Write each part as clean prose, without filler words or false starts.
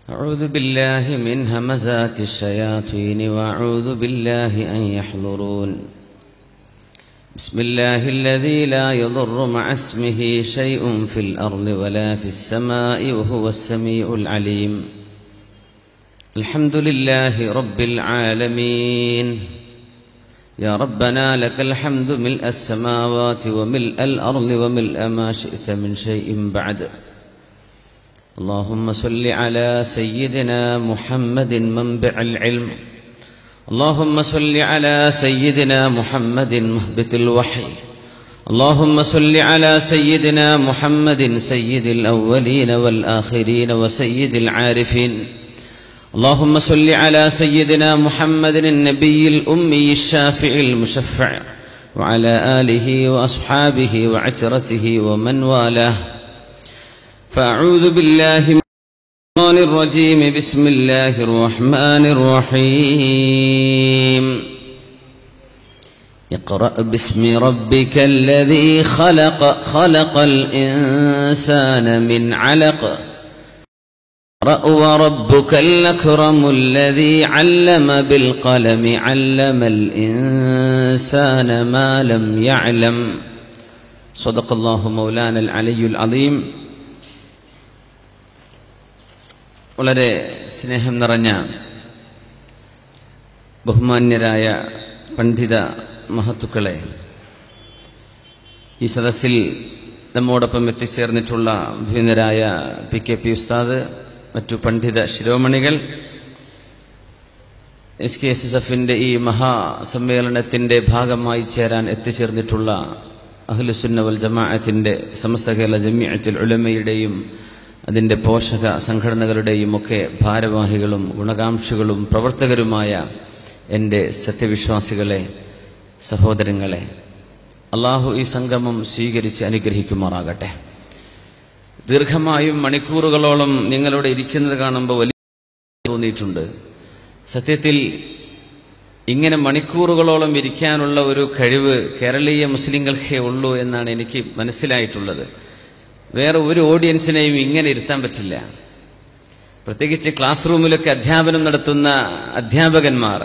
أعوذ بالله من همزات الشياطين وأعوذ بالله أن يحضرون بسم الله الذي لا يضر مع اسمه شيء في الأرض ولا في السماء وهو السميع العليم الحمد لله رب العالمين يا ربنا لك الحمد ملء السماوات وملء الأرض وملء ما شئت من شيء بعد اللهم صل على سيدنا محمد منبع العلم اللهم صل على سيدنا محمد مهبط الوحي اللهم صل على سيدنا محمد سيد الأولين والآخرين وسيد العارفين اللهم صل على سيدنا محمد النبي الأمي الشافع المشفع وعلى آله وأصحابه وعترته ومن والاه فأعوذ بالله من الشيطان الرجيم بسم الله الرحمن الرحيم اقرأ باسم ربك الذي خلق خلق الإنسان من علق اقرأ وربك الأكرم الذي علم بالقلم علم الإنسان ما لم يعلم صدق الله مولانا العلي العظيم. വളരെ സ്നേഹം നിറഞ്ഞ ബഹുമാന്യരായ പണ്ഡിത മഹത്തുക്കളെ, ഈ സദസ്സിൽ നമ്മോടൊപ്പം എത്തിച്ചേർന്നിട്ടുള്ള വിഭിന്നരായ PKP ഉസ്താദ്, മറ്റു പണ്ഡിത ശിരോമണികൾ, SKSSFന്റെ ഈ മഹാസമ്മേളനത്തിന്റെ ഭാഗമായി ചേരാൻ എത്തിച്ചേർന്നിട്ടുള്ള അഹ്ലുസുന്ന വൽ ജമാഅത്തിന്റെ സമസ്ത കേരള ജമിഅത്തുൽ ഉലമയുടെയും അതിൻ്റെ പോഷക സംഘടനകളുടെയും ഒക്കെ ഭാരവാഹികളും ഗുണകാംക്ഷികളും പ്രവർത്തകരുമായ എൻ്റെ സത്യവിശ്വാസികളെ, സഹോദരങ്ങളെ, അള്ളാഹു ഈ സംഗമം സ്വീകരിച്ച് അനുഗ്രഹിക്കുമാറാകട്ടെ. ദീർഘമായും മണിക്കൂറുകളോളം നിങ്ങളോട് ഇരിക്കുന്നത് കാണുമ്പോൾ വലിയ തോന്നിയിട്ടുണ്ട്. സത്യത്തിൽ ഇങ്ങനെ മണിക്കൂറുകളോളം ഇരിക്കാനുള്ള ഒരു കഴിവ് കേരളീയ മുസ്ലിങ്ങൾക്കേ ഉള്ളൂ എന്നാണ് എനിക്ക് മനസ്സിലായിട്ടുള്ളത്. വേറെ ഒരു ഓഡിയൻസിനെയും ഇങ്ങനെ ഇരുത്താൻ പറ്റില്ല. പ്രത്യേകിച്ച് ക്ലാസ് റൂമിലൊക്കെ അധ്യാപനം നടത്തുന്ന അധ്യാപകന്മാർ,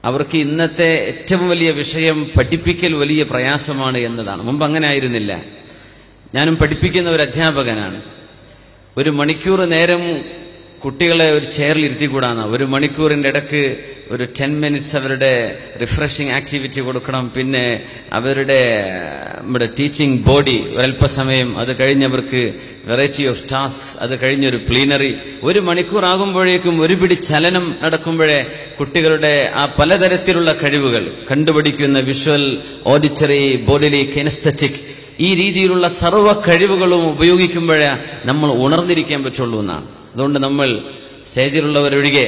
അവർക്ക് ഇന്നത്തെ ഏറ്റവും വലിയ വിഷയം പഠിപ്പിക്കൽ വലിയ പ്രയാസമാണ് എന്നതാണ്. മുമ്പ് അങ്ങനെ ആയിരുന്നില്ല. ഞാനും പഠിപ്പിക്കുന്ന ഒരു അധ്യാപകനാണ്. ഒരു മണിക്കൂർ നേരം കുട്ടികളെ ഒരു ചെയറിൽ ഇരുത്തിക്കൂടാന്ന. ഒരു മണിക്കൂറിൻ്റെ ഇടയ്ക്ക് ഒരു 10 minutes അവരുടെ റിഫ്രഷിംഗ് ആക്ടിവിറ്റി കൊടുക്കണം. പിന്നെ അവരുടെ നമ്മുടെ ടീച്ചിങ് ബോഡി ഒരല്പസമയം, അത് കഴിഞ്ഞവർക്ക് വെറൈറ്റി ഓഫ് ടാസ്ക്സ്, അത് കഴിഞ്ഞൊരു പ്ലീനറി. ഒരു മണിക്കൂർ ആകുമ്പോഴേക്കും ഒരു പിടി ചലനം നടക്കുമ്പോഴേ കുട്ടികളുടെ ആ പലതരത്തിലുള്ള കഴിവുകൾ കണ്ടുപിടിക്കുന്ന വിഷ്വൽ, ഓഡിറ്ററി, ബോഡിലി, കിനസ്തറ്റിക്, ഈ രീതിയിലുള്ള സർവ്വ കഴിവുകളും ഉപയോഗിക്കുമ്പോഴേ നമ്മൾ ഉണർന്നിരിക്കാൻ പറ്റുള്ളൂ എന്നാണ്. അതുകൊണ്ട് നമ്മൾ സ്റ്റേജിലുള്ളവരൊഴികെ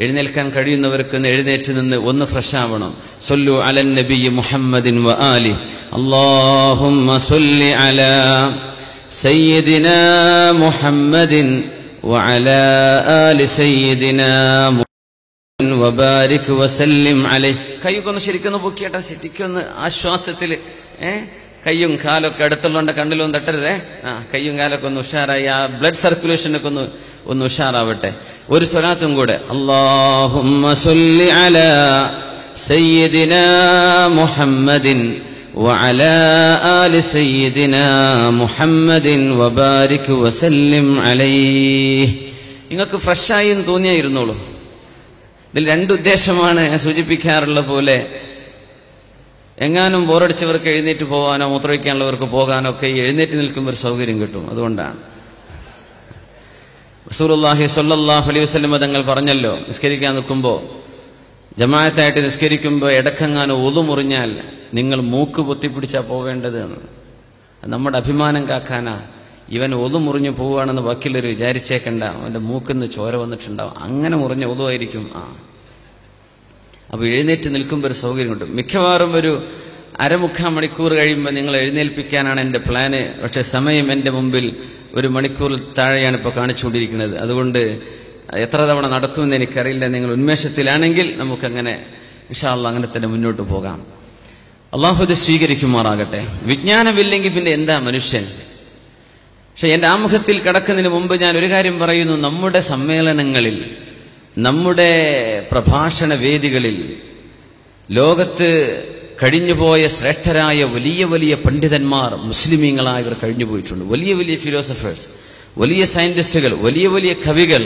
എഴുന്നേൽക്കാൻ കഴിയുന്നവർക്ക് എഴുന്നേറ്റ് നിന്ന് ഒന്ന് ഫ്രഷ് ആവണം. സല്ലു അലൻ നബി മുഹമ്മദിൻ വ ആലി. അല്ലാഹുമ്മ സല്ലി അലാ സയ്യിദിനാ മുഹമ്മദിൻ വ അലാ ആലി സയ്യിദിനാ മുഹമ്മദിൻ വ ബാരിക് വസല്ലിം അലൈഹി. കൈയൊക്കെ ശരിക്കൊന്ന് പൊക്കിയേട്ടാ, ശരിക്കൊന്ന് ആശ്വാസത്തിൽ. കയ്യും കാലൊക്കെ അടുത്തുള്ളതുകൊണ്ട് കണ്ണിലൊന്നും തട്ടരുതേ. കയ്യും കാലൊക്കെ ഒന്ന് ഉഷാറായി, ആ ബ്ലഡ് സർക്കുലേഷനൊക്കെ ഒന്ന് ഉഷാറാവട്ടെ. ഒരു സ്വലാത്തും കൂടെ. അല്ലാഹുമ്മ സല്ലി അലാ സയ്യിദിനാ മുഹമ്മദിൻ വ അലാ ആലി സയ്യിദിനാ മുഹമ്മദിൻ വ ബാരിക് വസല്ലിം അലൈഹി. നിങ്ങൾക്ക് ഫ്രഷായി എന്ന് തോന്നിയായിരുന്നോളൂ. ഇതിൽ രണ്ടുദ്ദേശമാണ് സൂചിപ്പിക്കാറുള്ള പോലെ. എങ്ങാനും ബോറടിച്ചവർക്ക് എഴുന്നേറ്റ് പോകാനോ മൂത്രമൊഴിക്കാനുള്ളവർക്ക് പോകാനോ ഒക്കെ എഴുന്നേറ്റ് നിൽക്കുമ്പോൾ ഒരു സൗകര്യം കിട്ടും. അതുകൊണ്ടാണ് റസൂലുള്ളാഹി സ്വല്ലല്ലാഹു അലൈഹി വസല്ലം തങ്ങൾ പറഞ്ഞല്ലോ, നിസ്കരിക്കാൻ നിൽക്കുമ്പോൾ, ജമാഅത്തായിട്ട് നിസ്കരിക്കുമ്പോൾ ഇടക്കങ്ങാനും ഒതു മുറിഞ്ഞാൽ നിങ്ങൾ മൂക്ക് പൊത്തിപ്പിടിച്ചാൽ പോവേണ്ടത് എന്ന്. നമ്മുടെ അഭിമാനം കാക്കാനാ. ഇവൻ ഒതു മുറിഞ്ഞു പോവുകയാണെന്ന് വക്കീലൊരു വിചാരിച്ചേക്കണ്ട, അവന്റെ മൂക്കിന്ന് ചോര വന്നിട്ടുണ്ടാവും. അങ്ങനെ മുറിഞ്ഞ ഒതുവായിരിക്കും. അപ്പോൾ എഴുന്നേറ്റ് നിൽക്കുമ്പോൾ ഒരു സൗകര്യം കിട്ടും. മിക്കവാറും ഒരു അരമുക്കാൽ മണിക്കൂർ കഴിയുമ്പോൾ നിങ്ങൾ എഴുന്നേൽപ്പിക്കാനാണ് എൻ്റെ പ്ലാന്. പക്ഷെ സമയം എൻ്റെ മുമ്പിൽ ഒരു മണിക്കൂറിൽ താഴെയാണ് ഇപ്പോൾ കാണിച്ചുകൊണ്ടിരിക്കുന്നത്. അതുകൊണ്ട് എത്ര തവണ നടക്കുമെന്ന് എനിക്കറിയില്ല. നിങ്ങൾ ഉന്മേഷത്തിലാണെങ്കിൽ നമുക്കങ്ങനെ ഇൻഷാ അല്ലാഹ് അങ്ങനെ തന്നെ മുന്നോട്ട് പോകാം. അള്ളാഹു ഇത് സ്വീകരിക്കുമാറാകട്ടെ. വിജ്ഞാനമില്ലെങ്കിൽ പിന്നെ എന്താ മനുഷ്യൻ? പക്ഷെ എന്റെ ആമുഖത്തിൽ കിടക്കുന്നതിന് മുമ്പ് ഞാൻ ഒരു കാര്യം പറയുന്നു. നമ്മുടെ സമ്മേളനങ്ങളിൽ, നമ്മുടെ പ്രഭാഷണ വേദികളിൽ ലോകത്ത് കഴിഞ്ഞുപോയ ശ്രേഷ്ഠരായ വലിയ വലിയ പണ്ഡിതന്മാർ, മുസ്ലിമീങ്ങളായവർ കഴിഞ്ഞുപോയിട്ടുണ്ട്. വലിയ വലിയ ഫിലോസഫേഴ്സ്, വലിയ സയന്റിസ്റ്റുകൾ, വലിയ വലിയ കവികൾ.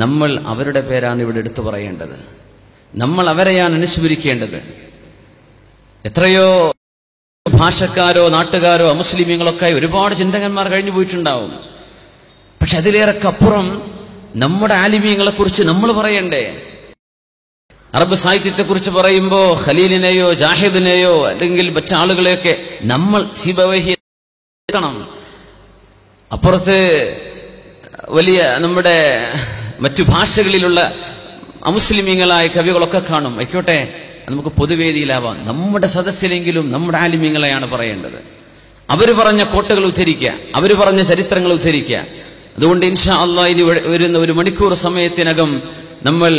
നമ്മൾ അവരുടെ പേരാണ് ഇവിടെ എടുത്തു പറയേണ്ടത്. നമ്മൾ അവരെയാണ് അനുസ്മരിക്കേണ്ടത്. എത്രയോ ഭാഷക്കാരോ നാട്ടുകാരോ അമുസ്ലിമീങ്ങളൊക്കെ ഒരുപാട് ചിന്തകന്മാർ കഴിഞ്ഞു പോയിട്ടുണ്ടാവും. പക്ഷെ അതിലേറെക്കപ്പുറം നമ്മുടെ ആലിമീങ്ങളെ കുറിച്ച് നമ്മൾ പറയണ്ടേ? അറബ് സാഹിത്യത്തെക്കുറിച്ച് പറയുമ്പോൾ ഖലീലിനെയോ ജാഹിദിനെയോ അല്ലെങ്കിൽ മറ്റാളുകളെയൊക്കെ നമ്മൾ സിബവൈഹി എത്തണം. അപ്പുറത്ത് വലിയ നമ്മുടെ മറ്റു ഭാഷകളിലുള്ള അമുസ്ലിമീങ്ങളായ കവികളൊക്കെ കാണും. ആയിക്കോട്ടെ, നമുക്ക് പൊതുവേദിയിലാവാം. നമ്മുടെ സദസ്സിലെങ്കിലും നമ്മുടെ ആലിമീങ്ങളെയാണ് പറയേണ്ടത്. അവര് പറഞ്ഞ കോട്ടകൾ ഉദ്ധരിക്കുക, അവര് പറഞ്ഞ ചരിത്രങ്ങൾ ഉദ്ധരിക്കുക. അതുകൊണ്ട് ഇൻഷാ അല്ലാഹ് ഇനി വരുന്ന 1 മണിക്കൂർ സമയത്തിനകം നമ്മൾ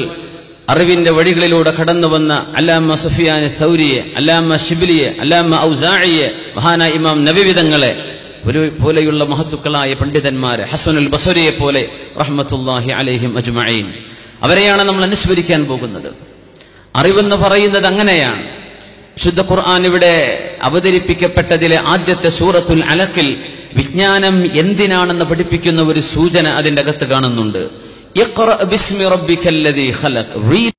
അറിവിന്റെ വഴികളിലൂടെ കടന്നു വന്ന അല്ലാമ സുഫിയാൻ സൗരിയെ, അല്ലാമ ഷിബ്ലിയെ, അല്ലാമ ഔസാഇയെ, മഹാനായ ഇമാം നവവി തങ്ങളെ പോലെയുള്ള മഹത്തുക്കളായ പണ്ഡിതന്മാരെ, ഹസനുൽ ബസരിയെ പോലെ റഹ്മത്തുള്ളാഹി അലൈഹിം അജ്മഈൻ, അവരെയാണ് നമ്മൾ അനുസ്മരിക്കാൻ പോകുന്നത്. അറിവെന്ന് പറയുന്നത് അങ്ങനെയാണ്. വിശുദ്ധ ഖുർആൻ ഇവിടെ അവതരിപ്പിക്കപ്പെട്ടതിലെ ആദ്യത്തെ സൂറത്തുൽ അലഖിൽ വിജ്ഞാനം എന്തിനാണെന്ന് പഠിപ്പിക്കുന്ന ഒരു സൂചന അതിന്റെ അകത്ത് കാണുന്നുണ്ട്. ഇഖ്റ ബിസ്മി റബ്ബിക്കല്ലദീ ഖലഖ്, read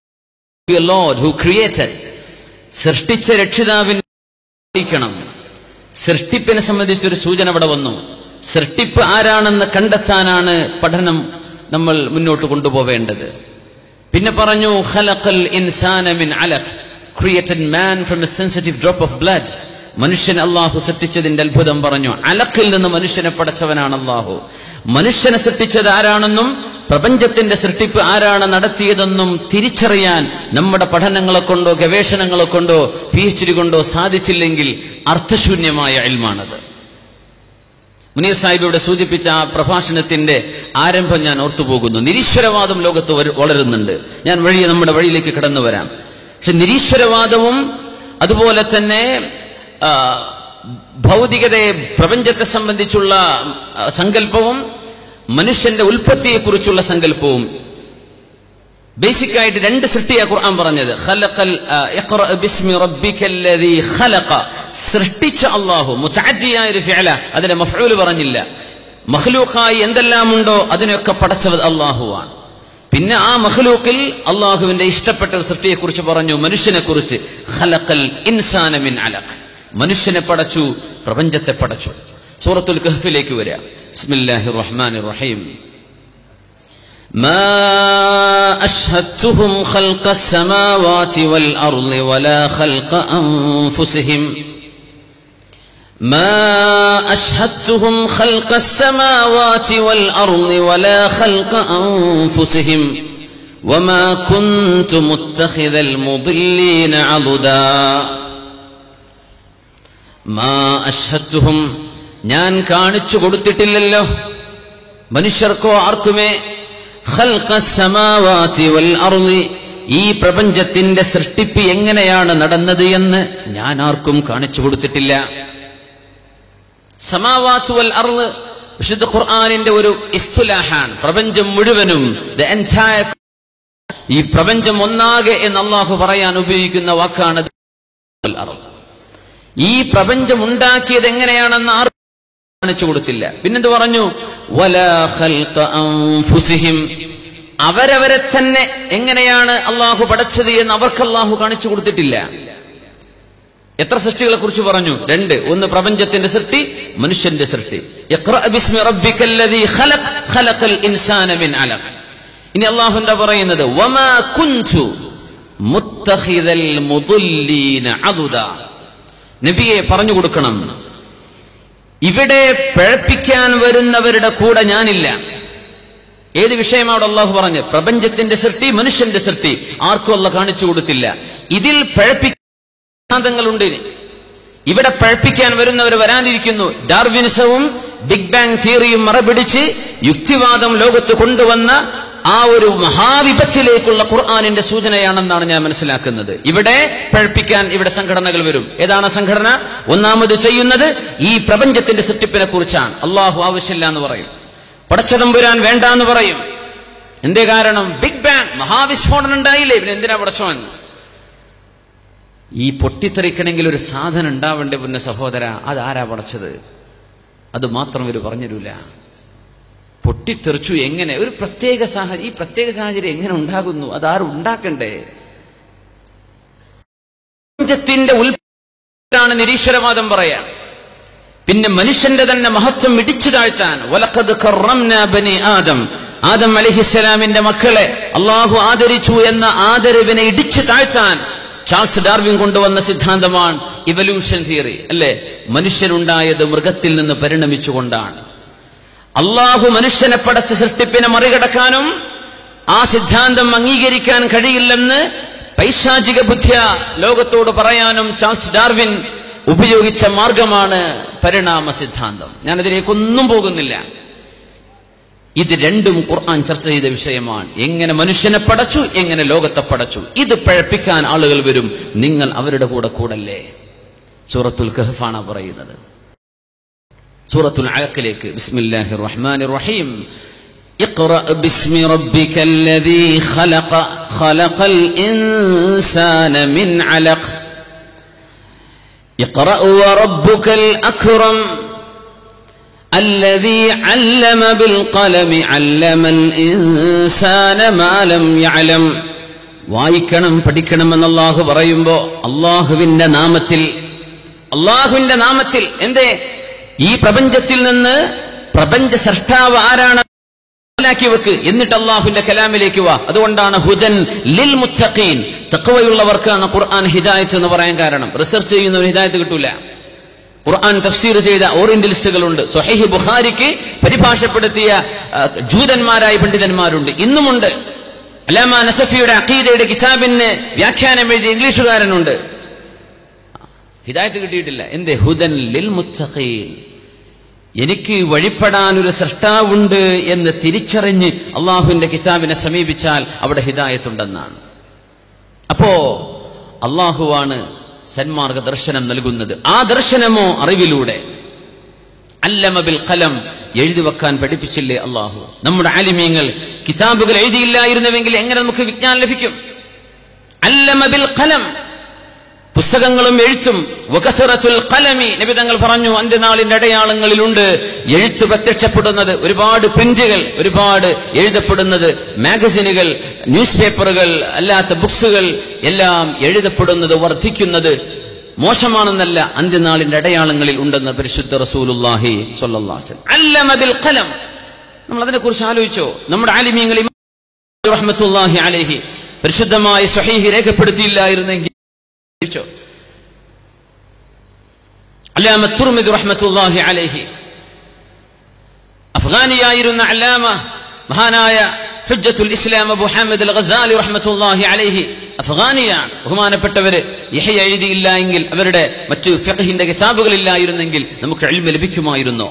your lord who created. സൃഷ്ടിച്ച രക്ഷിതാവിനെ പഠിക്കണം. സൃഷ്ടിപ്പിനെ സംബന്ധിച്ചൊരു സൂചന ഇവിടെ വന്നു. സൃഷ്ടിപ്പ് ആരാണെന്ന് കണ്ടെത്താനാണ് പഠനം നമ്മൾ മുന്നോട്ട് കൊണ്ടുപോവേണ്ടത്. പിന്നെ പറഞ്ഞു ഖലഖൽ ഇൻസാന മിൻ അലഖ്, created man from a sensitive drop of blood. മനുഷ്യൻ അല്ലാഹു സൃഷ്ടിച്ചതിന്റെ അത്ഭുതം പറഞ്ഞു. അലഖിൽ നിന്ന് മനുഷ്യനെ പടച്ചവനാണ് അല്ലാഹു. മനുഷ്യനെ സൃഷ്ടിച്ചത് ആരാണെന്നും പ്രപഞ്ചത്തിന്റെ സൃഷ്ടിപ്പ് ആരാണ് നടത്തിയതെന്നും തിരിച്ചറിയാൻ നമ്മുടെ പഠനങ്ങളെ കൊണ്ടോ ഗവേഷണങ്ങളെ കൊണ്ടോ PhD കൊണ്ടോ സാധിച്ചില്ലെങ്കിൽ അർത്ഥശൂന്യമായ ഇൽമാണത്. മുനീർ സാഹിബ് ഇവിടെ സൂചിപ്പിച്ച ആ പ്രഭാഷണത്തിന്റെ ആരംഭം ഞാൻ ഓർത്തുപോകുന്നു. നിരീശ്വരവാദം ലോകത്ത് വളരുന്നുണ്ട്. ഞാൻ നമ്മുടെ വഴിയിലേക്ക് കടന്നു വരാം. പക്ഷെ നിരീശ്വരവാദവും അതുപോലെ തന്നെ ഭൗതികതയെ, പ്രപഞ്ചത്തെ സംബന്ധിച്ചുള്ള സങ്കല്പവും മനുഷ്യന്റെ ഉൽപ്പത്തിയെക്കുറിച്ചുള്ള സങ്കല്പവും ബേസിക്കായിട്ട് 2 സൃഷ്ടിയാ ഖുർആൻ പറഞ്ഞത്. ഇഖ്റ ബിസ്മി റബ്ബിക്കല്ലദീ ഖലഖ, സൃഷ്ടിച്ച അല്ലാഹു. മുതഅദ്ദിയായ ഒരു ഫിഅല, അതിന്റെ മഫ്ഊൽ പറഞ്ഞില്ല. മഖ്ലൂഖായി എന്തെല്ലാമുണ്ടോ അതിനൊക്കെ പടച്ചത് അല്ലാഹുവാണ്. പിന്നെ ആ മഖ്ലൂഖിൽ അല്ലാഹുവിന്റെ ഇഷ്ടപ്പെട്ട ഒരു സൃഷ്ടിയെക്കുറിച്ച് പറഞ്ഞു, മനുഷ്യനെ കുറിച്ച്. ഖലഖൽ ഇൻസാന മിൻ അലഖ്, മനുഷ്യനെ പടച്ചു, പ്രപഞ്ചത്തെ പടച്ചു. സൂറത്തുൽ കഹ്ഫിലേക്ക് വരിക. ബിസ്മില്ലാഹിർ റഹ്മാനിർ റഹീം. ما أشهدتهم خلق السماوات والأرض ولا خلق أنفسهم ما أشهدتهم خلق السماوات والأرض ولا خلق أنفسهم وما كنت متخذ المضلين عضدا ما أشهدتهم, ഞാൻ കാണിച്ചു കൊടുത്തിട്ടില്ലല്ലോ മനുഷ്യർക്കോ ആർക്കുമേ ഖൽഖ സമാവാതി വൽ അർളി, ഈ പ്രപഞ്ചത്തിന്റെ സൃഷ്ടിപ്പ് എങ്ങനെയാണ് നടന്നത് എന്ന് ഞാൻ ആർക്കും കാണിച്ചു കൊടുത്തിട്ടില്ല. സമാവാത് വൽ അർള് വിശുദ്ധ ഖുർആനിന്റെ ഒരു ഇസ്തുലാഹാണ്. പ്രപഞ്ചം മുഴുവനും, ഈ പ്രപഞ്ചം ഒന്നാകെ എന്ന് അല്ലാഹു പറയാൻ ഉപയോഗിക്കുന്ന വാക്കാണ്. ഈ പ്രപഞ്ചം ഉണ്ടാക്കിയത് എങ്ങനെയാണെന്ന് ആർക്കും കാണിച്ചു കൊടുത്തില്ല. പിന്നെന്ത് പറഞ്ഞു? വലാ ഖൽഖ അൻഫുസിഹിം, അവരവരെ തന്നെ എങ്ങനെയാണ് അള്ളാഹു പടച്ചത് എന്ന് അവർക്ക് അള്ളാഹു കാണിച്ചു കൊടുത്തിട്ടില്ല. എത്ര സൃഷ്ടികളെ കുറിച്ച് പറഞ്ഞു? 2. ഒന്ന് പ്രപഞ്ചത്തിന്റെ സൃഷ്ടി, മനുഷ്യന്റെ സൃഷ്ടി. ഇഖ്റ ബിസ്മി റബ്ബിക്കല്ലദീ ഖലഖ് ഖലഖൽ ഇൻസാന മിൻ അലഖ്. ഇനി അള്ളാഹു എന്താ പറയുന്നത്? വമാ കുൻതു മുത്തഖിദൽ മുദല്ലീന അദുദാ. നബിയെ പറഞ്ഞു കൊടുക്കണം, ഇവിടെ പിഴപ്പിക്കാൻ വരുന്നവരുടെ കൂടെ ഞാനില്ല. ഏത് വിഷയമാണ് അള്ളാഹു പറഞ്ഞ്? പ്രപഞ്ചത്തിന്റെ സൃഷ്ടി, മനുഷ്യന്റെ സൃഷ്ടി. ആർക്കും അള്ളാഹു കാണിച്ചു കൊടുത്തില്ല. ഇതിൽ പിഴപ്പിക്കാന്തങ്ങളുണ്ട്. ഇവിടെ പഴപ്പിക്കാൻ വരുന്നവർ വരാനിരിക്കുന്നു. ഡാർവിനിസവും ബിഗ് ബാങ് തിയറിയും മറപിടിച്ച് യുക്തിവാദം ലോകത്ത് കൊണ്ടുവന്ന ആ ഒരു മഹാവിപത്തിലേക്കുള്ള ഖുർആനിന്റെ സൂചനയാണെന്നാണ് ഞാൻ മനസ്സിലാക്കുന്നത്. ഇവിടെ പഴപ്പിക്കാൻ ഇവിടെ സംഘടനകൾ വരും. ഏതാണ് സംഘടന? ഒന്നാമത് ചെയ്യുന്നത് ഈ പ്രപഞ്ചത്തിന്റെ സൃഷ്ടിപ്പിനെ കുറിച്ചാണ്. അള്ളാഹു ആവശ്യമില്ല എന്ന് പറയും, പടച്ചതമ്പുരാൻ വേണ്ട എന്ന് പറയും. എന്തേ കാരണം? ബിഗ് ബാങ്, മഹാവിസ്ഫോടനം ഉണ്ടായില്ലേ, പിന്നെ എന്തിനാ പടച്ചവൻ? ഈ പൊട്ടിത്തെറിക്കണമെങ്കിൽ ഒരു സാധനം ഉണ്ടാവേണ്ടേ പിന്നെ സഹോദര, അതാരാ പടച്ചത്? അത് മാത്രം ഇവർ പറഞ്ഞിരൂല. പൊട്ടിത്തെറിച്ചു എങ്ങനെ? ഒരു പ്രത്യേക സാഹചര്യം, ഈ പ്രത്യേക സാഹചര്യം എങ്ങനെ ഉണ്ടാകുന്നു? അതാരും ഉണ്ടാക്കണ്ടേ? പ്രപഞ്ചത്തിന്റെ ഉൽപ്പാണ് നിരീശ്വരവാദം പറയാൻ. പിന്നെ മനുഷ്യന്റെ തന്നെ മഹത്വം ഇടിച്ചു താഴ്ത്താൻ വലഖദ് കറംനാ ബനി ആദം, ആദം അലൈഹിസ്സലാമിന്റെ മക്കളെ അള്ളാഹു ആദരിച്ചു എന്ന ആദരവിനെ ഇടിച്ചു താഴ്ത്താൻ ചാൾസ് ഡാർവിൻ കൊണ്ടുവന്ന സിദ്ധാന്തമാണ് ഇവല്യൂഷൻ തിയറി, അല്ലെ? മനുഷ്യനുണ്ടായത് മൃഗത്തിൽ നിന്ന് പരിണമിച്ചുകൊണ്ടാണ്. അള്ളാഹു മനുഷ്യനെ പടച്ച സൃഷ്ടിപ്പിനെ മറികടക്കാനും ആ സിദ്ധാന്തം അംഗീകരിക്കാൻ കഴിയില്ലെന്ന് പൈശാചിക ബുദ്ധിയ ലോകത്തോട് പറയാനും ചാൾസ് ഡാർവിൻ ഉപയോഗിച്ച മാർഗമാണ് പരിണാമ സിദ്ധാന്തം. ഞാനതിലേക്കൊന്നും പോകുന്നില്ല. ഇത് രണ്ടും ഖുർആൻ ചർച്ച ചെയ്ത വിഷയമാണ്. എങ്ങനെ മനുഷ്യനെ പടച്ചു, എങ്ങനെ ലോകത്തെ പടച്ചു. ഇത് പഴപ്പിക്കാൻ ആളുകൾ വരും. നിങ്ങൾ അവരുടെ കൂടെ കൂടല്ലേ? സൂറത്തുൽ കഹ്ഫാണ് പറയുന്നത്. സൂറത്തുൽ അലഖിലേക്ക് ബിസ്മില്ലാഹിർ റഹ്മാനിർ റഹീം. ഇഖ്റഅ ബിസ്മി റബ്ബിക്കല്ലദീ ഖലഖ ഖലഖൽ ഇൻസാന മിൻ അലഖ് ഇഖ്റഅ വറബ്ബുകൽ അക്റം الذي علم بالقلم علم الإنسان ما لم يعلم. വായിക്കണം, പഠിക്കണമെന്ന് അല്ലാഹു പറയുമ്പോ അല്ലാഹുവിന്റെ നാമത്തിൽ എന്തേ? ഈ പ്രപഞ്ചത്തിൽ നിന്ന് പ്രപഞ്ച സൃഷ്ടാവ് ആരാണ് ാക്കി വെക്ക്, എന്നിട്ട് അല്ലാഹുവിന്റെ കലാമിലേക്ക് വാ. അതുകൊണ്ടാണ് ഹുദൻ ലിൽ മുത്തഖീൻ, തഖ്വയുള്ളവർക്കാണ് ഖുർആൻ ഹിദായത്ത് എന്ന് പറയാൻ കാരണം. റിസർച്ച് ചെയ്യുന്നവർ ഹിദായത്ത് കിട്ടൂല. ഖുർആൻ തഫ്സീർ ചെയ്ത ഓറിയന്റലിസ്റ്റുകളുണ്ട്. സ്വഹീഹ് ബുഖാരിക്ക് പരിഭാഷപ്പെടുത്തിയ ജൂതന്മാരായ പണ്ഡിതന്മാരുണ്ട്, ഇന്നുമുണ്ട്. അല്ലാമ നസഫിയുടെ അഖീദയുടെ കിതാബിന് വ്യാഖ്യാനം എഴുതിയ ഇംഗ്ലീഷുകാരനുണ്ട്. ഹിദായത്ത് കിട്ടിയിട്ടില്ല. എന്തേ? ഹുദൻ ലിൽ മുത്തഖീൻ, എനിക്ക് വഴിപ്പെടാനൊരു സൃഷ്ടാവുണ്ട് എന്ന് തിരിച്ചറിഞ്ഞ് അള്ളാഹുവിന്റെ കിതാബിനെ സമീപിച്ചാൽ അവിടെ ഹിദായത്തുണ്ടെന്നാണ്. അപ്പോ അള്ളാഹുവാണ് സന്മാർഗ ദർശനം നൽകുന്നത്. ആ ദർശനമോ അറിവിലൂടെ. അല്ലമ ബിൽ ഖലം, എഴുതി വെക്കാൻ പഠിപ്പിച്ചില്ലേ അള്ളാഹു? നമ്മുടെ ആലിമീങ്ങൾ കിതാബുകൾ എഴുതിയില്ലായിരുന്നുവെങ്കിൽ എങ്ങനെ നമുക്ക് വിജ്ഞാനം ലഭിക്കും? അല്ലമ ബിൽ ഖലം, പുസ്തകങ്ങളും എഴുത്തും. വകസറത്തുൽ ഖലമി, നബി തങ്ങൾ പറഞ്ഞു അന്ത്യനാളിന്റെ അടയാളങ്ങളിലുണ്ട് എഴുത്ത് പ്രത്യക്ഷപ്പെടുന്നത്. ഒരുപാട് പ്രിന്റുകൾ, ഒരുപാട് എഴുതപ്പെടുന്നത്, മാഗസിനുകൾ, ന്യൂസ് പേപ്പറുകൾ, അല്ലാത്ത ബുക്സുകൾ എല്ലാം എഴുതപ്പെടുന്നത്, വർദ്ധിക്കുന്നത് മോശമാണെന്നല്ല, അന്ത്യനാളിന്റെ അടയാളങ്ങളിൽ ഉണ്ടെന്ന് പരിശുദ്ധ റസൂലുള്ളാഹി സ്വല്ലല്ലാഹു അലൈഹി വസല്ലം. അല്ലമ ബിൽ ഖലം. നമ്മൾ അതിനെക്കുറിച്ച് ആലോചിച്ചോ? നമ്മുടെ ആലിമീങ്ങൾ റഹ്മത്തുള്ളാഹി അലൈഹി പരിശുദ്ധമായ സ്വഹീഹ് രേഖപ്പെടുത്തിയില്ലായിരുന്നെങ്കിൽ അല്ലാമ തുർമിദി റഹ്മത്തുള്ളാഹി അലൈഹി, അഫ്ഗാനിയായിരുന്ന അല്ലാമ മഹാനായ ഹുജ്ജത്തുൽ ഇസ്ലാം അബൂ ഹാമിദ് അൽ ഗസാലി റഹ്മത്തുള്ളാഹി അലൈഹി അഫ്ഗാനിയാണ്. ബഹുമാനപ്പെട്ടവര് യഹ്യ എഴുതിയില്ല എങ്കിൽ, അവരുടെ മറ്റു ഫിഖ്ഹിന്റെ കിതാബുകളില്ലായിരുന്നെങ്കിൽ നമുക്ക് ഇൽമ ലഭിക്കുമായിരുന്നോ?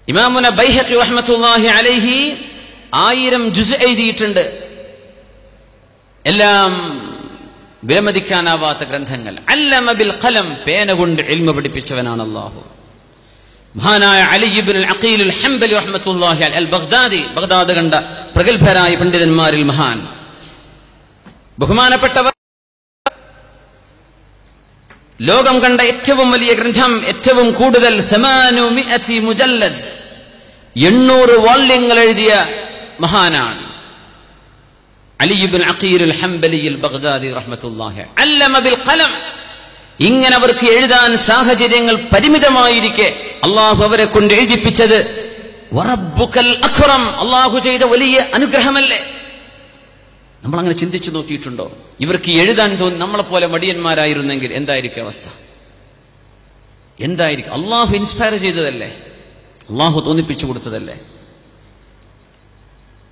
ഇമാമുന ബൈഹഖി റഹ്മത്തുള്ളാഹി അലൈഹി 1000 ജുസ് എഴുതിയിട്ടുണ്ട്. എല്ലാം വിലമതിക്കാനാവാത്ത ഗ്രന്ഥങ്ങൾ. അല്ലമ ബിൽ ഖലം, പേന കൊണ്ട് ഇൽമ പഠിപ്പിച്ചവനാണ് അല്ലാഹു. മഹാനായ അലി ഇബ്നുൽ അഖീൽ അൽ ഹംബലി റഹ്മത്തുള്ളാഹി അൽ ബഗ്ദാദി, ബഗ്ദാദ് കണ്ട പ്രഗൽഭരായ പണ്ഡിതന്മാരിൽ മഹാൻ. ബഹുമാനപ്പെട്ടവർ ലോകം കണ്ട ഏറ്റവും വലിയ ഗ്രന്ഥം, ഏറ്റവും കൂടുതൽ 800 മുജല്ലദ്, 800 വാള്യങ്ങൾ എഴുതിയ മഹാനാണ് അലി ഇബ്നുൽ അഖീൽ അൽ ഹംബലി അൽ ബഗ്ദാദി റഹ്മത്തുള്ളാഹി. അല്ലമ ബിൽ ഖലം, ഇങ്ങനെ അവർക്ക് എഴുതാൻ സാഹചര്യങ്ങൾ പരിമിതമായിരിക്കെ അള്ളാഹു അവരെ കൊണ്ട് എഴുതിപ്പിച്ചത് വറബ്ബുകൽ അക്റം, അള്ളാഹു ചെയ്ത വലിയ അനുഗ്രഹമല്ലേ? നമ്മളങ്ങനെ ചിന്തിച്ചു നോക്കിയിട്ടുണ്ടോ? ഇവർക്ക് എഴുതാൻ തോന്നി നമ്മളെപ്പോലെ മടിയന്മാരായിരുന്നെങ്കിൽ എന്തായിരിക്കും അവസ്ഥ? എന്തായിരിക്കും? അള്ളാഹു ഇൻസ്പയർ ചെയ്തതല്ലേ, അള്ളാഹു തോന്നിപ്പിച്ചു കൊടുത്തതല്ലേ.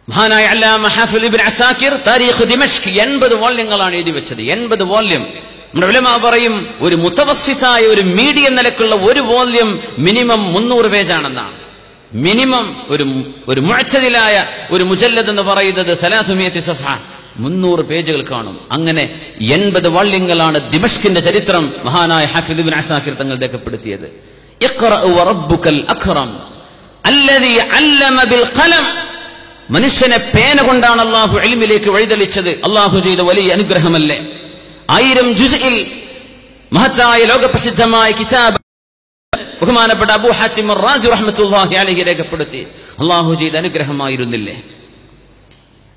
മഹാനായ അല്ലാമ ഹാഫിദ് ഇബ്നു അസാകിർ താരീഖ് ദിമഷ്ക് 80 വോള്യങ്ങളാണ് എഴുതി വെച്ചത്. 80 വോള്യം. നമ്മുടെ ഉലമാ പറയും ഒരു മുതവസ്സിതായ ഒരു മീഡിയം നിലക്കുള്ള ഒരു വോള്യം മിനിമം 300 പേജാണെന്നാണ്. മിനിമം ഒരു മുഅ്തദിലായ ഒരു മുജല്ലദ് എന്ന് പറയുന്നത് 300 സഫഹ 300 പേജുകൾ കാണും. അങ്ങനെ 80 വോള്യങ്ങളാണ് ദിമഷ്കിന്റെ ചരിത്രം മഹാനായ ഹാഫിദ് ഇബ്നു അസാകിർ തങ്ങൾ രേഖപ്പെടുത്തിയത്. ഇഖ്റഅ വറബ്ബുകൽ അക്റം അല്ലദീ അല്ലമ ബിൽ ഖലം. മനുഷ്യനെ പേന കൊണ്ടാണ് അള്ളാഹു ഇൽമിലേക്ക് വഴിതെളിച്ചത്. അള്ളാഹു ചെയ്ത വലിയ അനുഗ്രഹമല്ലേ. 1000 ജുസ്ഇൽ മഹത്തായ ലോകപ്രസിദ്ധമായ കിതാബ് ബഹുമാനപ്പെട്ട അബൂ ഹാത്തിം റാസി റഹ്മത്തുള്ളാഹി അലൈഹി രേഖപ്പെടുത്തി. അള്ളാഹു ചെയ്ത അനുഗ്രഹമായിരുന്നില്ലേ?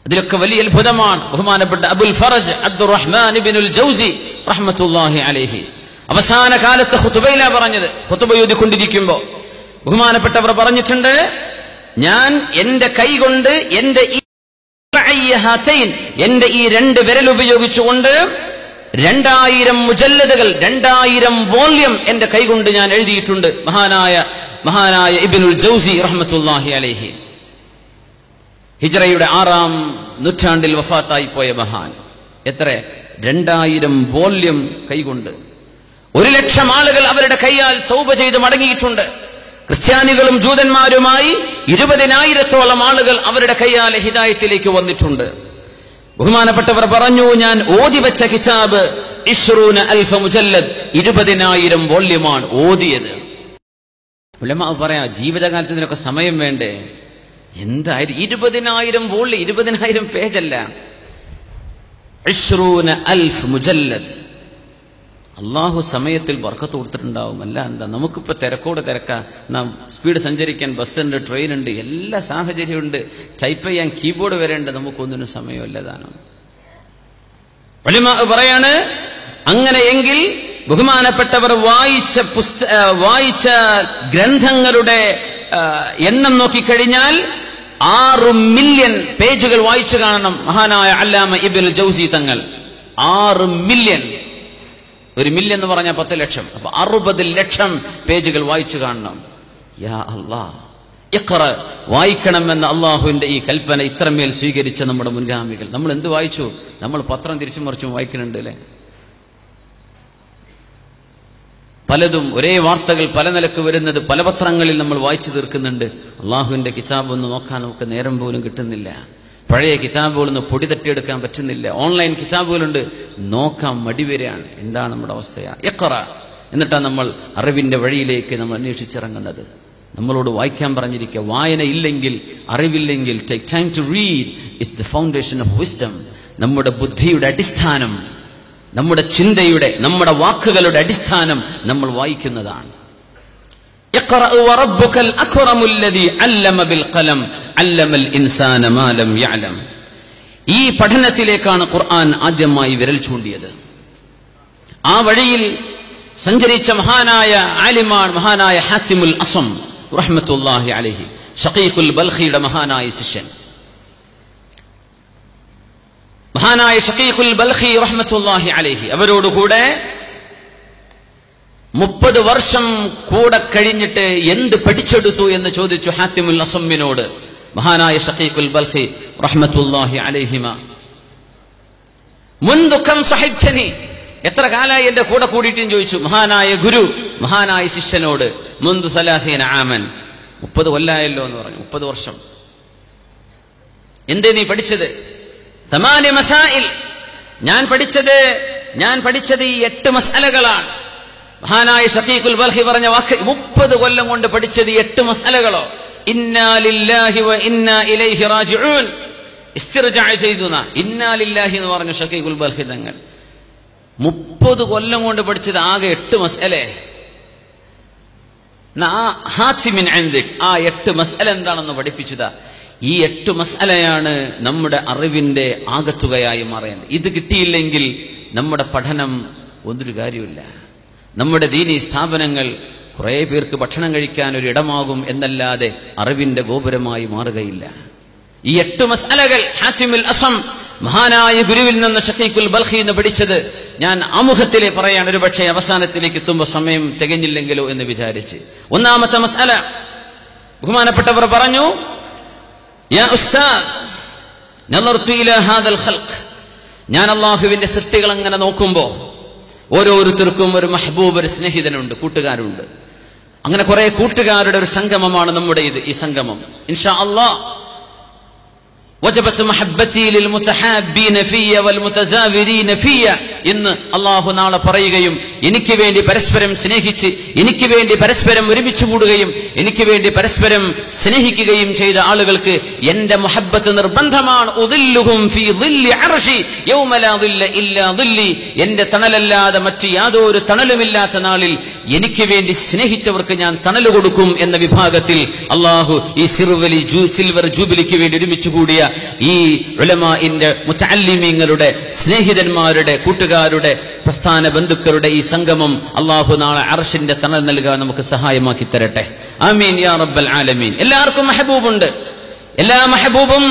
അതിലൊക്കെ വലിയ അത്ഭുതമാണ് ബഹുമാനപ്പെട്ട അബുൽ ഫറജ് അബ്ദുറഹ്മാൻ ഇബ്നുൽ ജൗസി റഹ്മത്തുള്ളാഹി അലൈഹി അവസാന കാലത്ത് ഖുതുബയിലാ പറഞ്ഞത്. ഖുതുബ ഓതിക്കൊണ്ടിരിക്കുമ്പോൾ ബഹുമാനപ്പെട്ടവർ പറഞ്ഞിട്ടുണ്ട്, ഞാൻ എന്റെ കൈകൊണ്ട് എന്റെ ഈ 2 വിരൽ ഉപയോഗിച്ചുകൊണ്ട് 2000 മുജല്ലദുകൾ 2000 വോള്യം എന്റെ കൈകൊണ്ട് ഞാൻ എഴുതിയിട്ടുണ്ട്. മഹാനായ ഇബ്നുൽ ജൗസി റഹ്മത്തുള്ളാഹി അലൈഹി ഹിജ്റയുടെ 6-ാം നൂറ്റാണ്ടിൽ വഫാത്തായി പോയ മഹാൻ. എത്ര? 2000 വോള്യം കൈകൊണ്ട്. 1,00,000 ആളുകൾ അവരുടെ കൈയാൽ തൗബ ചെയ്ത് മടങ്ങിയിട്ടുണ്ട്. ക്രിസ്ത്യാനികളും ജൂതന്മാരുമായി 20,000-ഓളം ആളുകൾ അവരുടെ കൈയാലെ ഹിദായത്തിലേക്ക് വന്നിട്ടുണ്ട്. ബഹുമാനപ്പെട്ടവർ പറഞ്ഞു, ഞാൻ ഓതിവെച്ച കിതാബ് 20,000 മുജല്ലദ് 20,000 വോള്യമാണ് ഓതിയത്. ഉലമാ പറയാ, ജീവിതകാലത്ത് ഇതിനൊക്കെ സമയം വേണ്ടേ? എന്തായാലും 20,000 വോള്യം, 20,000 പേജല്ല, 20,000 മുജല്ലദ്. അള്ളാഹു സമയത്തിൽ ബർക്കത്ത് കൊടുത്തിട്ടുണ്ടാവും. അല്ല എന്താ, നമുക്കിപ്പോ തിരക്കാ. നാം സ്പീഡ് സഞ്ചരിക്കാൻ ബസ്സുണ്ട്, ട്രെയിൻ ഉണ്ട്, എല്ലാ സാഹചര്യമുണ്ട്, ടൈപ്പ് ചെയ്യാൻ കീബോർഡ് വരെ ഉണ്ട്. നമുക്കൊന്നിനും സമയമല്ലതാണ്. ഉലമാ പറയാണ്, അങ്ങനെയെങ്കിൽ ബഹുമാനപ്പെട്ടവർ വായിച്ച ഗ്രന്ഥങ്ങളുടെ എണ്ണം നോക്കിക്കഴിഞ്ഞാൽ 6 മില്യൺ പേജുകൾ വായിച്ചു കാണണം മഹാനായ അല്ലാമ ഇബ്നുൽ ജൗസി തങ്ങൾ. 6 മില്യൺ. 1 മില്യൺ എന്ന് പറഞ്ഞാൽ 10 ലക്ഷം. അപ്പൊ 60 ലക്ഷം പേജുകൾ വായിച്ചു കാണണം. യാ അല്ലാഹ്, ഇഖ്റ, വായിക്കണമെന്ന അള്ളാഹുവിന്റെ ഈ കൽപ്പന ഇത്രമേൽ സ്വീകരിച്ച നമ്മുടെ മുൻഗാമികൾ. നമ്മൾ എന്ത് വായിച്ചു? നമ്മൾ പത്രം തിരിച്ചും മറിച്ചും വായിക്കുന്നുണ്ട് അല്ലേ? പലതും ഒരേ വാർത്തകൾ പല നിലക്ക് വരുന്നത് പല പത്രങ്ങളിൽ നമ്മൾ വായിച്ചു തീർക്കുന്നുണ്ട്. അള്ളാഹുവിന്റെ കിതാബ് ഒന്ന് നോക്കാൻ നമുക്ക് നേരം പോലും കിട്ടുന്നില്ല. പഴയ കിതാബുകളൊന്ന് പൊടി തട്ടിയെടുക്കാൻ പറ്റുന്നില്ല. ഓൺലൈൻ കിതാബുകളുണ്ട്, നോക്കാൻ മടിവരെയാണ്. എന്താണ് നമ്മുടെ അവസ്ഥയാ? ഇഖ്റ. എന്നിട്ടാണ് നമ്മൾ അറിവിന്റെ വഴിയിലേക്ക് നമ്മൾ അന്വേഷിച്ചിറങ്ങുന്നത്. നമ്മളോട് വായിക്കാൻ പറഞ്ഞിരിക്കുക. വായന ഇല്ലെങ്കിൽ, അറിവില്ലെങ്കിൽ, take time to read it's the foundation of wisdom. നമ്മുടെ ബുദ്ധിയുടെ അടിസ്ഥാനം, നമ്മുടെ ചിന്തയുടെ, നമ്മുടെ വാക്കുകളുടെ അടിസ്ഥാനം നമ്മൾ വായിക്കുന്നതാണ്. ഇഖ്റ വറബ്ബുകൽ അക്റമുൽ ലദീ അല്ലമ ബിൽ ഖലം അല്ലമൽ ഇൻസാന മാ ലം യഅലം. ഈ പഠനത്തിലേക്കാണ് ഖുർആൻ ആദ്യമായി വിരൽ ചൂണ്ടിയത്. ആ വഴിയിൽ സഞ്ചരിച്ച മഹാനായ ആലിമാണ് മഹാനായ ഹാത്തിമുൽ അസം റഹ്മത്തുള്ളാഹി അലൈഹി, ഷഖീഖുൽ ബൽഖിയുടെ മഹാനായ ശിഷ്യൻ. മഹാനായ ഷഖീഖുൽ ബൽഖി റഹ്മത്തുള്ളാഹി അലൈഹി അവരോടുകൂടെ 30 വർഷം കൂടെ കഴിഞ്ഞിട്ട് എന്ത് പഠിച്ചെടുത്തു എന്ന് ചോദിച്ചു ഹാത്തിമുൽ അസമ്മിനോട് മഹാനായ ഷഖീഖുൽ ബൽഖി റഹ്മത്തുള്ളാഹി അലൈഹിമ. മുൻദു കം സഹിബ്തനി, എത്ര കാലമായി എന്റെ കൂടെ കൂടിയിട്ടും ചോദിച്ചു മഹാനായ ഗുരു മഹാനായ ശിഷ്യനോട്. മുൻദു 30 ആമൻ, 30 കൊല്ലായല്ലോ എന്ന് പറഞ്ഞു. 30 വർഷം. എന്തേ നീ പഠിച്ചത്? 8 മസായിൽ. ഞാൻ പഠിച്ചത് ഈ 8 മസ്അലകളാണ്. മഹാനായ ഷഖീഖുൽ ബൽഖി പറഞ്ഞ വാക്ക്, 30 കൊല്ലം കൊണ്ട് പഠിച്ചത് 8 മസ്അലകളോ. ഇന്നാ ലില്ലാഹി വ ഇന്നാ ഇലൈഹി റാജിഊൻ. ഇസ്തിർജാ ചെയ്തുന ഇന്നാ ലില്ലാഹി എന്ന് പറഞ്ഞു ഷഖീഖുൽ ബൽഖി തങ്ങൾ. 30 കൊല്ലം കൊണ്ട് പഠിച്ചത് ആകെ 8 മസ്അലെ. ഹാത്തിമിൻ ഇൻദിക്, ആ 8 മസ്അല എന്താണെന്ന് പഠിപ്പിച്ചതാ. ഈ 8 മസ്അലയാണ് നമ്മുടെ അറിവിന്റെ ആകത്തുകയായി മാറേണ്ടത്. ഇത് കിട്ടിയില്ലെങ്കിൽ നമ്മുടെ പഠനം ഒന്നൊരു കാര്യമില്ല. നമ്മുടെ ദീനീ സ്ഥാപനങ്ങൾ കുറെ പേർക്ക് ഭക്ഷണം കഴിക്കാൻ ഒരു ഇടമാകും എന്നല്ലാതെ അറിവിന്റെ ഗോപുരമായി മാറുകയില്ല. ഈ 8 മസ്അലകൾ ഹാത്തിമുൽ അസം മഹാനായ ഗുരുവിൽ നിന്ന് ഷഖീഖുൽ ബൽഖി എന്ന് പഠിച്ചത് ഞാൻ ആമുഖത്തിലെ പറയാൻ ഒരു പക്ഷേ അവസാനത്തിലേക്ക് എത്തുമ്പോൾ സമയം തികഞ്ഞില്ലെങ്കിലോ എന്ന് വിചാരിച്ച്. ഒന്നാമത്തെ മസ്അല, ബഹുമാനപ്പെട്ടവർ പറഞ്ഞു, യാ ഉസ്താദ് നളർതു ഇലാ ഹാദൽ ഖൽഖ്, ഞാൻ അല്ലാഹുവിന്റെ സൃഷ്ടികൾ അങ്ങനെ നോക്കുമ്പോൾ ഓരോരുത്തർക്കും ഒരു മഹബൂബ്, ഒരു സ്നേഹിതനുണ്ട്, കൂട്ടുകാരുണ്ട്. അങ്ങനെ കുറെ കൂട്ടുകാരുടെ ഒരു സംഗമമാണ് നമ്മുടെ ഈ സംഗമം. ഇൻഷാ അല്ലാഹ് വജബത്ത് മഹബ്ബതി ലിൽ മുതഹാബ്ബീന ഫിയ വൽ മുതസാവിരീന ഫിയ എന്ന് അല്ലാഹു നാളെ പറയുകയും, എനിക്ക് വേണ്ടി പരസ്പരം സ്നേഹിച്ച് എനിക്ക് വേണ്ടി പരസ്പരം ഒരുമിച്ച് കൂടുകയും എനിക്ക് വേണ്ടി പരസ്പരം സ്നേഹിക്കുകയും ചെയ്ത ആളുകൾക്ക് എന്റെ മുഹബ്ബത്ത് നിർബന്ധമാണ്. ഉദില്ലുഹും ഫീ ദില്ലി അർശി യൗമ ലാ ദില്ല ഇല്ലാ ദില്ലി, എന്റെ തണലല്ലാതെ മറ്റ് യാതൊരു തണലുമില്ലാത്ത നാളിൽ എനിക്ക് വേണ്ടി സ്നേഹിച്ചവർക്ക് ഞാൻ തണൽ കൊടുക്കും എന്ന വിഭാഗത്തിൽ അല്ലാഹു ഈ സിൽവർ ജൂബിലിക്ക് വേണ്ടി ഒരുമിച്ച് കൂടിയ ഈ ഉലമാഇന്റെ മുതഅല്ലിമീങ്ങളുടെ സ്നേഹിതന്മാരുടെ കൂട്ടുകാരുടെ പ്രസ്ഥാന ബന്ധുക്കളുടെ ഈ സംഗമം അല്ലാഹു നാളെ അർശിന്റെ തണൽ നൽകാൻ നമുക്ക് സഹായമാക്കി തരട്ടെ. ആമീൻ യാ റബ്ബൽ ആലമീൻ. എല്ലാവർക്കും മെഹബൂബുണ്ട്. എല്ലാ മെഹബൂബും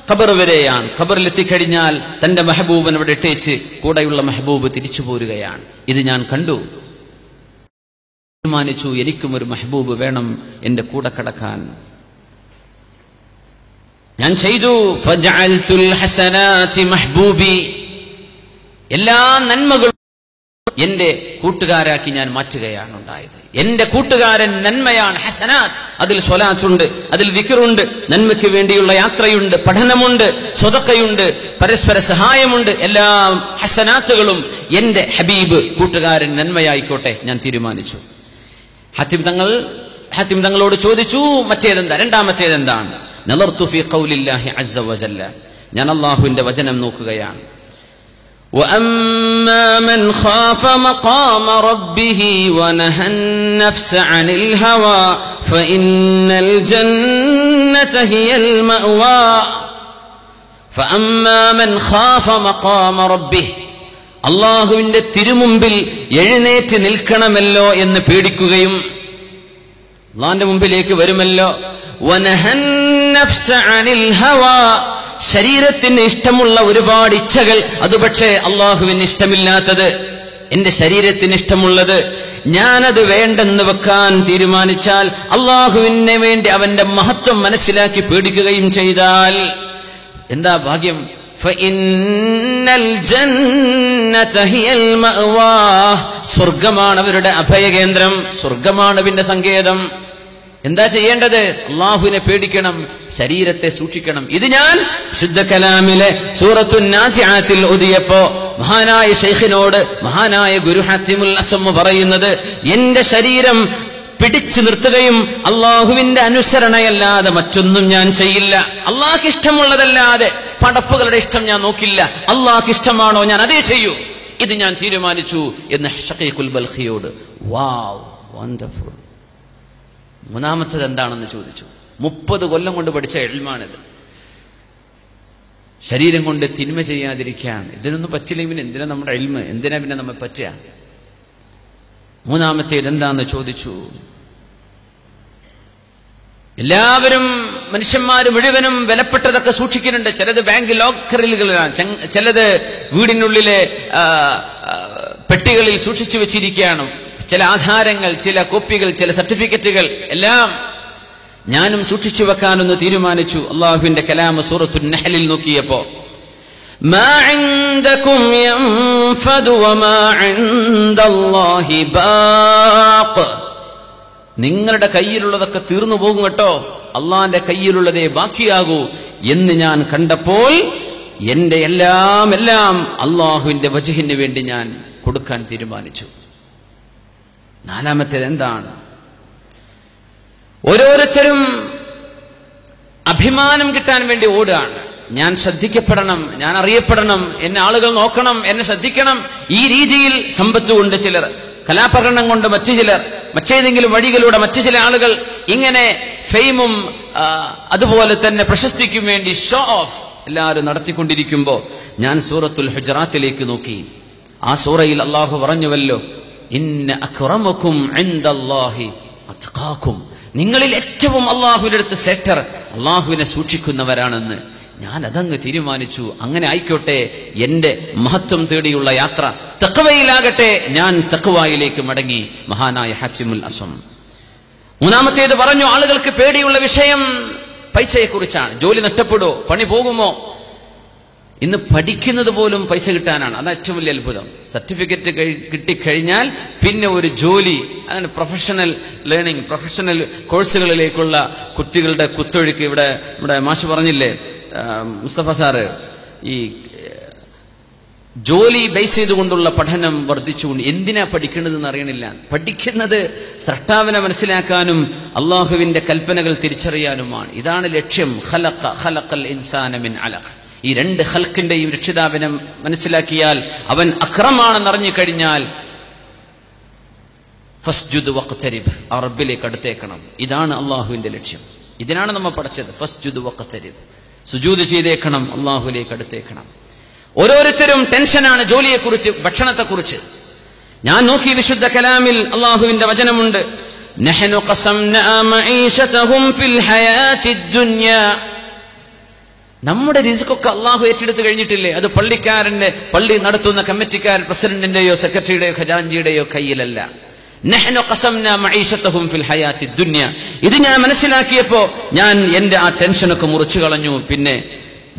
ഖബർ വരെയാണ്. ഖബറിലെത്തിക്കഴിഞ്ഞാൽ തന്റെ മെഹബൂബിനെ അവിടെ ഇട്ടേച്ച് കൂടെയുള്ള മെഹബൂബ് തിരിച്ചു പോരുകയാണ്. ഇത് ഞാൻ കണ്ടു, തീരുമാനിച്ചു, എനിക്കും ഒരു മെഹബൂബ് വേണം എന്റെ കൂടെ കടക്കാൻ. ഞാൻ ചെയ്തു. ഫജഅൽതുൽ ഹസനാതി മഹ്ബൂബി, എല്ലാ നന്മകളും എന്റെ കൂട്ടുകാരാക്കി ഞാൻ മാറ്റുകയാണ് ഉണ്ടായത്. എന്റെ കൂട്ടുകാരൻ നന്മയാണ്, ഹസനാത്ത്. അതിൽ സ്വലാത്തുണ്ട്, അതിൽ ദിക്റുണ്ട്, നന്മയ്ക്ക് വേണ്ടിയുള്ള യാത്രയുണ്ട്, പഠനമുണ്ട്, സ്വതക്കയുണ്ട്, പരസ്പര സഹായമുണ്ട്. എല്ലാ ഹസനാത്തുകളും എന്റെ ഹബീബ് കൂട്ടുകാരൻ നന്മയായിക്കോട്ടെ ഞാൻ തീരുമാനിച്ചു. ഹാത്തിം തങ്ങളോട് ചോദിച്ചു, മറ്റേതെന്താ, രണ്ടാമത്തേതെന്താണ്? നളർതു ഫീ ഖൗലില്ലാഹി അസ്സ വജല്ല, ഞാൻ അല്ലാഹുവിന്റെ വചനം നോക്കുകയാണ്. وَأَمَّا مَنْ خَافَ مَقَامَ رَبِّهِ وَنَهَى النَّفْسَ عَنِ الْهَوَى فَإِنَّ الْجَنَّةَ هِيَ الْمَأْوَى فَأَمَّا مَنْ خَافَ مَقَامَ رَبِّهِ, അല്ലാഹുവിന്റെ തിരുമുമ്പിൽ എഴുന്നേറ്റ് നിൽക്കണമല്ലോ എന്ന് പേടിക്കുകയും അല്ലാഹുവിന്റെ മുമ്പിലേക്ക് വരുമല്ലോ. വനഹൻ നഫ്സ അനിൽ ഹവാ, ശരീരത്തിന് ഇഷ്ടമുള്ള ഒരുപാട് ഇച്ഛകൾ, അത് പക്ഷേ അല്ലാഹുവിന് ഇഷ്ടമില്ലാത്തത്, എന്റെ ശരീരത്തിന് ഇഷ്ടമുള്ളത് ഞാനത് വേണ്ടെന്ന് വെക്കാൻ തീരുമാനിച്ചാൽ, അല്ലാഹുവിന് വേണ്ടി അവന്റെ മഹത്വം മനസ്സിലാക്കി പേടിക്കുകയും ചെയ്താൽ എന്താ ഭാഗ്യം? ഫഇന്നൽ ജന്നത ഹിയൽ മഅവാ, സ്വർഗ്ഗമാണ് അവരുടെ അഭയകേന്ദ്രം, സ്വർഗ്ഗമാണ് അവന്റെ സങ്കേതം. എന്താ ചെയ്യേണ്ടത്? അല്ലാഹുവിനെ പേടിക്കണം, ശരീരത്തെ സൂക്ഷിക്കണം. ഇത് ഞാൻ ശുദ്ധ കലാമിലെ സൂറത്തുൻ നാസിആത്തിൽ ഓതിയപ്പോ മഹാനായ ശൈഖിനോട് മഹാനായ ഗുരു ഹാത്തിമുൽ അസ്സം പറയുന്നത്, എന്റെ ശരീരം പിടിച്ചു നിർത്തുകയും അല്ലാഹുവിന്റെ അനുസരണയല്ലാതെ മറ്റൊന്നും ഞാൻ ചെയ്യില്ല. അല്ലാഹുക്ക് ഇഷ്ടമുള്ളതല്ലാതെ പടപ്പുകളുടെ ഇഷ്ടം ഞാൻ നോക്കില്ല. അല്ലാഹുക്ക് ഇഷ്ടമാണോ ഞാൻ അതേ ചെയ്യൂ. ഇത് ഞാൻ തീരുമാനിച്ചു എന്ന് ഷഖീഖുൽ ബൽഖിയോട്. വാവ്, വണ്ടർഫുൾ. മൂന്നാമത്തത് എന്താണെന്ന് ചോദിച്ചു. 30 കൊല്ലം കൊണ്ട് പഠിച്ച ഇൽമാണിത്. ശരീരം കൊണ്ട് തിന്മ ചെയ്യാതിരിക്കാൻ. ഇതിനൊന്നും പറ്റില്ലെങ്കിൽ എന്തിനാ നമ്മുടെ ഇൽമ്, എന്തിനാ പിന്നെ നമ്മെ പറ്റുക? മൂന്നാമത്തേത് എന്താന്ന് ചോദിച്ചു. എല്ലാവരും, മനുഷ്യന്മാര് മുഴുവനും വിലപ്പെട്ടതൊക്കെ സൂക്ഷിക്കുന്നുണ്ട്. ചിലത് ബാങ്ക് ലോക്കറിലുകളാണ്, ചിലത് വീടിനുള്ളിലെ പെട്ടികളിൽ സൂക്ഷിച്ചു വെച്ചിരിക്കുകയാണ്. ചില ആധാരങ്ങൾ, ചില കോപ്പികൾ, ചില സർട്ടിഫിക്കറ്റുകൾ എല്ലാം ഞാനും സൂക്ഷിച്ചു വെക്കാനൊന്ന് തീരുമാനിച്ചു. അല്ലാഹുവിന്റെ കലാം സൂറത്തുൻ നഹ്ലിൽ നോക്കിയപ്പോ, മാ ഇൻദകും യൻഫദു വമാ ഇൻദല്ലാഹി ബാഖ്, നിങ്ങളുടെ കയ്യിലുള്ളതൊക്കെ തീർന്നു പോകും കേട്ടോ, അള്ളാന്റെ കയ്യിലുള്ളതേ ബാക്കിയാകൂ എന്ന് ഞാൻ കണ്ടപ്പോൾ എന്റെ എല്ലാം അള്ളാഹുവിന്റെ വജ്ഹിന് വേണ്ടി ഞാൻ കൊടുക്കാൻ തീരുമാനിച്ചു. നാലാമത്തേത് എന്താണ്? ഓരോരുത്തരും അഭിമാനം കിട്ടാൻ വേണ്ടി ഓടുകയാണ്. ഞാൻ ശ്രദ്ധിക്കപ്പെടണം, ഞാൻ അറിയപ്പെടണം, എന്നെ ആളുകൾ നോക്കണം, എന്നെ ശ്രദ്ധിക്കണം. ഈ രീതിയിൽ സമ്പത്ത് കൊണ്ട് ചിലർ, കലാപ്രകടനം കൊണ്ട് മറ്റു ചിലർ, മറ്റേതെങ്കിലും വഴികളിലൂടെ മറ്റു ചില ആളുകൾ ഇങ്ങനെ ഫെയിമും അതുപോലെ തന്നെ പ്രശസ്തിക്കും വേണ്ടി ഷോ ഓഫ് എല്ലാവരും നടത്തിക്കൊണ്ടിരിക്കുമ്പോ ഞാൻ സൂറത്തുൽ ഹുജറാത്തിലേക്ക് നോക്കി. ആ സൂറയിൽ അല്ലാഹു പറഞ്ഞുവല്ലോ, ഇന്ന അക്രമക്കും ഇൻദല്ലാഹി അത്ഖാക്കും, നിങ്ങളിൽ ഏറ്റവും അല്ലാഹുവിന്റെ അടുത്ത് ശ്രേഷ്ഠർ അല്ലാഹുവിനെ സൂക്ഷിക്കുന്നവരാണെന്ന്. ഞാൻ അതങ്ങ് തീരുമാനിച്ചു, അങ്ങനെ ആയിക്കോട്ടെ, എന്റെ മഹത്വം തേടിയുള്ള യാത്ര തഖ്വയിലാകട്ടെ, ഞാൻ തഖ്വയിലേക്ക് മടങ്ങി. മഹാനായ ഹാച്ചിമുൽ അസ്വം. മൂന്നാമത്തേത് പറഞ്ഞു, ആളുകൾക്ക് പേടിയുള്ള വിഷയം പൈസയെക്കുറിച്ചാണ്. ജോലി നഷ്ടപ്പെടുമോ, പണി പോകുമോ? ഇന്ന് പഠിക്കുന്നത് പോലും പൈസ കിട്ടാനാണ്. അതാണ് ഏറ്റവും വലിയ അത്ഭുതം. സർട്ടിഫിക്കറ്റ് കിട്ടിക്കഴിഞ്ഞാൽ പിന്നെ ഒരു ജോലി, അതാണ് പ്രൊഫഷണൽ ലേണിംഗ്, പ്രൊഫഷണൽ കോഴ്സുകളിലേക്കുള്ള കുട്ടികളുടെ കുത്തൊഴുക്ക്. ഇവിടെ നമ്മുടെ മാഷ് പറഞ്ഞില്ലേ, മുസ്തഫ സാറ്, ഈ ജോലി ബേസ് ചെയ്തുകൊണ്ടുള്ള പഠനം വർദ്ധിച്ചുകൊണ്ട്. എന്തിനാ പഠിക്കേണ്ടതെന്ന് അറിയണില്ല. പഠിക്കുന്നത് സ്രഷ്ടാവിനെ മനസ്സിലാക്കാനും അള്ളാഹുവിന്റെ കൽപ്പനകൾ തിരിച്ചറിയാനുമാണ്. ഇതാണ് ലക്ഷ്യം. ഖലഖൽ ഇൻസാന മിൻ അലഖ്. ഈ രണ്ട് ഖൽഖിന്റെയും രക്ഷിതാവിനെ മനസ്സിലാക്കിയാൽ, അവൻ അക്രമാണെന്നറിഞ്ഞു കഴിഞ്ഞാൽ ഫസ്ജുദ് വഖ്തരിബ്, ആ റബ്ബിലേക്ക് അടുത്തേക്കണം. ഇതാണ് അള്ളാഹുവിന്റെ ലക്ഷ്യം. ഇതിനാണ് നമ്മൾ പഠിച്ചത്. ഫസ്ജുദ് വഖ്തരിബ്, സുജൂദ് ചെയ്തേക്കണം, അള്ളാഹുവിലേക്ക് അടുത്തേക്കണം. ഓരോരുത്തരും ടെൻഷനാണ് ജോലിയെക്കുറിച്ച്, ഭക്ഷണത്തെക്കുറിച്ച്. ഞാൻ നോക്കി വിശുദ്ധ കലാമിൽ അള്ളാഹുവിന്റെ വചനമുണ്ട്, നഹ്നു ഖസംനാ മഈശതഹും ഫിൽ ഹയാത്തിദ് ദുനിയാ. നമ്മുടെ റിസ്കൊക്കെ അള്ളാഹു ഏറ്റെടുത്ത് കഴിഞ്ഞിട്ടില്ലേ? അത് പള്ളി നടത്തുന്ന കമ്മിറ്റിക്കാരൻ, പ്രസിഡന്റിന്റെയോ സെക്രട്ടറിയുടെയോ ഖജാൻജിയുടെയോ കയ്യിലല്ല. നഹ്നു ഖസംനാ മഈശതഹും ഫിൽ ഹയാത്തിദ് ദുനിയാ. ഇത് ഞാൻ മനസ്സിലാക്കിയപ്പോ ഞാൻ എന്റെ ആ ടെൻഷനൊക്കെ മുറിച്ചു കളഞ്ഞു. പിന്നെ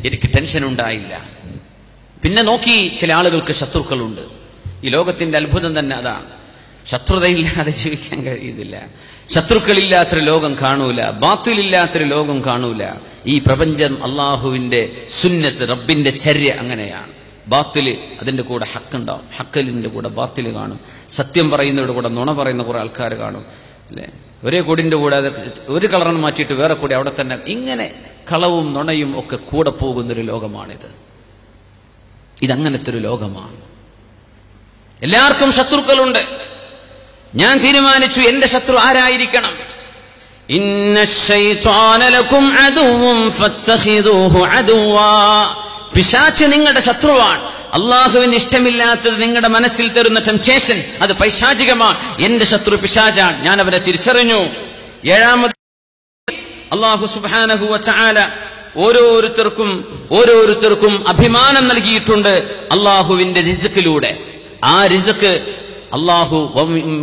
എനിക്ക് ടെൻഷൻ ഉണ്ടായില്ല. പിന്നെ നോക്കി, ചില ആളുകൾക്ക് ശത്രുക്കളുണ്ട്. ഈ ലോകത്തിന്റെ അത്ഭുതം തന്നെ അതാണ്. ശത്രുതയില്ലാതെ ജീവിക്കാൻ കഴിയുന്നില്ല. ശത്രുക്കളില്ലാത്തൊരു ലോകം കാണൂല, ബാത്തിലില്ലാത്തൊരു ലോകം കാണൂല. ഈ പ്രപഞ്ചം അള്ളാഹുവിന്റെ സുന്നത്ത്, റബ്ബിന്റെ ചര്യ അങ്ങനെയാണ്. ബാത്തില് അതിന്റെ കൂടെ ഹക്കുണ്ടാവും, ഹക്കലിന്റെ കൂടെ ബാത്തില് കാണും. സത്യം പറയുന്നവരുടെ കൂടെ നുണ പറയുന്ന കുറെ ആൾക്കാർ കാണും, അല്ലെ? ഒരേ കൊടിന്റെ കൂടെ ഒരു കളറിന് മാറ്റിയിട്ട് വേറെ കൂടി അവിടെ തന്നെ. ഇങ്ങനെ കളവും നുണയും ഒക്കെ കൂടെ പോകുന്നൊരു ലോകമാണിത്. ഇതങ്ങനത്തെ ഒരു ലോകമാണ്. എല്ലാവർക്കും ശത്രുക്കളുണ്ട്. ഞാൻ തീരുമാനിച്ചു എന്റെ ശത്രു ആരായിരിക്കണം. പിശാച് നിങ്ങളുടെ ശത്രുവാണ്. അള്ളാഹുവിന് ഇഷ്ടമില്ലാത്തത് നിങ്ങളുടെ മനസ്സിൽ തരുന്ന ടെംപ്റ്റേഷൻ, അത് പൈശാചികമാണ്. എന്റെ ശത്രു പിശാചാണ്. ഞാൻ അവരെ തിരിച്ചറിഞ്ഞു. ഏഴാമത്, അള്ളാഹു സുബ്ഹാനഹു വ തആല ഓരോരുത്തർക്കും അഭിമാനം നൽകിയിട്ടുണ്ട് അള്ളാഹുവിന്റെ റിസ്ക്കിലൂടെ. ആ റിസ്ക് അല്ലാഹു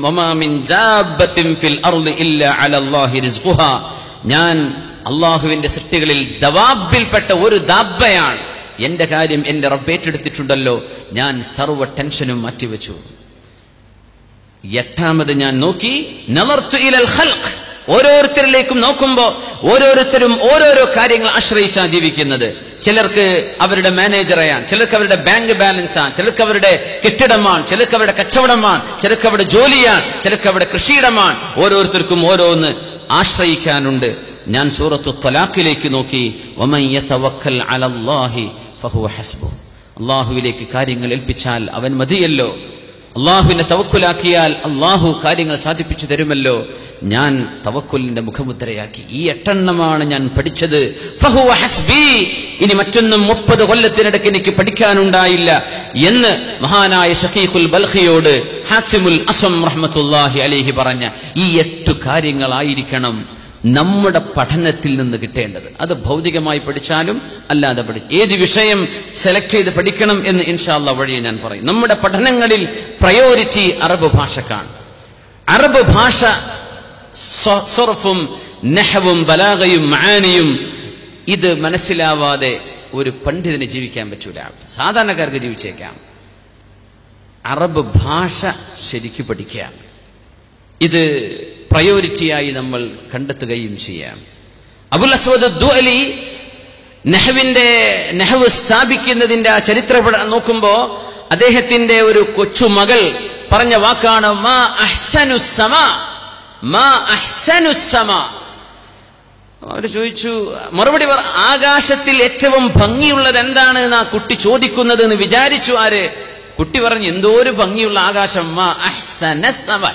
വമാ മിൻ ദാബത്തിൻ ഫിൽ അർളി ഇല്ലാ അലല്ലാഹി റിസ്ഖുഹാ. ഞാൻ അല്ലാഹുവിന്റെ സൃഷ്ടികളിൽ ദവാബിൽപ്പെട്ട ഒരു ദാബയാണ്. എന്റെ കാര്യം എന്റെ റബ്ബ് ഏറ്റെടുത്തിട്ടുണ്ടല്ലോ. ഞാൻ സർവ്വ ടെൻഷനും മാറ്റിവെച്ചു. എട്ടാമത് ഞാൻ നോക്കി, നളർതു ഇലൽ ഖൽഖ്. ഓരോരുത്തരിലേക്കും നോക്കുമ്പോ ഓരോരുത്തരും ഓരോരോ കാര്യങ്ങൾ ആശ്രയിച്ചാണ് ജീവിക്കുന്നത്. ചിലർക്ക് അവരുടെ മാനേജറെയാണ്, ചിലർക്ക് അവരുടെ ബാങ്ക് ബാലൻസാണ്, ചിലർക്ക് അവരുടെ കെട്ടിടമാണ്, ചിലർക്ക് അവരുടെ കച്ചവടമാണ്, ചിലർക്ക് അവരുടെ ജോലിയാണ്, ചിലർക്ക് അവരുടെ കൃഷിയിടമാണ്. ഓരോരുത്തർക്കും ഓരോന്ന് ആശ്രയിക്കാനുണ്ട്. ഞാൻ സൂറത്തു ത്വലാഖിലേക്ക് നോക്കി, വമൻ യതവക്കൽ അലല്ലാഹി ഫഹുവ ഹസ്ബുഹ്. അല്ലാഹുവിലേക്ക് കാര്യങ്ങൾ ഏൽപ്പിച്ചാൽ അവൻ മതിയല്ലോ. അള്ളാഹുവിനെ തവക്കുലാക്കിയാൽ അള്ളാഹു കാര്യങ്ങൾ സാധിപ്പിച്ചു തരുമല്ലോ. ഞാൻ തവക്കുലിന്റെ മുഖമുദ്രയാക്കി. ഈ 8 എണ്ണമാണ് ഞാൻ പഠിച്ചത്. ഫഹുവ ഹസ്ബി. ഇനി മറ്റൊന്നും 30 കൊല്ലത്തിനിടയ്ക്ക് എനിക്ക് പഠിക്കാനുണ്ടായില്ല എന്ന് മഹാനായ ശഖീഖുൽ ബൽഖിയോട് ഹാച്ചിമുൽ അസ്വം റഹ്മത്തുള്ളാഹി അലൈഹി പറഞ്ഞ ഈ 8 കാര്യങ്ങളായിരിക്കണം നമ്മുടെ പഠനത്തിൽ നിന്ന് കിട്ടേണ്ടത്. അത് ഭൗതികമായി പഠിച്ചാലും അല്ലാതെ ഏത് വിഷയം സെലക്ട് ചെയ്ത് പഠിക്കണം എന്ന് ഇൻഷാ അല്ലാഹ് വഴിയെ ഞാൻ പറയും. നമ്മുടെ പഠനങ്ങളിൽ പ്രയോറിറ്റി അറബ് ഭാഷക്കാണ്. അറബ് ഭാഷ സർഫും നഹ്വും ബലാഗയും മആനിയും ഇത് മനസ്സിലാവാതെ ഒരു പണ്ഡിതന് ജീവിക്കാൻ പറ്റൂല. സാധാരണക്കാർക്ക് ജീവിച്ചേക്കാം. അറബ് ഭാഷ ശരിക്ക് പഠിക്കാം. ഇത് പ്രയോറിറ്റിയായി നമ്മൾ കണ്ടെത്തുകയും ചെയ്യാം. അബുൽ അസ്വദ് ദുഅലി നഹ്വ് സ്ഥാപിക്കുന്നതിന്റെ ആ ചരിത്രം നോക്കുമ്പോ അദ്ദേഹത്തിന്റെ ഒരു കൊച്ചു മകൾ പറഞ്ഞ വാക്കാണ് മാ അഹ്സനുസ് സമാ, മാ അഹ്സനുസ് സമാ. അവർ ചോദിച്ചു, മറുപടി ആകാശത്തിൽ ഏറ്റവും ഭംഗിയുള്ളത് എന്താണ് എന്ന് ആ കുട്ടി ചോദിക്കുന്നത് എന്ന് വിചാരിച്ചു. ആര്? കുട്ടി പറഞ്ഞു, എന്തോ ഒരു ഭംഗിയുള്ള ആകാശം. മാ അഹ്സനസ് സമാ.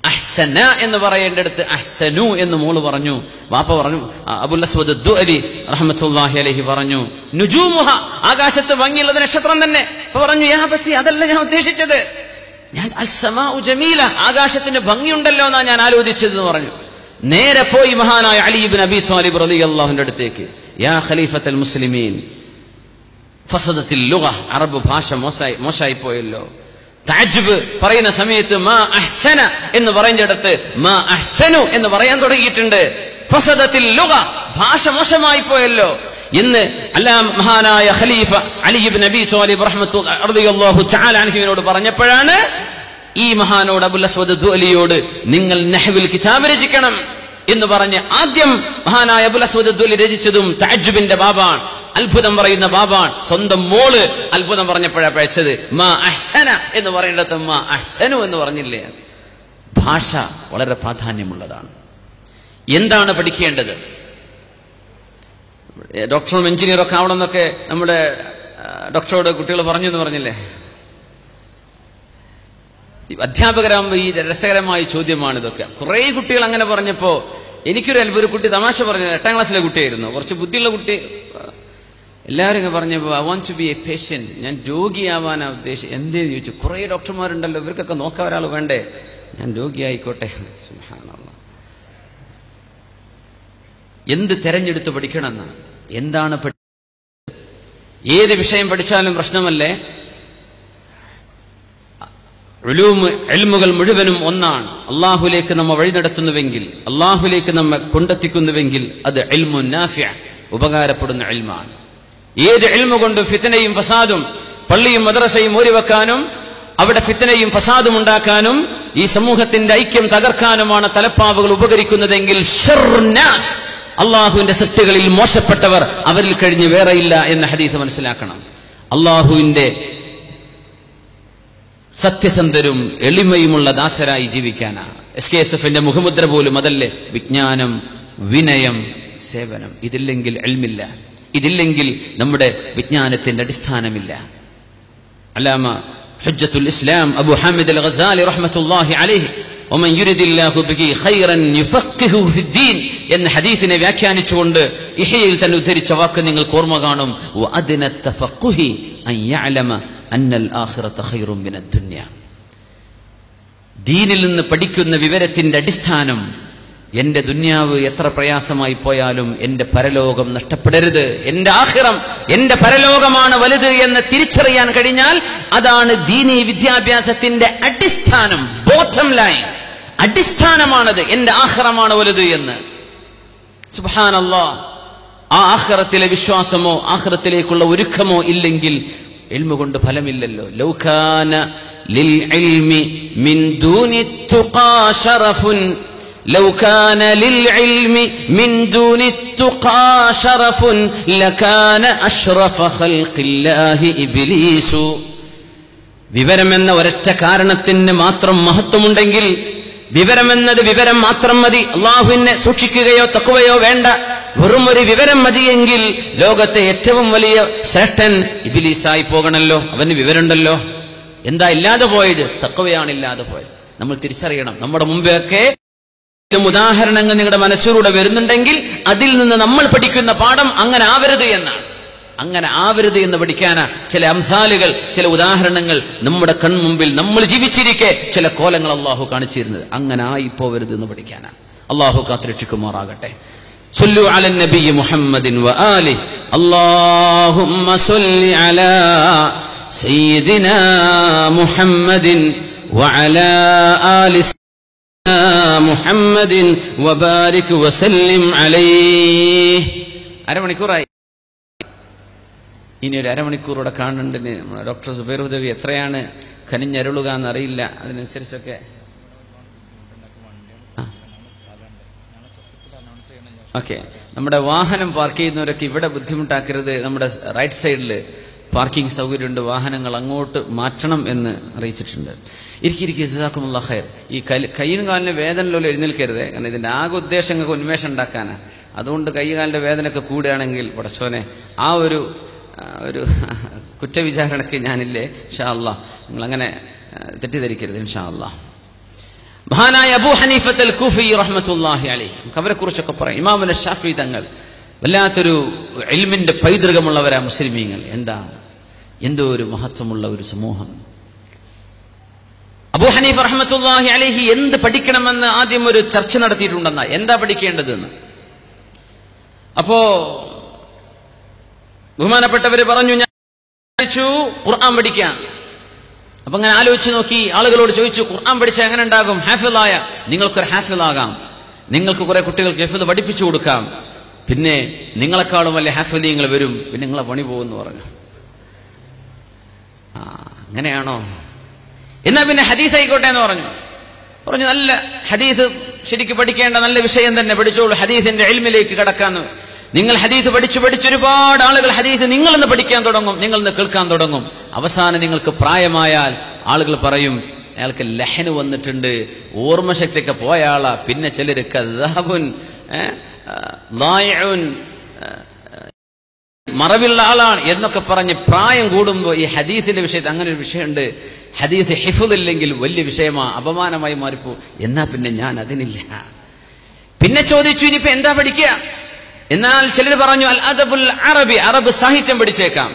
അഹ്സന എന്ന് പറയേണ്ടടുത്ത് അഹ്സനു എന്ന് മോള് പറഞ്ഞു. വാപ്പ പറഞ്ഞു, അബുൽ അസ്വദ് ദുഅലി റഹ്മത്തുള്ളാഹി അലൈഹി പറഞ്ഞു, നുജൂമുഹ, ആകാശത്ത് ഭംഗിയുള്ളത് നക്ഷത്രം തന്നെ. അപ്പൊ പറഞ്ഞു, യാ ബച്ചി, അതല്ല ഞാൻ ഉദ്ദേശിച്ചത്. ഞാൻ അൽ സമാഉ ജമീല, ആകാശത്തിന് ഭംഗിയുണ്ടല്ലോ എന്നാ ഞാൻ ആലോചിച്ചത് എന്ന് പറഞ്ഞു. നേരെ പോയി മഹാനായ അലി ഇബ്നു അബീ ത്വാലിബ് റളിയല്ലാഹുവിന്റെ അടുത്തേക്ക്. യാ ഖലീഫത്തുൽ മുസ്ലിമീൻ ഫസദത്തിൽ ലുഗ, അറബ് ഭാഷ മോശമായി പോയല്ലോ. തഅജ്ജുബ് പറയുന്ന സമയത്ത് മാ അഹ്സന എന്ന് പറയുന്നിടത്ത് മാ അഹ്സനു എന്ന് പറയാൻ തുടങ്ങിയിട്ടുണ്ട്. ഫസദത്തിൽ ലുഗ, ഭാഷ മോശമായി പോയല്ലോ എന്ന് മഹാനായ ഖലീഫ അലി ഇബ്നു അബീ ത്വാലിബ് റളിയല്ലാഹു തആല അൻഹുവിനോട് പറഞ്ഞപ്പോഴാണ് ഈ മഹാനോട് അബുൽ അസ്വദ് ദുഅലിയോട് നിങ്ങൾ നഹ്വിൽ കിതാബ് രചിക്കണം എന്ന് പറഞ്ഞ് ആദ്യം മഹാനായ അബുൽ അസ്വദ് ദുഅലി രചിച്ചതും തഅജ്ജുബിന്റെ ബാബാണ്, അത്ഭുതം പറയുന്ന ബാബാണ്. സ്വന്തം മോള് അത്ഭുതം പറഞ്ഞപ്പോഴാണ് പഴച്ചത്. മാ അഹ്സന എന്ന് പറയുന്നിടത്ത് മാ അഹ്സനു എന്ന് പറഞ്ഞില്ലേ. ഭാഷ വളരെ പ്രാധാന്യമുള്ളതാണ്. എന്താണ് പഠിക്കേണ്ടത്? ഡോക്ടറും എഞ്ചിനീയറും ഒക്കെ ആവണമെന്നൊക്കെ നമ്മുടെ ഡോക്ടറോട് കുട്ടികൾ പറഞ്ഞു എന്ന് പറഞ്ഞില്ലേ. അധ്യാപകരാകുമ്പോൾ ഈ രസകരമായ ചോദ്യമാണ് ഇതൊക്കെ. കുറെ കുട്ടികൾ അങ്ങനെ പറഞ്ഞപ്പോ എനിക്കൊരു ഒരു കുട്ടി തമാശ പറഞ്ഞു, 8ാം ക്ലാസ്സിലെ കുട്ടിയായിരുന്നു, കുറച്ച് ബുദ്ധിയുള്ള കുട്ടി. എല്ലാവരും ഇങ്ങനെ പറഞ്ഞപ്പോ I want to be a patient, ഞാൻ രോഗിയാവാനാ ഉദ്ദേശിച്ചത്. എന്തേന്ന് ചോദിച്ചു. കുറെ ഡോക്ടർമാരുണ്ടല്ലോ, ഇവർക്കൊക്കെ നോക്കാൻ ഒരാൾ വേണ്ടേ, ഞാൻ രോഗിയായിക്കോട്ടെ. സുബ്ഹാനല്ലാഹ്. എന്ത് തെരഞ്ഞെടുത്ത് പഠിക്കണമെന്ന്, എന്താണ് ഏത് വിഷയം പഠിച്ചാലും പ്രശ്നമല്ലേ. ഇൽമുകൾ മുഴുവനും ഒന്നാണ്. അള്ളാഹുലേക്ക് നമ്മെ വഴി നടത്തുന്നുവെങ്കിൽ, അള്ളാഹുലേക്ക് നമ്മെ കൊണ്ടെത്തിക്കുന്നുവെങ്കിൽ അത് ഇൽമുൻ നാഫിഅ, ഉപകാരപ്പെടുന്ന ഇൽമാണ്. ഏത് ഇൽമു കൊണ്ട് ഫിത്നയും ഫസാദും, പള്ളിയും മദ്രസയും മൂരിവെക്കാനും അവിടെ ഫിത്നയും ഫസാദും ഉണ്ടാക്കാനും ഈ സമൂഹത്തിന്റെ ഐക്യം തകർക്കാനുമാണ് തലപ്പാവുകൾ ഉപകരിക്കുന്നതെങ്കിൽ ഷർറുന്നാസ്, അള്ളാഹുവിന്റെ സൃഷ്ടികളിൽ മോശപ്പെട്ടവർ അവരിൽ കഴിഞ്ഞ് വേറെയില്ല എന്ന ഹദീസ് മനസ്സിലാക്കണം. അള്ളാഹുവിന്റെ സത്യസന്ധരും എളിമയുമുള്ള ദാസരായി ജീവിക്കാനാണ്. SKSFന്റെ മുഖമുദ്ര പോലും അതല്ലേ, വിജ്ഞാനം, വിനയം, സേവനം. ഇതില്ലെങ്കിൽ ഇൽമില്ല, ഇതില്ലെങ്കിൽ നമ്മുടെ വിജ്ഞാനത്തിന്റെ അടിസ്ഥാനമില്ല. അല്ലാമ ഹുജ്ജത്തുൽ ഇസ്ലാം അബു ഹാമിദ് അൽ ഗസാലി റഹ്മത്തുള്ളാഹി അലൈഹി വമൻ യുരിദില്ലാഹു ബിഹി ഖൈറൻ യുഫഖിഹു ഫിദ്ദീൻ എന്ന ഹദീസിനെ വ്യാഖ്യാനിച്ചുകൊണ്ട് ഇഹ്യയിൽ തന്നെ ഉദ്ധരിച്ച വാക്ക് നിങ്ങൾക്ക് ഓർമ്മ കാണും. വഅദ്ന തഫഖുഹി അൻ യഅലമ അന്നൽ ആഖിറത ഖൈറുൻ മിനദ് ദുനിയ. ദീനിൽ നിന്ന് പഠിക്കുന്ന വിവരത്തിന്റെ അടിസ്ഥാനം എന്റെ ദുന്യാവ് എത്ര പ്രയാസമായി പോയാലും എന്റെ പരലോകം നഷ്ടപ്പെടരുത്, എന്റെ ആഖിറം, എന്റെ പരലോകമാണ് വലുത് എന്ന് തിരിച്ചറിയാൻ കഴിഞ്ഞാൽ അതാണ് ദീനീ വിദ്യാഭ്യാസത്തിന്റെ അടിസ്ഥാനം. ബോട്ടം ലൈൻ അടിസ്ഥാനമാണത്, എന്റെ ആഖിറമാണ് വലുത് എന്ന്. സുബ്ഹാനല്ലാഹ്. ആ ആഖിറത്തിലെ വിശ്വാസമോ ആഖിറത്തിലേക്കുള്ള ഒരുക്കമോ ഇല്ലെങ്കിൽ ഇൽമു കൊണ്ട് ഫലമില്ലല്ലോ. ലൗ കാന ലിൽ ഇൽമി മിൻ ദൂനി തുഖാ ശറഫുൻ, ലൗ കാന ലിൽ ഇൽമി മിൻ ദൂനി തുഖാ ശറഫുൻ ലകാന അഷ്റഫ ഖൽഖില്ലാഹി ഇബ്ലീസു. വിവരമെന്ന ഒരൊറ്റ കാരണത്തിന് മാത്രം മഹത്വമുണ്ടെങ്കിൽ, വിവരമെന്നത് വിവരം മാത്രം മതി, അള്ളാഹുവിനെ സൂക്ഷിക്കുകയോ തഖ്വയോ വേണ്ട, വെറും ഒരു വിവരം മതിയെങ്കിൽ ലോകത്തെ ഏറ്റവും വലിയ ശ്രേഷ്ഠൻ ഇബ്ലീസായി പോകണല്ലോ. അവന് വിവരമുണ്ടല്ലോ. എന്താ ഇല്ലാതെ പോയത്? തഖ്വയാണ് ഇല്ലാതെ പോയത്. നമ്മൾ തിരിച്ചറിയണം. നമ്മുടെ മുമ്പൊക്കെ ഉദാഹരണങ്ങൾ നിങ്ങളുടെ മനസ്സിലൂടെ വരുന്നുണ്ടെങ്കിൽ അതിൽ നിന്ന് നമ്മൾ പഠിക്കുന്ന പാഠം അങ്ങനെ ആവരുത് എന്നാണ്. അങ്ങനെ ആവരുത് എന്ന് പഠിക്കാനാ ചില അംസാലുകൾ, ചില ഉദാഹരണങ്ങൾ നമ്മുടെ കൺമുമ്പിൽ നമ്മൾ ജീവിച്ചിരിക്കെ ചില കോലങ്ങൾ അള്ളാഹു കാണിച്ചിരുന്നത്. അങ്ങനെ ആയിപ്പോവരുത് എന്ന് പഠിക്കാനാ. അള്ളാഹു കാത്തുരക്ഷിക്കുമാറാകട്ടെ. സല്ലു അലൻ നബി മുഹമ്മദിൻ വ ആലിഹി. അല്ലാഹുമ്മ സല്ലി അലാ സയ്യിദിനാ മുഹമ്മദിൻ വ അലാ ആലി മുഹമ്മദിൻ വബാരിക് വസല്ലിം അലൈഹി. അരമണിക്കൂറായി. ഇനി ഒരു അരമണിക്കൂറൂടെ കാണുന്നുണ്ട്. ഡോക്ടർ സുബൈർ ഹുദവി എത്രയാണ് കനിഞ്ഞരുളുക എന്നറിയില്ല. അതിനനുസരിച്ചൊക്കെ ഓക്കെ. നമ്മുടെ വാഹനം പാർക്ക് ചെയ്യുന്നവരൊക്കെ ഇവിടെ ബുദ്ധിമുട്ടാക്കരുത്. നമ്മുടെ റൈറ്റ് സൈഡിൽ പാർക്കിംഗ് സൗകര്യമുണ്ട്, വാഹനങ്ങൾ അങ്ങോട്ട് മാറ്റണം എന്ന് അറിയിച്ചിട്ടുണ്ട്. ഇരിക്കിരിക്കും. ജസാക്കുമുല്ലാഹ് ഖൈർ. ഈ കൈയും കാലിന് വേദനയിലുള്ള എഴുന്നേൽക്കരുത്. കാരണം ഇതിന്റെ ആകെ ഉദ്ദേശങ്ങൾക്ക് ഉന്മേഷം ഉണ്ടാക്കാനാണ്. അതുകൊണ്ട് കൈ കാലിന്റെ വേദനയൊക്കെ കൂടുകയാണെങ്കിൽ പടച്ചോനെ ആ ഒരു കുറ്റവിചാരണയ്ക്ക് ഞാനില്ലേ. ഇൻഷാ അല്ലാഹ് നിങ്ങൾ അങ്ങനെ തെറ്റിദ്ധരിക്കരുത്. ഇൻഷാ അല്ലാഹ്. മഹാനായ അബൂ ഹനീഫത്തുൽ കൂഫി റഹ്മത്തുള്ളാഹി അലൈഹി, അവരെ കുറിച്ചൊക്കെ പറയും. ഇമാമുന ശാഫിഈ തങ്ങൾ വല്ലാത്തൊരു ഇൽമിന്റെ പൈതൃകമുള്ളവരാ മുസ്ലിമീങ്ങൾ. എന്തോ ഒരു മഹത്വമുള്ള ഒരു സമൂഹം. അബൂ ഹനീഫ റഹ്മത്തുള്ളാഹി അലൈഹി എന്ത് പഠിക്കണമെന്ന് ആദ്യം ഒരു ചർച്ച നടത്തിയിട്ടുണ്ടെന്നാ. എന്താ പഠിക്കേണ്ടതെന്ന്. അപ്പോ ബഹുമാനപ്പെട്ടവര് പറഞ്ഞു, ഞാൻ ഖുർആൻ പഠിക്കാൻ. അപ്പൊ അങ്ങനെ ആലോചിച്ച് നോക്കി, ആളുകളോട് ചോദിച്ചു, ഖുർആൻ പഠിച്ചാൽ എങ്ങനെ ഉണ്ടാകും? ഹാഫിളായ നിങ്ങൾക്കൊരു ഹാഫിളാകാം, നിങ്ങൾക്ക് കുറെ കുട്ടികൾക്ക് ഹിഫ്ള് പഠിപ്പിച്ചു കൊടുക്കാം, പിന്നെ നിങ്ങളെക്കാളും വലിയ ഹാഫിളീങ്ങൾ വരും, പിന്നെ നിങ്ങളെ പണി പോകുമെന്ന് പറഞ്ഞു. അങ്ങനെയാണോ? എന്നാ പിന്നെ ഹദീസ് ആയിക്കോട്ടെ എന്ന് പറഞ്ഞു. നല്ല ഹദീസ് ശരിക്കും പഠിക്കേണ്ട നല്ല വിഷയം തന്നെ, പഠിച്ചോളൂ, ഹദീസിന്റെ ഇൽമിലേക്ക് കടക്കാന്ന്. നിങ്ങൾ ഹദീസ് പഠിച്ച് ഒരുപാട് ആളുകൾ ഹദീസ് നിങ്ങളിന്ന് പഠിക്കാൻ തുടങ്ങും, നിങ്ങളിന്ന് കേൾക്കാൻ തുടങ്ങും. അവസാനം നിങ്ങൾക്ക് പ്രായമായാൽ ആളുകൾ പറയും, അയാൾക്ക് ലഹന് വന്നിട്ടുണ്ട്, ഓർമ്മശക്തിയൊക്കെ പോയ ആളാ. പിന്നെ ചിലര് കദ്ദാബുൻ, ളായിഉൻ, മറവിയുള്ള ആളാണ് എന്നൊക്കെ പറഞ്ഞ് പ്രായം കൂടുമ്പോൾ ഈ ഹദീസിന്റെ വിഷയത്തിൽ അങ്ങനെ ഒരു വിഷയമുണ്ട്. ഹദീസ് ഹിഫ്ളില്ലെങ്കിൽ വലിയ വിഷയമാ, അപമാനമായി മാറിപ്പോ. എന്നാ പിന്നെ ഞാൻ അതിനില്ല. പിന്നെ ചോദിച്ചു, ഇനിയിപ്പോ എന്താ പഠിക്കുക? എന്നാൽ ചിലർ പറഞ്ഞു, അൽ അദബുൽ അറബി, അറബ് സാഹിത്യം പഠിച്ചേക്കാം.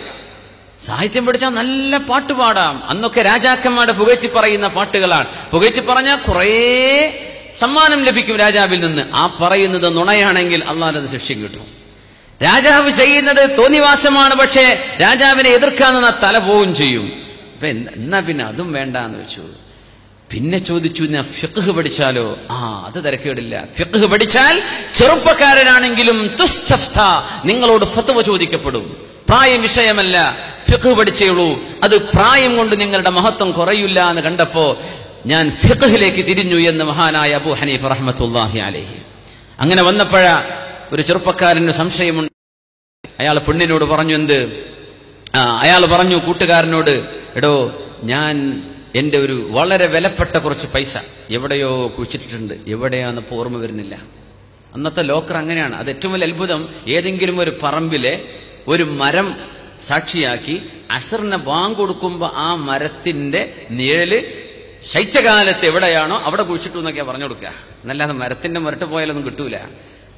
സാഹിത്യം പഠിച്ചാൽ നല്ല പാട്ട് പാടാം. അന്നൊക്കെ രാജാക്കന്മാരുടെ പുകഴ്ത്തി പറയുന്ന പാട്ടുകളാണ്. പുകഴ്ത്തി പറഞ്ഞാൽ കുറേ സമ്മാനം ലഭിക്കും രാജാവിൽ നിന്ന്. ആ പറയുന്നത് നുണയാണെങ്കിൽ അള്ളാഹുവിന്റെ ശിക്ഷ കിട്ടും. രാജാവ് ചെയ്യുന്നത് തോന്നിവാസമാണ്, പക്ഷേ രാജാവിനെ എതിർക്കാൻ നിന്നാൽ തല പോവുകയും ചെയ്യും. അപ്പൊ എന്നാ പിന്നെ അതും വേണ്ടാന്ന് വെച്ചു. പിന്നെ ചോദിച്ചു, ഞാൻ ഫിഖ്ഹ് പഠിച്ചാലോ? അത് തിരക്കേടില്ല. ഫിഖ്ഹ് പഠിച്ചാൽ ചെറുപ്പക്കാരനാണെങ്കിലും തുസ്തഫ്ത, നിങ്ങളോട് ഫത്വ ചോദിക്കപ്പെടും. പ്രായം വിഷയമല്ല, ഫിഖ്ഹ് പഠിച്ചേയുള്ളൂ. അത് പ്രായം കൊണ്ട് നിങ്ങളുടെ മഹത്വം കുറയില്ല എന്ന് കണ്ടപ്പോ ഞാൻ ഫിഖ്ഹിലേക്ക് തിരിഞ്ഞു എന്ന് മഹാനായ അബൂ ഹനീഫ റഹ്മത്തുള്ളാഹി അലൈഹി. അങ്ങനെ വന്നപ്പോഴാ ഒരു ചെറുപ്പക്കാരന് സംശയമുണ്ട്. അയാൾ പെണ്ണിനോട് പറഞ്ഞു, അയാൾ പറഞ്ഞു കൂട്ടുകാരനോട്, എടോ, ഞാൻ എന്റെ ഒരു വളരെ വിലപ്പെട്ട കുറച്ച് പൈസ എവിടെയോ കുഴിച്ചിട്ടുണ്ട്, എവിടെയാണെന്ന് ഓർമ്മ വരുന്നില്ല. അന്നത്തെ ലോക്കർ അങ്ങനെയാണ്. അത് ഏറ്റവും വലിയ അത്ഭുതം. ഏതെങ്കിലും ഒരു പറമ്പിലെ ഒരു മരം സാക്ഷിയാക്കി അസറിനെ ബാങ്ക് കൊടുക്കുമ്പോ ആ മരത്തിന്റെ നിഴല് ശൈത്യകാലത്ത് എവിടെയാണോ അവിടെ കുഴിച്ചിട്ടു എന്നൊക്കെയാ പറഞ്ഞു കൊടുക്കുക. എന്നല്ലാതെ മരത്തിന്റെ മരട്ട് പോയാലൊന്നും കിട്ടൂല.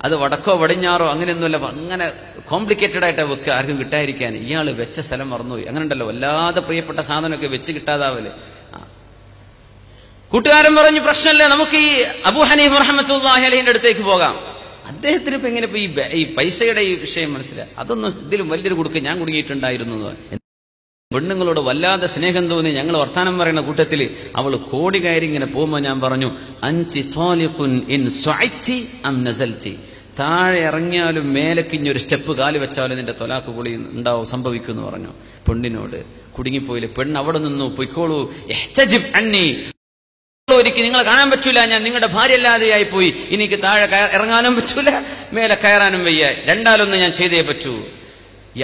അത് വടക്കോ വടിഞ്ഞാറോ അങ്ങനെയൊന്നുമല്ല. അങ്ങനെ കോംപ്ലിക്കേറ്റഡ് ആയിട്ട് വെക്കുക, ആർക്കും കിട്ടാതിരിക്കാൻ. ഇയാള് വെച്ച സ്ഥലം മറന്നുപോയി. അങ്ങനെ ഉണ്ടല്ലോ, വല്ലാതെ പ്രിയപ്പെട്ട സാധനമൊക്കെ വെച്ച് കിട്ടാതാവല്. കൂട്ടുകാരൻ പറഞ്ഞു, പ്രശ്നമില്ല, നമുക്ക് ഈ അബൂ ഹനീഫ റഹ്മത്തുള്ളാഹി അലൈഹിന്റെ അടുത്തേക്ക് പോകാം. അദ്ദേഹത്തിന് ഇപ്പൊ എങ്ങനെ ഈ പൈസയുടെ ഈ വിഷയം മനസ്സിലായി? അതൊന്നും ഇതിലും വലിയൊരു കുടുക്ക് ഞാൻ കുടുങ്ങിയിട്ടുണ്ടായിരുന്നു. പെണ്ണുങ്ങളോട് വല്ലാതെ സ്നേഹം തോന്നി ഞങ്ങൾ വർത്താനം പറയുന്ന കൂട്ടത്തിൽ അവൾ കോടി കയറി ഇങ്ങനെ പോകുമ്പോ ഞാൻ പറഞ്ഞു, അൻതി ത്വാലിഖുൻ ഇൻ സുഅത്തി അം നസൽതി, താഴെ ഇറങ്ങിയാലും മേലക്കിഞ്ഞൊരു സ്റ്റെപ്പ് കാല് വെച്ചാലും നിന്റെ തൊലാക്ക് പൊളി ഉണ്ടാവും, സംഭവിക്കും എന്ന് പറഞ്ഞു. പെണ്ണിനോട് കുടുങ്ങിപ്പോയില്ലേ. പെണ്ണ് അവിടെ നിന്നു, പൊയ്ക്കോളൂ, ഇഹ്തജിബ് അന്നി, ഒരിക്കൽ നിങ്ങളെ കാണാൻ പറ്റൂല, ഞാൻ നിങ്ങളുടെ ഭാര്യ അല്ലാതെയായി പോയി, എനിക്ക് താഴെ ഇറങ്ങാനും പറ്റൂല, മേലെ കയറാനും വയ്യ, രണ്ടാലൊന്നും ഞാൻ ചെയ്തേ പറ്റൂ.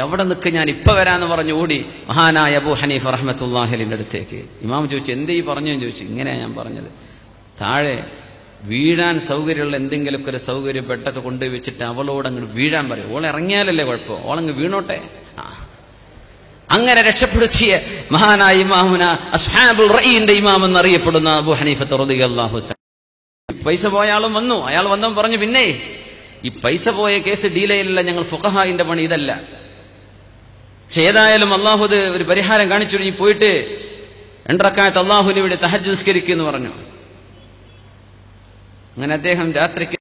എവിടെ നിൽക്ക്, ഞാൻ ഇപ്പൊ വരാന്ന് പറഞ്ഞു ഓടി മഹാനായ അബൂ ഹനീഫ റഹ്മത്തുള്ളാഹി അലൈഹിന്റെ അടുത്തേക്ക്. ഇമാം ചോദിച്ചു, എന്തേ ഈ പറഞ്ഞെന്ന് ചോദിച്ചു. ഇങ്ങനെയാ ഞാൻ പറഞ്ഞത്, താഴെ വീഴാൻ സൗകര്യമുള്ള എന്തെങ്കിലുമൊക്കെ ഒരു സൗകര്യം ബെഡൊക്കെ കൊണ്ടുപോയി വെച്ചിട്ട് അവളോട് അങ്ങോട്ട് വീഴാൻ പറയും. ഓളെ ഇറങ്ങിയാലല്ലേ കുഴപ്പം, ഓളങ്ങ് വീണോട്ടെ. അങ്ങനെ രക്ഷപ്പെടുത്തിയ മഹാനായ ഇമാമുന അസ്ഹാബുൽ റഈന്റെ ഇമാം എന്നറിയപ്പെടുന്ന അബൂ ഹനീഫ റളിയല്ലാഹു തആല. പൈസ പോയ ആളും വന്നു. അയാൾ വന്നവൻ പറഞ്ഞു, പിന്നെ ഈ പൈസ പോയ കേസ് ഡീൽ ചെയ്യലില്ല, ഞങ്ങൾ ഫുഖഹായിന്റെ പണി ഇതല്ല. പക്ഷെ ഏതായാലും അള്ളാഹു ഒരു പരിഹാരം കാണിച്ചു. നീ പോയിട്ട് 2 റക്അത്ത് അള്ളാഹുവിനെ ഇവിടെ തഹജ്ജുദ് നിസ്കരിക്കുന്നു പറഞ്ഞു. അങ്ങനെ അദ്ദേഹം രാത്രിക്ക്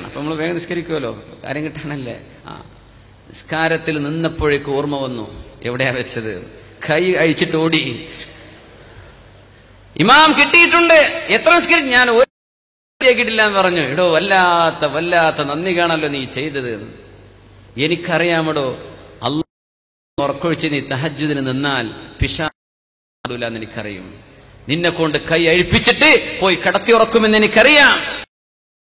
അപ്പൊ നമ്മൾ വേഗം നിസ്കരിക്കുമല്ലോ, കാര്യം കിട്ടാനല്ലേ. നിസ്കാരത്തിൽ നിന്നപ്പോഴേക്ക് ഓർമ്മ വന്നു, എവിടെയാ വെച്ചത്. കൈ അഴിച്ചിട്ട് ഓടി. ഇമാം കിട്ടിയിട്ടുണ്ട്, എത്ര നിസ്കരിച്ചു? ഞാൻ കിട്ടില്ല എന്ന് പറഞ്ഞു. എടോ, വല്ലാത്ത നന്ദി കാണല്ലോ നീ ചെയ്തത്. എനിക്കറിയാമടോ, അല്ലാഹു ഉറക്കൊഴിച്ച് നീ തഹജ്ജുദിന് നിന്നാൽ പിശാച് എനിക്കറിയും. നിന്നെ കൊണ്ട് കൈ അഴിപ്പിച്ചിട്ട് പോയി കടത്തി ഉറക്കുമെന്ന് എനിക്കറിയാം.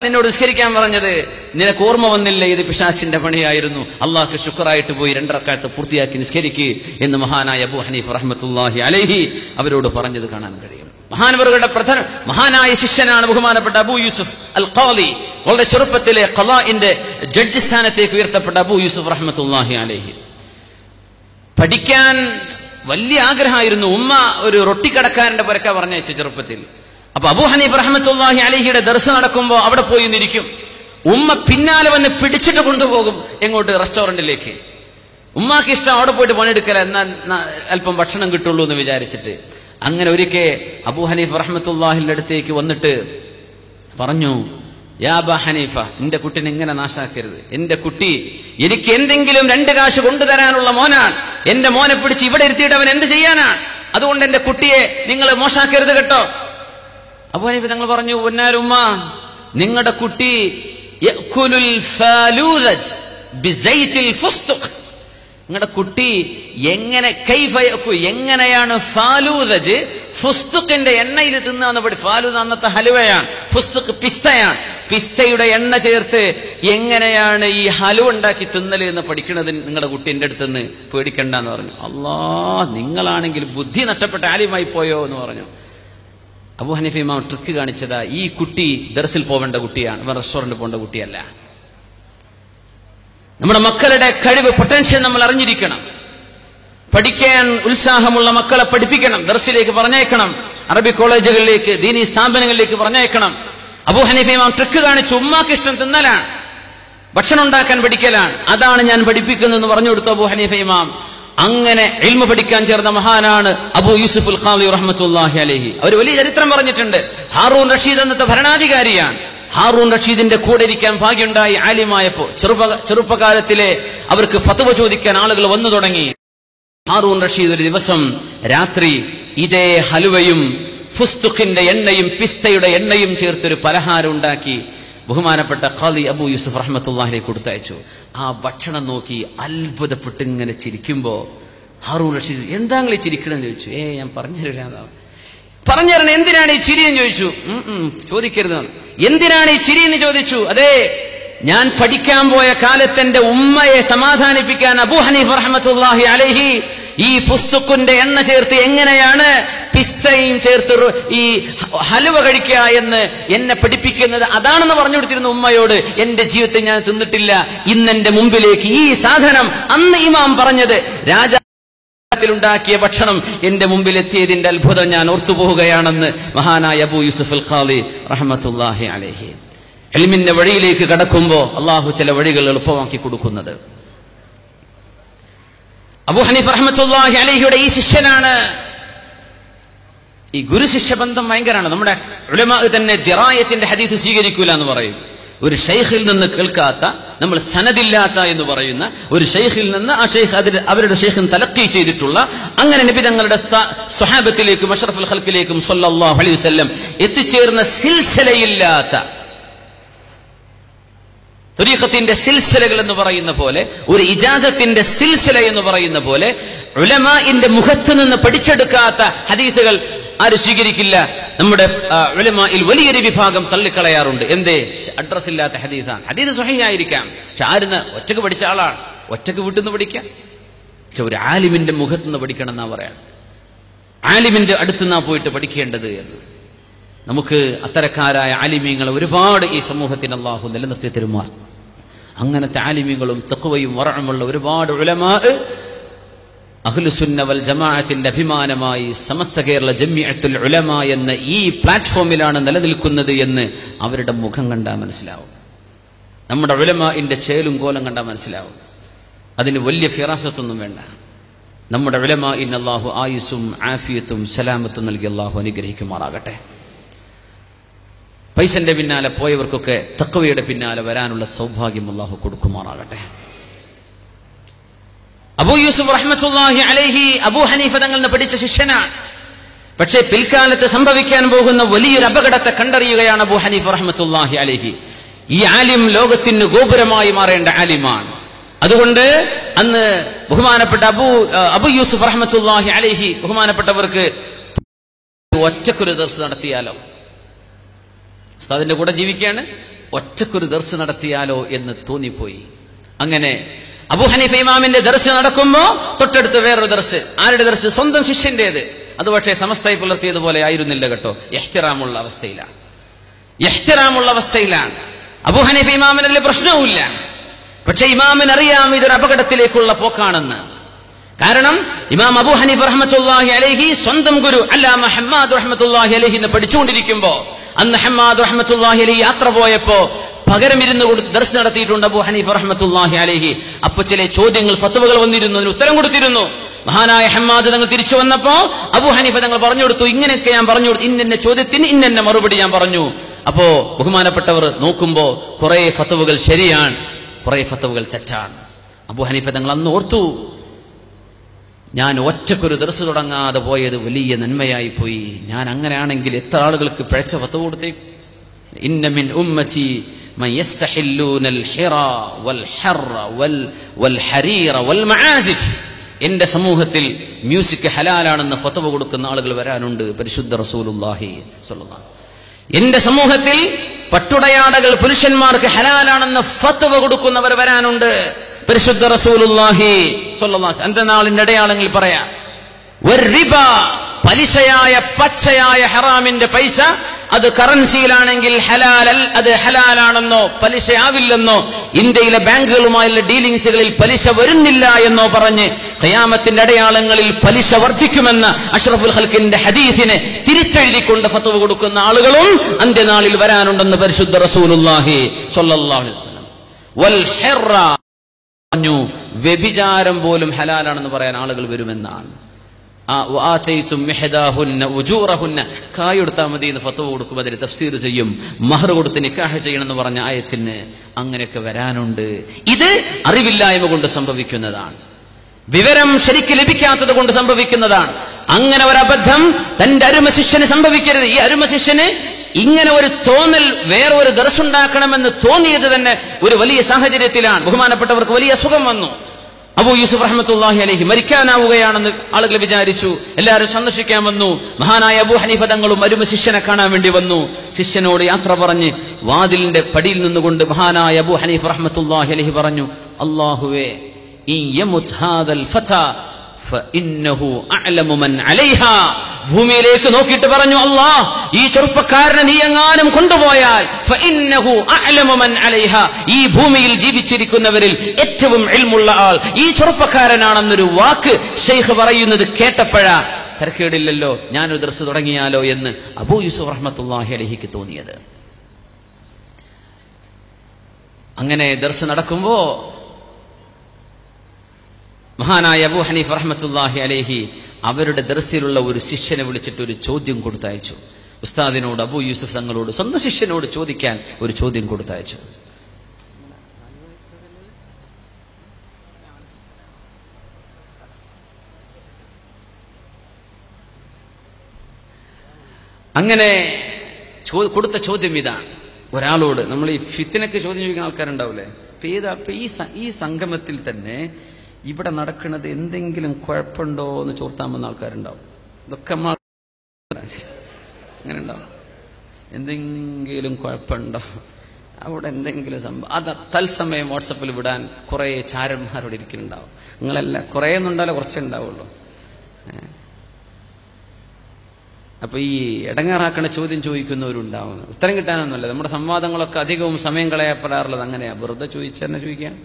നിന്നോട് നിസ്കരിക്കാൻ പറഞ്ഞത് നിനക്ക് ഓർമ്മ വന്നില്ലേ? ഇത് പിശാചിന്റെ പണിയായിരുന്നു. അള്ളാഹ്ക്ക് ശുക്റായിട്ട് പോയി 2 റക്അത്ത് പൂർത്തിയാക്കി നിസ്കരിക്ക് എന്ന് മഹാനായ അബൂ ഹനീഫ റഹ്മത്തുള്ളാഹി അലൈഹി അവരോട് പറഞ്ഞത് കാണാൻ കഴിയും. മഹാനവറുകളുടെ മഹാനായ ശിഷ്യനാണ് ബഹുമാനപ്പെട്ട അബൂ യൂസുഫ് അൽ ഖാദി. വളരെ ചെറുപ്പത്തിലെ ഖളാഇന്റെ ജഡ്ജ് സ്ഥാനത്തേക്ക് ഉയർത്തപ്പെട്ട അബൂ യൂസുഫ് റഹ്മത്തുള്ളാഹി അലൈഹി. പഠിക്കാൻ വലിയ ആഗ്രഹമായിരുന്നു. ഉമ്മ ഒരു റൊട്ടിക്കടക്കാരന്റെ പുരക്ക പറഞ്ഞയച്ച ചെറുപ്പത്തിൽ. അപ്പൊ അബൂ ഹനീഫ റഹ്മത്തുള്ളാഹി അലൈഹിയുടെ ദർസ് നടക്കുമ്പോ അവിടെ പോയി നിരിക്കും. ഉമ്മ പിന്നാലെ വന്ന് പിടിച്ചിട്ട് കൊണ്ടുപോകും എങ്ങോട്ട്? റെസ്റ്റോറന്റിലേക്ക്. ഉമ്മാക്ക് ഇഷ്ടം അവിടെ പോയിട്ട് പണിയെടുക്കല, എന്നാൽ അല്പം ഭക്ഷണം കിട്ടുള്ളൂ എന്ന് വിചാരിച്ചിട്ട്. അങ്ങനെ ഒരിക്കൽ അബൂ ഹനീഫ റഹ്മത്തുള്ളാഹിന്റെ അടുത്തേക്ക് വന്നിട്ട് പറഞ്ഞു, യാ അബാ ഹനീഫ, എന്റെ കുട്ടിനെ ഇങ്ങനെ നാശാക്കരുത്. എന്റെ കുട്ടി എനിക്ക് എന്തെങ്കിലും 2 കാശ് കൊണ്ടുതരാനുള്ള മോനാണ്. എന്റെ മോനെ പിടിച്ച് ഇവിടെ ഇരുത്തിയിട്ട് അവൻ എന്ത് ചെയ്യാനാണ്? അതുകൊണ്ട് എന്റെ കുട്ടിയെ നിങ്ങൾ മോശാക്കരുത് കേട്ടോ. അബൂ ഹനീഫ തങ്ങൾ പറഞ്ഞു, ഉമ്മ, നിങ്ങളുടെ കുട്ടി നിങ്ങളുടെ കുട്ടി എങ്ങനെയാണ് ഫാലൂദജ്, ഫുസ്തുക്കിന്റെ എണ്ണയിൽ തിന്നാന്ന് പഠി. ഫാലൂദ അന്നത്തെ ഹലുവയാണ്, ഫുസ്തുക്ക് പിസ്തയാണ്. പിസ്തയുടെ എണ്ണ ചേർത്ത് എങ്ങനെയാണ് ഈ ഹലുവ ഉണ്ടാക്കി തിന്നല് എന്ന് പഠിക്കണത് നിങ്ങളുടെ കുട്ടി എന്റെ അടുത്തുനിന്ന് പേടിക്കണ്ടെന്ന് പറഞ്ഞു. അല്ലാ, നിങ്ങളാണെങ്കിൽ ബുദ്ധി നഷ്ടപ്പെട്ട ആലിമായി പോയോ എന്ന് പറഞ്ഞു. അബൂ ഹനീഫ ഇമാം ട്രിക്ക് കാണിച്ചതാ, ഈ കുട്ടി ദർസിൽ പോവേണ്ട കുട്ടിയാണ്, റെസ്റ്റോറന്റ് പോകേണ്ട കുട്ടിയല്ല. നമ്മുടെ മക്കളുടെ കഴിവ്, പൊട്ടൻഷ്യൽ നമ്മൾ അറിഞ്ഞിരിക്കണം. പഠിക്കാൻ ഉത്സാഹമുള്ള മക്കളെ പഠിപ്പിക്കണം, ദർസിലേക്ക് പറഞ്ഞേക്കണം, അറബി കോളേജുകളിലേക്ക്, ദീനീ സ്ഥാപനങ്ങളിലേക്ക് പറഞ്ഞേക്കണം. അബൂ ഹനീഫ ഇമാം ട്രിക്ക് കാണിച്ചു. ഉമ്മാക്ക് ഇഷ്ടം തിന്നലാണ്, ഭക്ഷണം ഉണ്ടാക്കാൻ പഠിക്കലാണ്, അതാണ് ഞാൻ പഠിപ്പിക്കുന്നതെന്ന് പറഞ്ഞു കൊടുത്തു അബൂ ഹനീഫ ഇമാം. അങ്ങനെ ഇൽമ പഠിക്കാൻ ചേർന്ന മഹാനാണ് അബൂ യൂസുഫ് അൽ ഖാദി റഹ്മത്തുള്ളാഹി അലൈഹി. അവർ വലിയ ചരിത്രം പറഞ്ഞിട്ടുണ്ട്. ഹാറൂൻ റഷീദ് എന്നത്തെ ഭരണാധികാരിയാണ്. ഹാറൂൻ റഷീദിന്റെ കൂടെ ഇരിക്കാൻ ഭാഗ്യമുണ്ടായി. ആലിമായപ്പോ ചെറുപ്പകാലത്തിലെ അവർക്ക് ഫത്വ ചോദിക്കാൻ ആളുകൾ വന്നു തുടങ്ങി. ഹാറൂൻ റഷീദ് ഒരു ദിവസം രാത്രി ഇതേ ഹലുവയും ഫുസ്തുഖിന്റെ എണ്ണയും പിസ്തയുടെ എണ്ണയും ചേർത്തൊരു പലഹാരം ഉണ്ടാക്കി ബഹുമാനപ്പെട്ട ഖാദി അബൂ യൂസുഫ് റഹ്മത്തുള്ളാഹി കൊടുത്തയച്ചു. ആ ഭക്ഷണം നോക്കി അത്ഭുതപ്പെട്ട് ഇങ്ങനെ ചിരിക്കുമ്പോ ഹാറൂൻ റഷീദ്, എന്താ നിങ്ങൾ ചിരിക്കണമെന്ന് ചോദിച്ചു. ഞാൻ പറഞ്ഞുതരണം, എന്തിനാണ് ഈ ചിരി എന്ന് ചോദിച്ചു. ചോദിക്കരുത്. എന്തിനാണ് ഈ ചിരി എന്ന് ചോദിച്ചു. അതെ, ഞാൻ പഠിക്കാൻ പോയ കാലത്തെന്റെ ഉമ്മയെ സമാധാനിപ്പിക്കാൻ അബൂ ഹനീഫ റഹ്മത്തുള്ളാഹി അലൈഹി ഈ ഫുസ്തുക്കിന്റെ എണ്ണ ചേർത്ത് എങ്ങനെയാണ് പിസ്തയും ചേർത്ത് ഈ ഹലുവ കഴിക്കുക എന്ന് എന്നെ പഠിപ്പിക്കുന്നത് അതാണെന്ന് പറഞ്ഞു കൊടുത്തിരുന്നു ഉമ്മയോട്. എന്റെ ജീവിതത്തിൽ ഞാൻ തിന്നിട്ടില്ല. ഇന്നെന്റെ മുമ്പിലേക്ക് ഈ സാധനം, അന്ന് ഇമാം പറഞ്ഞത് രാജാവിലുണ്ടാക്കിയ ഭക്ഷണം എന്റെ മുമ്പിൽ എത്തിയതിന്റെ അത്ഭുതം ഞാൻ ഓർത്തുപോവുകയാണെന്ന് മഹാനായ അബൂ യൂസുഫ് അൽ ഖാദി റഹ്മത്തുള്ളാഹി അലൈഹി. ഇൽമിന്റെ വഴിയിലേക്ക് കടക്കുമ്പോ അള്ളാഹു ചില വഴികൾ എളുപ്പമാക്കി കൊടുക്കുന്നത്. അബൂ ഹനീഫ റഹ്മത്തുള്ളാഹി അലൈഹിയുടെ ഈ ശിഷ്യനാണ്. ഈ ഗുരു ശിഷ്യ ബന്ധം ഭയങ്കരമാണ്. നമ്മുടെ ഉലമാ തന്നെ ദിറായത്തിന്റെ ഹദീസ് സ്വീകരിക്കൂല എന്ന് പറയും. ഒരു ഷെയ്ഖിൽ നിന്ന് കേൾക്കാത്ത, നമ്മൾ സനദില്ലാത്ത എന്ന് പറയുന്ന ഒരു ഷെയ്ഖിൽ നിന്ന് ആ ഷെയ്ഖ് അവരുടെ ഷെയ്ഖിന് തലഖീ ചെയ്തിട്ടുള്ള, അങ്ങനെ നബി തങ്ങളുടെ സ്വഹാബത്തിലേക്കും അഷ്റഫുൽ ഖൽഖിലേക്കും സ്വല്ലല്ലാഹു അലൈഹി വസല്ലം എത്തിച്ചേർന്ന സിൽസിലയില്ലാത്ത, തരീഖത്തിന്റെ സിൽസിലകൾ എന്ന് പറയുന്ന പോലെ, ഒരു ഇജാസത്തിന്റെ സിൽസില എന്ന് പറയുന്ന പോലെ ഉലമാഇന്റെ മുഖത്ത് നിന്ന് പഠിച്ചെടുക്കാത്ത ഹദീസുകൾ ആരും സ്വീകരിക്കില്ല. നമ്മുടെ ഉലമാഇൽ വലിയൊരു വിഭാഗം തള്ളിക്കളയാറുണ്ട്. എന്തേ? അഡ്രസ് ഇല്ലാത്ത ഹദീസാണ്. ഹദീസ് സ്വഹീഹായിരിക്കാം, പക്ഷെ ആരുന്ന് ഒറ്റക്ക് പഠിച്ച ആളാണ്, ഒറ്റക്ക് വീട്ടിൽ നിന്ന് പഠിക്കാം. പക്ഷെ ഒരു ആലിമിന്റെ മുഖത്ത് നിന്ന് പഠിക്കണം എന്നാ പറയാം. ആലിമിന്റെ അടുത്തുനിന്നാ പോയിട്ട് പഠിക്കേണ്ടത് എന്ന്. നമുക്ക് അത്തരക്കാരായ ആലിമീങ്ങളെ ഒരുപാട് ഈ സമൂഹത്തിന് അല്ലാഹു നിലനിർത്തി തരുമാർ. അങ്ങനത്തെ ആലിമീങ്ങളും തഖ്വയും വറഅമുള്ള ഒരുപാട് ഉലമാ അഹ്ലുസുന്ന വൽ ജമാഅത്തിന്റെ അഭിമാനമായി സമസ്ത കേരള ജംഇഅത്തുൽ ഉലമാ എന്ന ഈ പ്ലാറ്റ്ഫോമിലാണ് നിലനിൽക്കുന്നത് എന്ന് അവരുടെ മുഖം കണ്ടാൽ മനസ്സിലാവും. നമ്മുടെ ഉലമാഇന്റെ ചേലും കോലം കണ്ടാൽ മനസ്സിലാവും. അതിന് വലിയ ഫിറാസത്തൊന്നും വേണ്ട. നമ്മുടെ ഉലമാഇന് അല്ലാഹു ആയുസ്സും ആഫിയത്തും സലാമത്തും നൽകി അല്ലാഹു അനുഗ്രഹിക്കുമാറാകട്ടെ. പൈസന്റെ പിന്നാലെ പോയവർക്കൊക്കെ തഖ്വയുടെ പിന്നാലെ വരാനുള്ള സൗഭാഗ്യം അല്ലാഹു കൊടുക്കുമാറാകട്ടെ. അബൂ യൂസുഫ് റഹ്മത്തുള്ളാഹി അലൈഹി അബൂ ഹനീഫ തങ്ങളിൽ പഠിച്ച ശിഷ്യനാണ്. പക്ഷേ പിൽക്കാലത്ത് സംഭവിക്കാൻ പോകുന്ന വലിയൊരു അപകടത്തെ കണ്ടറിയുകയാണ് അബൂ ഹനീഫ റഹ്മത്തുള്ളാഹി അലൈഹി. ഈ ആലിം ലോകത്തിന് ഗോപുരമായി മാറേണ്ട ആലിമാണ്. അതുകൊണ്ട് അന്ന് ബഹുമാനപ്പെട്ട അബൂ യൂസുഫ് റഹ്മത്തുള്ളാഹി അലൈഹി ബഹുമാനപ്പെട്ടവർക്ക് ഒറ്റക്കൊരു ദർസ് നടത്തിയാലോ, ഉസ്താദിന്റെ കൂടെ ജീവിക്കുകയാണ്, ഒറ്റക്കൊരു ദർസ് നടത്തിയാലോ എന്ന് തോന്നിപ്പോയി. അങ്ങനെ അബൂ ഹനീഫ ഇമാമിന്റെ ദർസ് നടക്കുമ്പോ തൊട്ടടുത്ത് വേറൊരു ദർസ്. ആരുടെ ദർസ്? സ്വന്തം ശിഷ്യന്റേത്. അത് പക്ഷേ സമസ്തയെ പുലർത്തിയതുപോലെ ആയിരുന്നില്ല കേട്ടോ. ഇഹ്തിറാമുള്ള അവസ്ഥയിലാണ്. അബൂ ഹനീഫ ഇമാമിന് അതിൽ പ്രശ്നവുമില്ല. പക്ഷെ ഇമാമിന് അറിയാം ഇതൊരു അപകടത്തിലേക്കുള്ള പോക്കാണെന്ന്. കാരണം ഇമാം അബൂ ഹനീഫ റഹ്മത്തുള്ളാഹി അലൈഹി സ്വന്തം ഗുരു അല്ലാമ ഹമ്മാദ് റഹ്മത്തുള്ളാഹി അലൈഹിനെ പഠിച്ചുകൊണ്ടിരിക്കുമ്പോ, അന്ന് ഹമ്മാദ് റഹ്മത്തുള്ളാഹി അലൈഹി യാത്ര പോയപ്പോ പകരം ഇരുന്ന് ദർസ് നടത്തിയിട്ടുണ്ട് അബൂ ഹനീഫ റഹ്മത്തുള്ളാഹി അലൈഹി. അപ്പൊ ചില ചോദ്യങ്ങൾ, ഫത്വകൾ വന്നിരുന്നു, അതിന് ഉത്തരം കൊടുത്തിരുന്നു. മഹാനായ ഹമ്മാദ് തങ്ങൾ തിരിച്ചു വന്നപ്പോ അബൂ ഹനീഫ തങ്ങൾ പറഞ്ഞു കൊടുത്തു, ഇങ്ങനെയൊക്കെ ഞാൻ പറഞ്ഞു കൊടുത്തു, ഇന്ന ചോദ്യത്തിന് ഇന്ന മറുപടി ഞാൻ പറഞ്ഞു. അപ്പോ ബഹുമാനപ്പെട്ടവർ നോക്കുമ്പോ കുറെ ഫത്വകൾ ശരിയാണ്, കുറെ ഫത്വകൾ തെറ്റാണ്. അബൂ ഹനീഫ തങ്ങൾ അന്ന് ഓർത്തു, ഞാൻ ഒറ്റക്കൊരു ദർസ് തുടങ്ങാതെ പോയത് വലിയ നന്മയായി പോയി. ഞാൻ അങ്ങനെയാണെങ്കിൽ എത്ര ആളുകൾക്ക് പിഴച്ച ഫത്വ കൊടുത്തേ. ഇന്ന മിൻ ഉമ്മതി മൻ യസ്തഹില്ലൂനൽ ഹിറ വൽ ഹർറ വൽ ഹരീറ വൽ മആസിഫ്. എന്റെ സമൂഹത്തിൽ മ്യൂസിക് ഹലാലാണെന്ന് ഫത്വ കൊടുക്കുന്ന ആളുകൾ വരാനുണ്ട്. പരിശുദ്ധ റസൂലുള്ളാഹി സ്വല്ലല്ലാഹു അലൈഹി വസല്ലം. എന്റെ സമൂഹത്തിൽ പട്ടുടയാടകൾ പുരുഷന്മാർക്ക് ഹലാലാണെന്ന് ഫത്വ കൊടുക്കുന്നവർ വരാനുണ്ട്. പരിശുദ്ധ റസൂലുള്ളാഹി സ്വല്ലല്ലാഹു അലൈഹി വസല്ലം. അന്ത്യനാളിന്റെ അടയാളങ്ങൾ പറയാം. വറിബ, പലിശയായ പച്ചയായ ഹറാമിന്റെ പൈസ അത് കറൻസിയിലാണെങ്കിൽ അത് ഹലാലാണെന്നോ പലിശയാവില്ലെന്നോ, ഇന്ത്യയിലെ ബാങ്കുകളുമായുള്ള ഡീലിംഗ്സുകളിൽ പലിശ വരുന്നില്ല എന്നോ പറഞ്ഞ് ഖിയാമത്തിന്റെ അടയാളങ്ങളിൽ പലിശ വർദ്ധിക്കുമെന്ന അഷ്റഫുൽ ഖൽഖിന്റെ ഹദീസിനെ തിരിച്ചെഴുതിക്കൊണ്ട് ഫത്വ കൊടുക്കുന്ന ആളുകളും അന്ത്യനാളിൽ വരാനുണ്ടെന്ന് പരിശുദ്ധ റസൂലുള്ളാഹി സ്വല്ലല്ലാഹു അലൈഹി വസല്ലം. വൽ ഹിറ, വ്യഭിചാരം പോലും ഹലാലാണെന്ന് പറയാൻ ആളുകൾ വരുമെന്നാണ്. കായെടുത്താൽ മതി എന്ന് ഫത്വ കൊടുക്കും, അതിന് തഫ്സീർ ചെയ്യും. മഹർ കൊടുത്ത് നിക്കാഹ് ചെയ്യണമെന്ന് പറഞ്ഞ ആയത്തിന് അങ്ങനെയൊക്കെ വരാനുണ്ട്. ഇത് അറിവില്ലായ്മ കൊണ്ട് സംഭവിക്കുന്നതാണ്, വിവരം ശരിക്ക് ലഭിക്കാത്തത് കൊണ്ട് സംഭവിക്കുന്നതാണ്. അങ്ങനെ ഒരു അബദ്ധം തന്റെ അരുമ ശിഷ്യന് സംഭവിക്കരുത്. ഈ അരുമ ശിഷ്യന് ഇങ്ങനെ ഒരു തോന്നൽ, വേറെ ഒരു ദർസുണ്ടാക്കണമെന്ന് തോന്നിയത് തന്നെ ഒരു വലിയ സാഹചര്യത്തിലാണ്. ബഹുമാനപ്പെട്ടവർക്ക് വലിയ അസുഖം വന്നു. അബൂ യൂസുഫ് റഹ്മത്തുള്ളാഹി അലൈഹി മരിക്കാനാവുകയാണെന്ന് ആളുകൾ വിചാരിച്ചു. എല്ലാവരും സന്ദർശിക്കാൻ വന്നു. മഹാനായ അബൂ ഹനീഫ തങ്ങളും അരുമ ശിഷ്യനെ കാണാൻ വേണ്ടി വന്നു. ശിഷ്യനോട് യാത്ര പറഞ്ഞ് വാതിലിന്റെ പടിയിൽ നിന്നുകൊണ്ട് മഹാനായ അബൂ ഹനീഫ റഹ്മത്തുള്ളാഹി അലൈഹി പറഞ്ഞു, അല്ലാഹുവേ, ഇൻ യമുത് ഹാദൽ ഫതാ ഫഇന്നഹു അഅലമു മൻ അലൈഹാ. ഭൂമിയിലേക്ക് നോക്കിയിട്ട് പറഞ്ഞു, അല്ലാഹ്, ഈ ചെറുപ്പക്കാരനെ നീ എങ്ങാനും കൊണ്ടുപോയാൽ ഫഇന്നഹു അഅലമു മൻ അലൈഹാ, ഈ ഭൂമിയിൽ ജീവിച്ചിരിക്കുന്നവരിൽ ഏറ്റവും ഇൽമുള്ള ആൾ ഈ ചെറുപ്പക്കാരനാണെന്നൊരു വാക്ക് ശൈഖ് പറയുന്നത് കേട്ടപ്പോഴാ തരക്കേടില്ലല്ലോ, ഞാനൊരു ദർസ് തുടങ്ങിയാലോ എന്ന് അബൂ യൂസുഫ് റഹ്മത്തുള്ളാഹി അലൈഹിക്ക് തോന്നിയത്. അങ്ങനെ ദർസ് നടക്കുമ്പോ മഹാനായ അബൂ ഹനീഫ റഹ്മത്തുള്ളാഹി അലൈഹി അവരുടെ ദർസിലുള്ള ഒരു ശിഷ്യനെ വിളിച്ചിട്ട് ഒരു ചോദ്യം കൊടുത്തയച്ചു. ഉസ്താദിനോട്, അബൂ യൂസുഫ് തങ്ങളോട്, സ്വന്തം ശിഷ്യനോട് ചോദിക്കാൻ ഒരു ചോദ്യം കൊടുത്തയച്ചു. അങ്ങനെ കൊടുത്ത ചോദ്യം ഇതാണ്. ഒരാളോട്, നമ്മൾ ഈ ഫിത്നക്ക് ചോദ്യം ചോദിക്കുന്ന ആൾക്കാരുണ്ടാവില്ലേ, ഈ സംഗമത്തിൽ തന്നെ ഇവിടെ നടക്കുന്നത് എന്തെങ്കിലും കുഴപ്പമുണ്ടോ എന്ന് ചോർത്താമെന്ന ആൾക്കാരുണ്ടാവും. ഇതൊക്കെ അങ്ങനെ ഉണ്ടാവും. എന്തെങ്കിലും കുഴപ്പമുണ്ടോ, അവിടെ എന്തെങ്കിലും സംഭവം, അത് തത്സമയം വാട്സപ്പിൽ വിടാൻ കുറെ ചാരന്മാരോട് ഇരിക്കുന്നുണ്ടാവും. നിങ്ങളെല്ലാം കുറേ ഒന്നുണ്ടാവില്ല, കുറച്ചേ ഉണ്ടാവുള്ളൂ. അപ്പൊ ഈ ഇടങ്ങാറാക്കണ ചോദ്യം ചോദിക്കുന്നവരുണ്ടാവും. ഉത്തരം കിട്ടാനൊന്നുമല്ല. നമ്മുടെ സംവാദങ്ങളൊക്കെ അധികവും സമയം കളയപ്പെടാറുള്ളത് അങ്ങനെയാ. വെറുതെ ചോദിച്ചെന്നെ ചോദിക്കാം.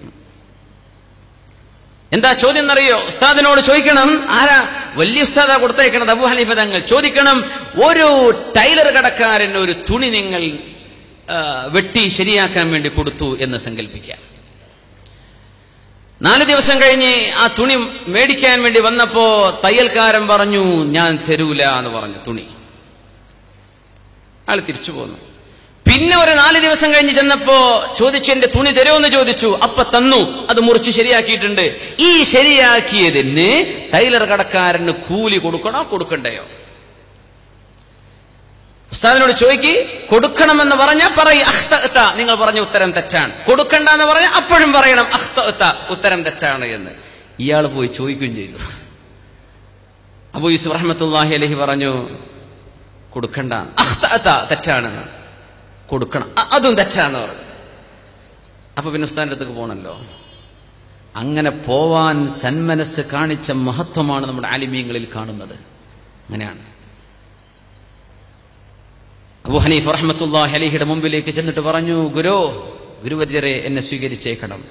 എന്താ ചോദ്യം എന്നറിയോ? ഉസ്താദിനോട് ചോദിക്കണം. ആരാ? വലിയ ഉസ്താദാ കൊടുത്തേക്കണത്, അബൂ ഹനീഫ തങ്ങൾ. ചോദിക്കണം, ഒരു ടൈലർ കടക്കാരൻ ഒരു തുണി നിങ്ങൾ വെട്ടി ശരിയാക്കാൻ വേണ്ടി കൊടുത്തു എന്ന് സങ്കല്പിക്കാം. 4 ദിവസം കഴിഞ്ഞ് ആ തുണി മേടിക്കാൻ വേണ്ടി വന്നപ്പോ തയ്യൽക്കാരൻ പറഞ്ഞു, ഞാൻ തരൂല എന്ന് പറഞ്ഞു തുണി. ആള് തിരിച്ചു പോന്നു. പിന്നെ ഒരു 4 ദിവസം കഴിഞ്ഞ് ചെന്നപ്പോ ചോദിച്ചു, എന്റെ തുണി തരുമെന്ന് ചോദിച്ചു. അപ്പൊ തന്നു. അത് മുറിച്ച് ശരിയാക്കിയിട്ടുണ്ട്. ഈ ശരിയാക്കിയതിന് ടൈലർ കടക്കാരന് കൂലി കൊടുക്കണോ കൊടുക്കണ്ടയോ? ഉസ്താദിനോട് ചോദിക്ക്. കൊടുക്കണമെന്ന് പറഞ്ഞാൽ പറയും അഖ്തഅത, നിങ്ങൾ പറഞ്ഞ ഉത്തരം തെറ്റാണ്. കൊടുക്കണ്ട എന്ന് പറഞ്ഞാൽ അപ്പോഴും പറയണം അഖ്തഅത, ഉത്തരം തെറ്റാണ് എന്ന്. ഇയാൾ പോയി ചോദിക്കുകയും ചെയ്തു. അബൂ യൂസുഫ് റഹ്മത്തുള്ളാഹി അലൈഹി പറഞ്ഞു, കൊടുക്കണ്ട, അഖ്തഅത, തെറ്റാണെന്ന്. കൊടുക്കണം, അതും തെറ്റാന്ന് പറഞ്ഞു. അപ്പൊ പിന്നെ ഉസ്താദിന്റെ അടുത്തേക്ക് പോകണല്ലോ. അങ്ങനെ പോവാൻ സന്മനസ് കാണിച്ച മഹത്വമാണ് നമ്മുടെ ആലിമീങ്ങളിൽ കാണുന്നത്. അങ്ങനെയാണ്. അബൂ ഹനീഫ റഹ്മത്തുള്ളാഹി അലൈഹിയുടെ മുമ്പിലേക്ക് ചെന്നിട്ട് പറഞ്ഞു, ഗുരുവര്യരെ, എന്നെ സ്വീകരിച്ചേക്കണം.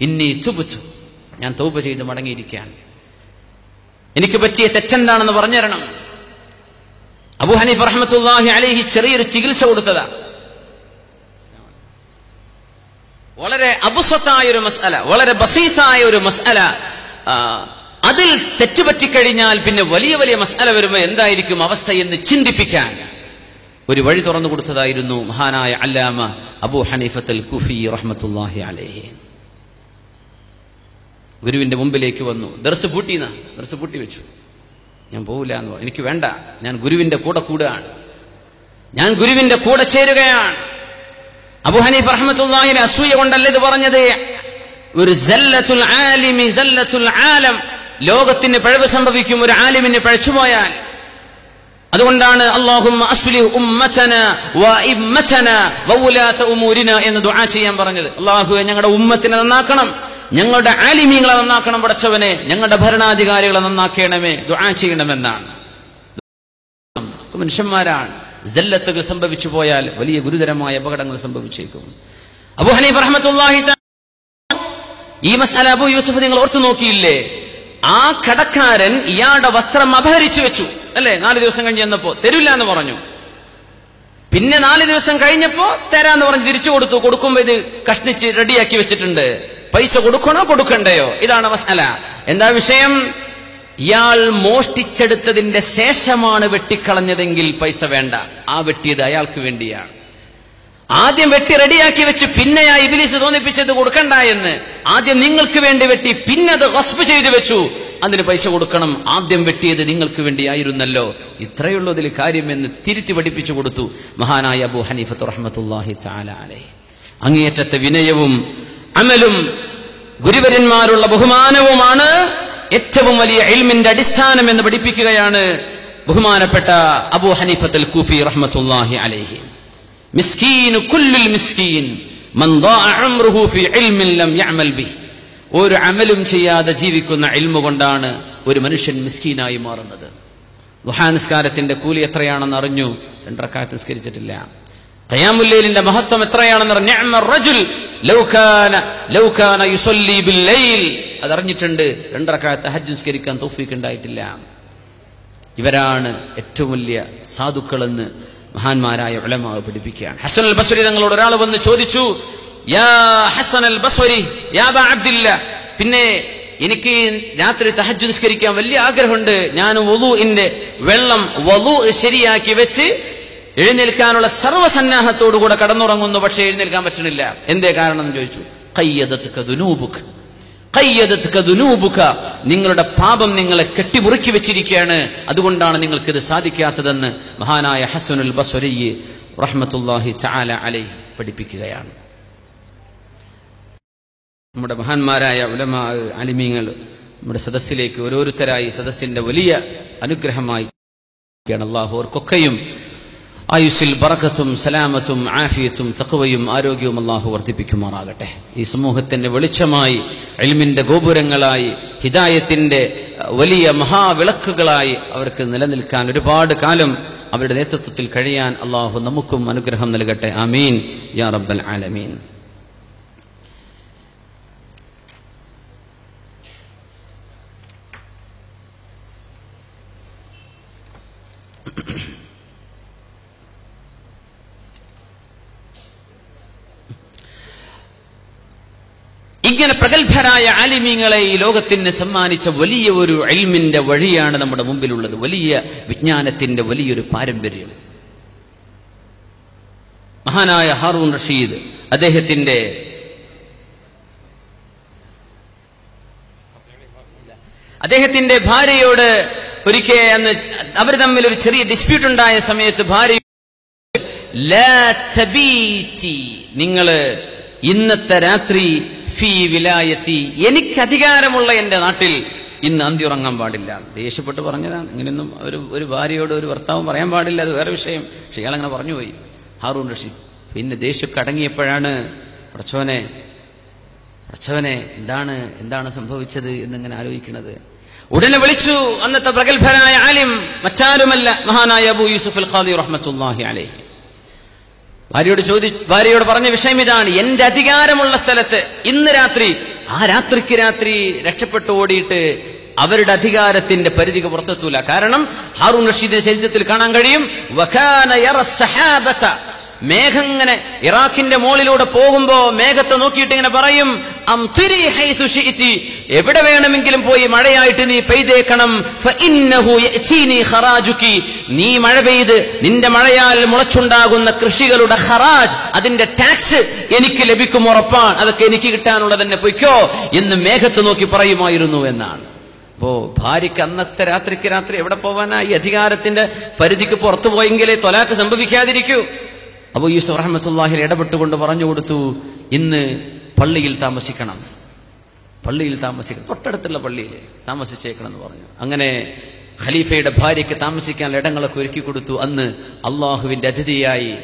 ഇന്നി തുബ്തു, ഞാൻ തൗബ ചെയ്ത് മടങ്ങിയിരിക്കുകയാണ്. എനിക്ക് പറ്റിയ തെറ്റെന്താണെന്ന് പറഞ്ഞു തരണം. അബൂ ഹനീഫ റഹ്മത്തുള്ളാഹി അലൈഹി ചെറിയൊരു ചികിത്സ കൊടുത്തതാ. വളരെ അബുസ്വത്തായൊരു മസ്അല, വളരെ ബസീതായ ഒരു മസ്അല. അതിൽ തെറ്റുപറ്റിക്കഴിഞ്ഞാൽ പിന്നെ വലിയ വലിയ മസ്അല വരുമ്പോൾ എന്തായിരിക്കും അവസ്ഥ എന്ന് ചിന്തിപ്പിക്കാൻ ഒരു വഴി തുറന്നു കൊടുത്തതായിരുന്നു മഹാനായ അല്ലാമ അബൂ ഹനീഫത്തുൽ കുഫി റഹ്മത്തുള്ളാഹി അലൈഹി. ഗുരുവിന്റെ മുമ്പിലേക്ക് വന്നു. ദർസ് പൂട്ടി വെച്ചു. ഞാൻ പോവില്ല എന്ന് പറഞ്ഞു. എനിക്ക് വേണ്ട, ഞാൻ ഗുരുവിന്റെ കൂടെ കൂടുകയാണ്, ഞാൻ ഗുരുവിന്റെ കൂടെ ചേരുകയാണ്. അബൂ ഹനീഫ റഹ്മത്തുള്ളാഹിനെ അസൂയ കൊണ്ടല്ല ഇത് പറഞ്ഞത്. ഒരു സല്ലത്തുൽ ആലിമി സല്ലത്തുൽ ആലം, ലോകത്തിന് പിഴവ് സംഭവിക്കും ഒരു ആലിമിന് പിഴച്ചുപോയാൽ. അതുകൊണ്ടാണ് അല്ലാഹുമ്മ അസ്ലിഹ് ഉമ്മതനാ വഇമ്മതനാ വഉലാത ഉമൂരിനാ എന്ന് ദുആ ചെയ്യാൻ പറഞ്ഞത്. അല്ലാഹുവേ, ഞങ്ങളുടെ ഉമ്മത്തിനെ നന്നാക്കണം, ഞങ്ങളുടെ ആലിമീങ്ങളെ നന്നാക്കണം, പടച്ചവനെ ഞങ്ങളുടെ ഭരണാധികാരികളെ നന്നാക്കണമേ, ദുആ ചെയ്യണമെന്നാണ്. മനുഷ്യന്മാരാണ്, സല്ലത്തുകൾ സംഭവിച്ചു പോയാൽ വലിയ ഗുരുതരമായ അപകടങ്ങൾ സംഭവിച്ചേക്കും. അബൂ ഹനീഫ റഹ്മത്തുള്ളാഹി ഈ മസ്അല അബൂ യൂസുഫ് നിങ്ങൾ ഓർത്തു നോക്കിയില്ലേ? ആ കടക്കാരൻ ഇയാളുടെ വസ്ത്രം അപഹരിച്ചു വെച്ചു അല്ലേ? 4 ദിവസം കഴിഞ്ഞ് ചെന്നപ്പോ തരില്ല എന്ന് പറഞ്ഞു. പിന്നെ 4 ദിവസം കഴിഞ്ഞപ്പോ തരാന്ന് പറഞ്ഞ് തിരിച്ചു കൊടുത്തു. കൊടുക്കുമ്പോ ഇത് കഷ്ണിച്ച് റെഡിയാക്കി വെച്ചിട്ടുണ്ട്. പൈസ കൊടുക്കണോ കൊടുക്കണ്ടയോ? ഇതാണ് മസ്അല. എന്താ വിഷയം? ഇയാൾ മോഷ്ടിച്ചെടുത്തതിന്റെ ശേഷമാണ് വെട്ടിക്കളഞ്ഞതെങ്കിൽ പൈസ വേണ്ട. ആ വെട്ടിയത് അയാൾക്ക് വേണ്ടിയാണ്. ആദ്യം വെട്ടി റെഡിയാക്കി വെച്ച് പിന്നെ ആ ഇബ്ലീസ് തോന്നിപ്പിച്ചത് കൊടുക്കണ്ട എന്ന്. ആദ്യം നിങ്ങൾക്ക് വേണ്ടി വെട്ടി, പിന്നെ അത് ഗസ്ബ് ചെയ്തു വെച്ചു, അതിന് പൈസ കൊടുക്കണം. ആദ്യം വെട്ടിയത് നിങ്ങൾക്ക് വേണ്ടിയായിരുന്നല്ലോ. ഇത്രയുള്ളൂ ഇതിൽ കാര്യമെന്ന് തിരുത്തി പഠിപ്പിച്ചു കൊടുത്തു മഹാനായ അബൂ ഹനീഫത്ത് റഹ്മത്തുള്ളാഹി തആല അലൈഹി. അങ്ങേയറ്റത്തെ വിനയവും അമലും ഗുരുവരന്മാരുള്ള ബഹുമാനവുമാണ് ഏറ്റവും വലിയ ഇൽമിന്റെ അടിസ്ഥാനം എന്ന് പഠിപ്പിക്കുകയാണ് ബഹുമാനപ്പെട്ട അബൂ ഹനീഫത്തുൽ കുഫി റഹ്മത്തുള്ളാഹി അലൈഹി. മിസ്കീനു കുല്ലുൽ മിസ്കീൻ മൻ ضاع عمره في علم لم يعمل به. ഒരു അമലും ചെയ്യാതെ ജീവിക്കുന്ന ഇൽമു കൊണ്ടാണ് ഒരു മനുഷ്യൻ മിസ്കീനായി മാറുന്നത്. ദുഹാ നിസ്കാരത്തിന്റെ കൂലി എത്രയാണെന്ന് അറിഞ്ഞു? 2 റക്അത്ത് നിസ്കരിച്ചിട്ടില്ല. ഖിയാമുൽ ലൈലിന്റെ മഹത്വം എത്രയാണെന്ന് അറിഞ്ഞു. നിഅമർ റജുൽ ലൗ കാന യുസല്ലി ബിൽ ലൈൽ. അതറിഞ്ഞിട്ടുണ്ട്. 2 റക്അത്ത് ഹജ്ജ് നിസ്കരിക്കാൻ തൗഫീഖ് ഉണ്ടായിട്ടില്ല. ഇവരാണ് ഏറ്റവും വലിയ സാധുക്കളെന്ന് മഹാന്മാരായ ഉലമാ പഠിപ്പിക്കുകയാണ്. ഹസൻ അൽ ബസ്രി തങ്ങളോട് ഒരാൾ വന്ന് ചോദിച്ചു, യാ ഹസൻ അൽ ബസ്രി യാ അബാ അബ്ദില്ല, പിന്നെ എനിക്ക് രാത്രി തഹജ്ജുദ് നിസ്കരിക്കാൻ വലിയ ആഗ്രഹമുണ്ട്. ഞാൻ വുളൂഇന്റെ വെള്ളം ശരിയാക്കി വെച്ച് എഴുന്നേൽക്കാനുള്ള സർവ്വസന്നാഹത്തോടുകൂടെ കടന്നുറങ്ങുന്നു, പക്ഷെ എഴുന്നേൽക്കാൻ പറ്റുന്നില്ല. എന്തേ കാരണം എന്ന് ചോദിച്ചു. ഖയ്യദത്ക ദുനൂബുക, നിങ്ങളുടെ പാപം നിങ്ങളെ കെട്ടിമുറുക്കി വെച്ചിരിക്കുകയാണ്, അതുകൊണ്ടാണ് നിങ്ങൾക്ക് ഇത് സാധിക്കാത്തതെന്ന് മഹാനായ ഹസനുൽ ബസ്രി റഹ്മത്തുള്ളാഹി തആല അലൈഹി പഠിപ്പിക്കുകയാണ്. നമ്മുടെ മഹാന്മാരായ ഉലമാ അലിമീങ്ങൾ നമ്മുടെ സദസ്സിലേക്ക് ഓരോരുത്തരായി സദസ്സിന്റെ വലിയ അനുഗ്രഹമായി അല്ലാഹു അവർക്കൊക്കെയും ആയുസ്സിൽ ബറക്കത്തും സലാമത്തും ആഫിയത്തും തഖ്വയും ആരോഗ്യവും അല്ലാഹു വർദ്ധിപ്പിക്കുമാറാകട്ടെ. ഈ സമൂഹത്തിന്റെ വെളിച്ചമായി, ഇൽമിന്റെ ഗോപുരങ്ങളായി, ഹിദായത്തിന്റെ വലിയ മഹാവിളക്കുകളായി അവർക്ക് നിലനിൽക്കാൻ, ഒരുപാട് കാലം അവരുടെ നേതൃത്വത്തിൽ കഴിയാൻ അല്ലാഹു നമുക്കും അനുഗ്രഹം നൽകട്ടെ. ആമീൻ യാ റബ്ബൽ ആലമീൻ. ഇങ്ങനെ പ്രഗത്ഭരായ ആലിമീങ്ങളെ ഈ ലോകത്തിന് സമ്മാനിച്ച വലിയ ഒരു ഇൽമിന്റെ വഴിയാണ് നമ്മുടെ മുമ്പിലുള്ളത്. വലിയ വിജ്ഞാനത്തിന്റെ വലിയൊരു പാരമ്പര്യം. മഹാനായ ഹാറൂൻ റഷീദ് അദ്ദേഹത്തിന്റെ ഭാര്യയോട് ഒരിക്കൽ അന്ന് അവർ തമ്മിൽ ഒരു ചെറിയ ഡിസ്പ്യൂട്ട് ഉണ്ടായ സമയത്ത് ഭാര്യ, ലാ തബീതി, നിങ്ങള് ഇന്നത്തെ രാത്രി ഫീ വിലായത്തി, എനിക്ക് അധികാരമുള്ള എന്റെ നാട്ടിൽ ഇന്ന് അന്തിയുറങ്ങാൻ പാടില്ല. ദേഷ്യപ്പെട്ട് പറഞ്ഞതാണ്. ഇങ്ങനെയൊന്നും ഒരു ഭാര്യയോട് ഒരു ഭർത്താവും പറയാൻ പാടില്ല, അത് വേറെ വിഷയം. പക്ഷെ ഇയാളങ്ങനെ പറഞ്ഞുപോയി ഹാറൂൻ റഷീദ്. പിന്നെ ദേഷ്യം കടങ്ങിയപ്പോഴാണ് പടച്ചോനെ എന്താണ് സംഭവിച്ചത് എന്നിങ്ങനെ ആലോചിക്കുന്നത്. ഉടനെ വിളിച്ചു അന്നത്തെ പ്രഗത്ഭനായ ആലിം, മറ്റാരുമല്ല മഹാനായ അബൂ യൂസുഫ് അൽ ഖാദി റഹ്മത്തുള്ളാഹി അലൈഹി. ഭാര്യയോട് പറഞ്ഞ വിഷയം ഇതാണ്, എന്റെ അധികാരമുള്ള സ്ഥലത്ത് ഇന്ന് രാത്രി, ആ രാത്രിക്ക് രാത്രി രക്ഷപ്പെട്ടു ഓടിയിട്ട് അവരുടെ അധികാരത്തിന്റെ പരിധിക്ക് പുറത്തെത്തൂല. കാരണം ഹാറൂൻ റഷീദിന്റെ ചരിത്രത്തിൽ കാണാൻ കഴിയും, വകാന യറ സഹാബത മേഘങ്ങനെ ഇറാഖിന്റെ മുകളിലൂടെ പോകുമ്പോ മേഘത്തെ നോക്കിയിട്ട് ഇങ്ങനെ പറയും, അംതിരി ഹൈസു ശിഇതി, എവിടെ വേണമെങ്കിലും പോയി മഴയായിട്ട് നീ പെയ്തേക്കണം, ഫഇന്നഹു യഅതീനി ഖറാജുകി, നീ മഴ പെയ്ത് നിന്റെ മഴയാൽ മുളച്ചുണ്ടാകുന്ന കൃഷികളുടെ ഖറാജ്, അതിന്റെ ടാക്സ് എനിക്ക് ലഭിക്കും, ഉറപ്പാണ്, അതൊക്കെ എനിക്ക് കിട്ടാനുള്ളത് തന്നെ, പൊയ്ക്കോ എന്ന് മേഘത്തെ നോക്കി പറയുമായിരുന്നു എന്നാണ്. അപ്പോ ഭാര്യയ്ക്ക് അന്നത്തെ രാത്രിക്ക് രാത്രി എവിടെ പോവാനാ? ഈ അധികാരത്തിന്റെ പരിധിക്ക് പുറത്തു പോയെങ്കിലേ തൊലാക്ക് സംഭവിക്കാതിരിക്കൂ. അബൂ യൂസുഫ് റഹ്മത്തുള്ളാഹി ഇടപെട്ടുകൊണ്ട് പറഞ്ഞു കൊടുത്തു, ഇന്ന് പള്ളിയിൽ താമസിക്കണം, തൊട്ടടുത്തുള്ള പള്ളിയിൽ താമസിച്ചേക്കണം എന്ന് പറഞ്ഞു. അങ്ങനെ ഖലീഫയുടെ ഭാര്യയ്ക്ക് താമസിക്കാൻ ഇടങ്ങളൊക്കെ ഒരുക്കി കൊടുത്തു. അന്ന് അള്ളാഹുവിന്റെ അതിഥിയായി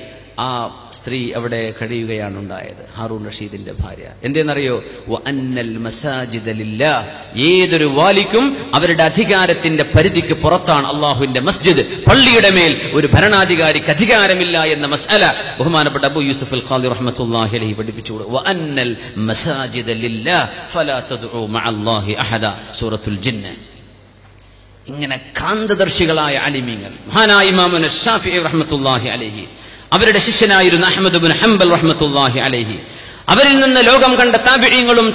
ആ സ്ത്രീ അവിടെ കഴിയുകയാണ് ഉണ്ടായത്, ഹാറൂൺ റഷീദിന്റെ ഭാര്യ. എന്തെന്നറിയോ? വഅന്നൽ മസാജിദ ലില്ലാഹ്, ഏതൊരു വാലിക്കും അവരുടെ അധികാരത്തിന്റെ പരിധിക്ക് പുറത്താണ് അള്ളാഹുവിന്റെ മസ്ജിദ്. പള്ളിയുടെ മേൽ ഒരു ഭരണാധികാരിക്ക് അധികാരമില്ല എന്ന മസ്അല ബഹുമാനപ്പെട്ട അബൂ യൂസുഫ് അൽ ഖാദി റഹ്മത്തുള്ളാഹി അലൈഹി പഠിപ്പിച്ചു. വഅന്നൽ മസാജിദ ലില്ലാഹ് ഫലാ തദ്ഉ മഅല്ലാഹി അഹദ, സൂറത്തുൽ ജിന്ന്. ഇങ്ങനെ കാന്തദർശികളായ അലിമീങ്ങൾ, മഹാനായ ഇമാമുന ശാഫിഈ റഹ്മത്തുള്ളാഹി അലൈഹി, അവരുടെ ശിഷ്യനായിരുന്ന അഹ്മദ് ഇബ്നു ഹംബൽ റഹ്മത്തുള്ളാഹി അലൈഹി, അവരിൽ നിന്ന് ലോകം കണ്ട താബിഈങ്ങളും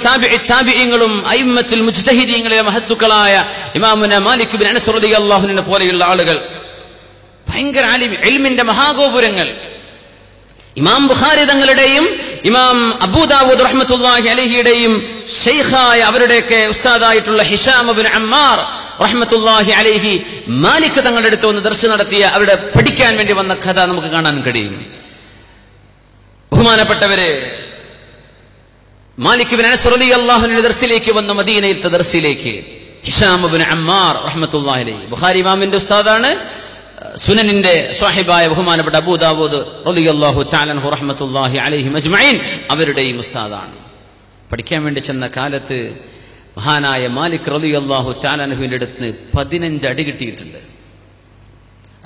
താബിഈങ്ങളും അയിമ്മത്തുൽ മുജ്തഹിദീങ്ങളിലെ മഹത്തുക്കളായ ഇമാമുന മാലിക് ഇബ്നു അനസ് റളിയല്ലാഹു അൻഹു പോലെയുള്ള ആളുകൾ, ഭയങ്കര ആലിം, ഇൽമിന്റെ മഹാഗോപുരങ്ങൾ. ഇമാം ബുഖാരി തങ്ങളുടെയും ഇമാം അബൂ ദാവൂദ് റഹ്മത്തുള്ളാഹി അലൈഹിയുടെയും ശൈഖായ അവരുടെയൊക്കെ ഉസ്താദായിട്ടുള്ള ഹിശാം ഇബ്നു അമ്മാർ റഹ്മത്തുള്ളാഹി അലൈഹി മാലിക് തങ്ങളുടെ അടുത്ത് വന്ന് ദർസ് നടത്തിയ, അവരുടെ പഠിക്കാൻ വേണ്ടി വന്ന കഥ നമുക്ക് കാണാൻ കഴിയും. ബഹുമാനപ്പെട്ടവര്, മാലിക് ഇബ്നു അനസ് റളിയല്ലാഹു അൻഹു ദർസിലേക്ക് വന്ന, മദീനയിലത്തെ ദർസിലേക്ക് ഹിശാം ഇബ്നു അമ്മാർ റഹ്മത്തുള്ളാഹി അലൈഹി, ബുഖാരി ഇമാമിന്റെ ഉസ്താദാണ്, സുനനിന്റെ സ്വഹിബായ ബഹുമാനപ്പെട്ട അബൂ ദാവൂദ് റളിയല്ലാഹു തആല അൻഹു റഹ്മത്തുള്ളാഹി അലൈഹിം അജ്മഈൻ അവരുടെയും ഉസ്താദാണ്. പഠിക്കാൻ വേണ്ടി ചെന്ന കാലത്ത് മഹാനായ മാലിക് റളിയല്ലാഹു തആല അൻഹുവിന്റെ അടുത്ത് 15 അടി കിട്ടിയിട്ടുണ്ട്.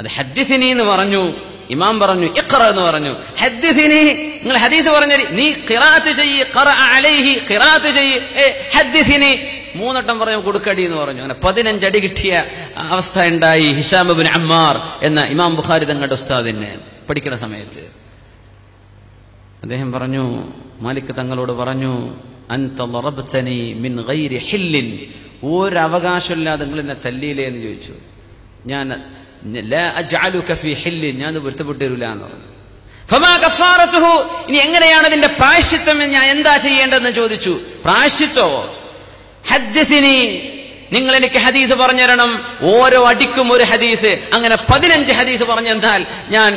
അത് ഹദ്ദിസിനി എന്ന് പറഞ്ഞു, ഇമാം പറഞ്ഞു ഇഖ്റ എന്ന് പറഞ്ഞു. ഹദ്ദിസിനി, നിങ്ങൾ ഹദീസ് പറഞ്ഞരി, നീ ഖിറാഅത്ത് ചെയ്യ്, ഖറഅ അലൈഹി, ഖിറാഅത്ത് ചെയ്യ്, ഹദ്ദിസിനി 3 വട്ടം പറഞ്ഞു കൊടുക്കടി എന്ന് പറഞ്ഞു. അങ്ങനെ 15 അടി കിട്ടിയ അവസ്ഥ ഉണ്ടായി ഹിശാം ഇബ്നു അമ്മാർ എന്ന ഇമാം ബുഖാരി തങ്ങളുടെ ഉസ്താദിന് പഠിക്കുന്ന സമയത്ത്. അദ്ദേഹം പറഞ്ഞു, മാലിക് തങ്ങളോട് പറഞ്ഞു, അൻത ളറബ്തനി മിൻ ഗൈരി ഹില്ലിൻ, ഒരു അവകാശമില്ലാതെ നിങ്ങൾ എന്നെ തല്ലിയില്ലേ എന്ന് ചോദിച്ചു. ഞാൻ ലാ അജ്അലുക ഫീ ഹില്ലിൻ, ഞാൻ പൊരുത്തപ്പെട്ടു തരൂല എന്ന് പറഞ്ഞു. ഫമാ കഫാറതുഹു, ഇനി എങ്ങനെയാണ് ഇതിന്റെ പ്രായശ്ചിത്തം, ഞാൻ എന്താ ചെയ്യേണ്ടതെന്ന് ചോദിച്ചു. പ്രായശ്ചിത്തോ? ഹദ്ദിസിനി, നിങ്ങൾ എനിക്ക് ഹദീസ് പറഞ്ഞു തരണം, ഓരോ അടിക്കും ഒരു ഹദീസ്, അങ്ങനെ 15 ഹദീസ് പറഞ്ഞെന്നാൽ ഞാൻ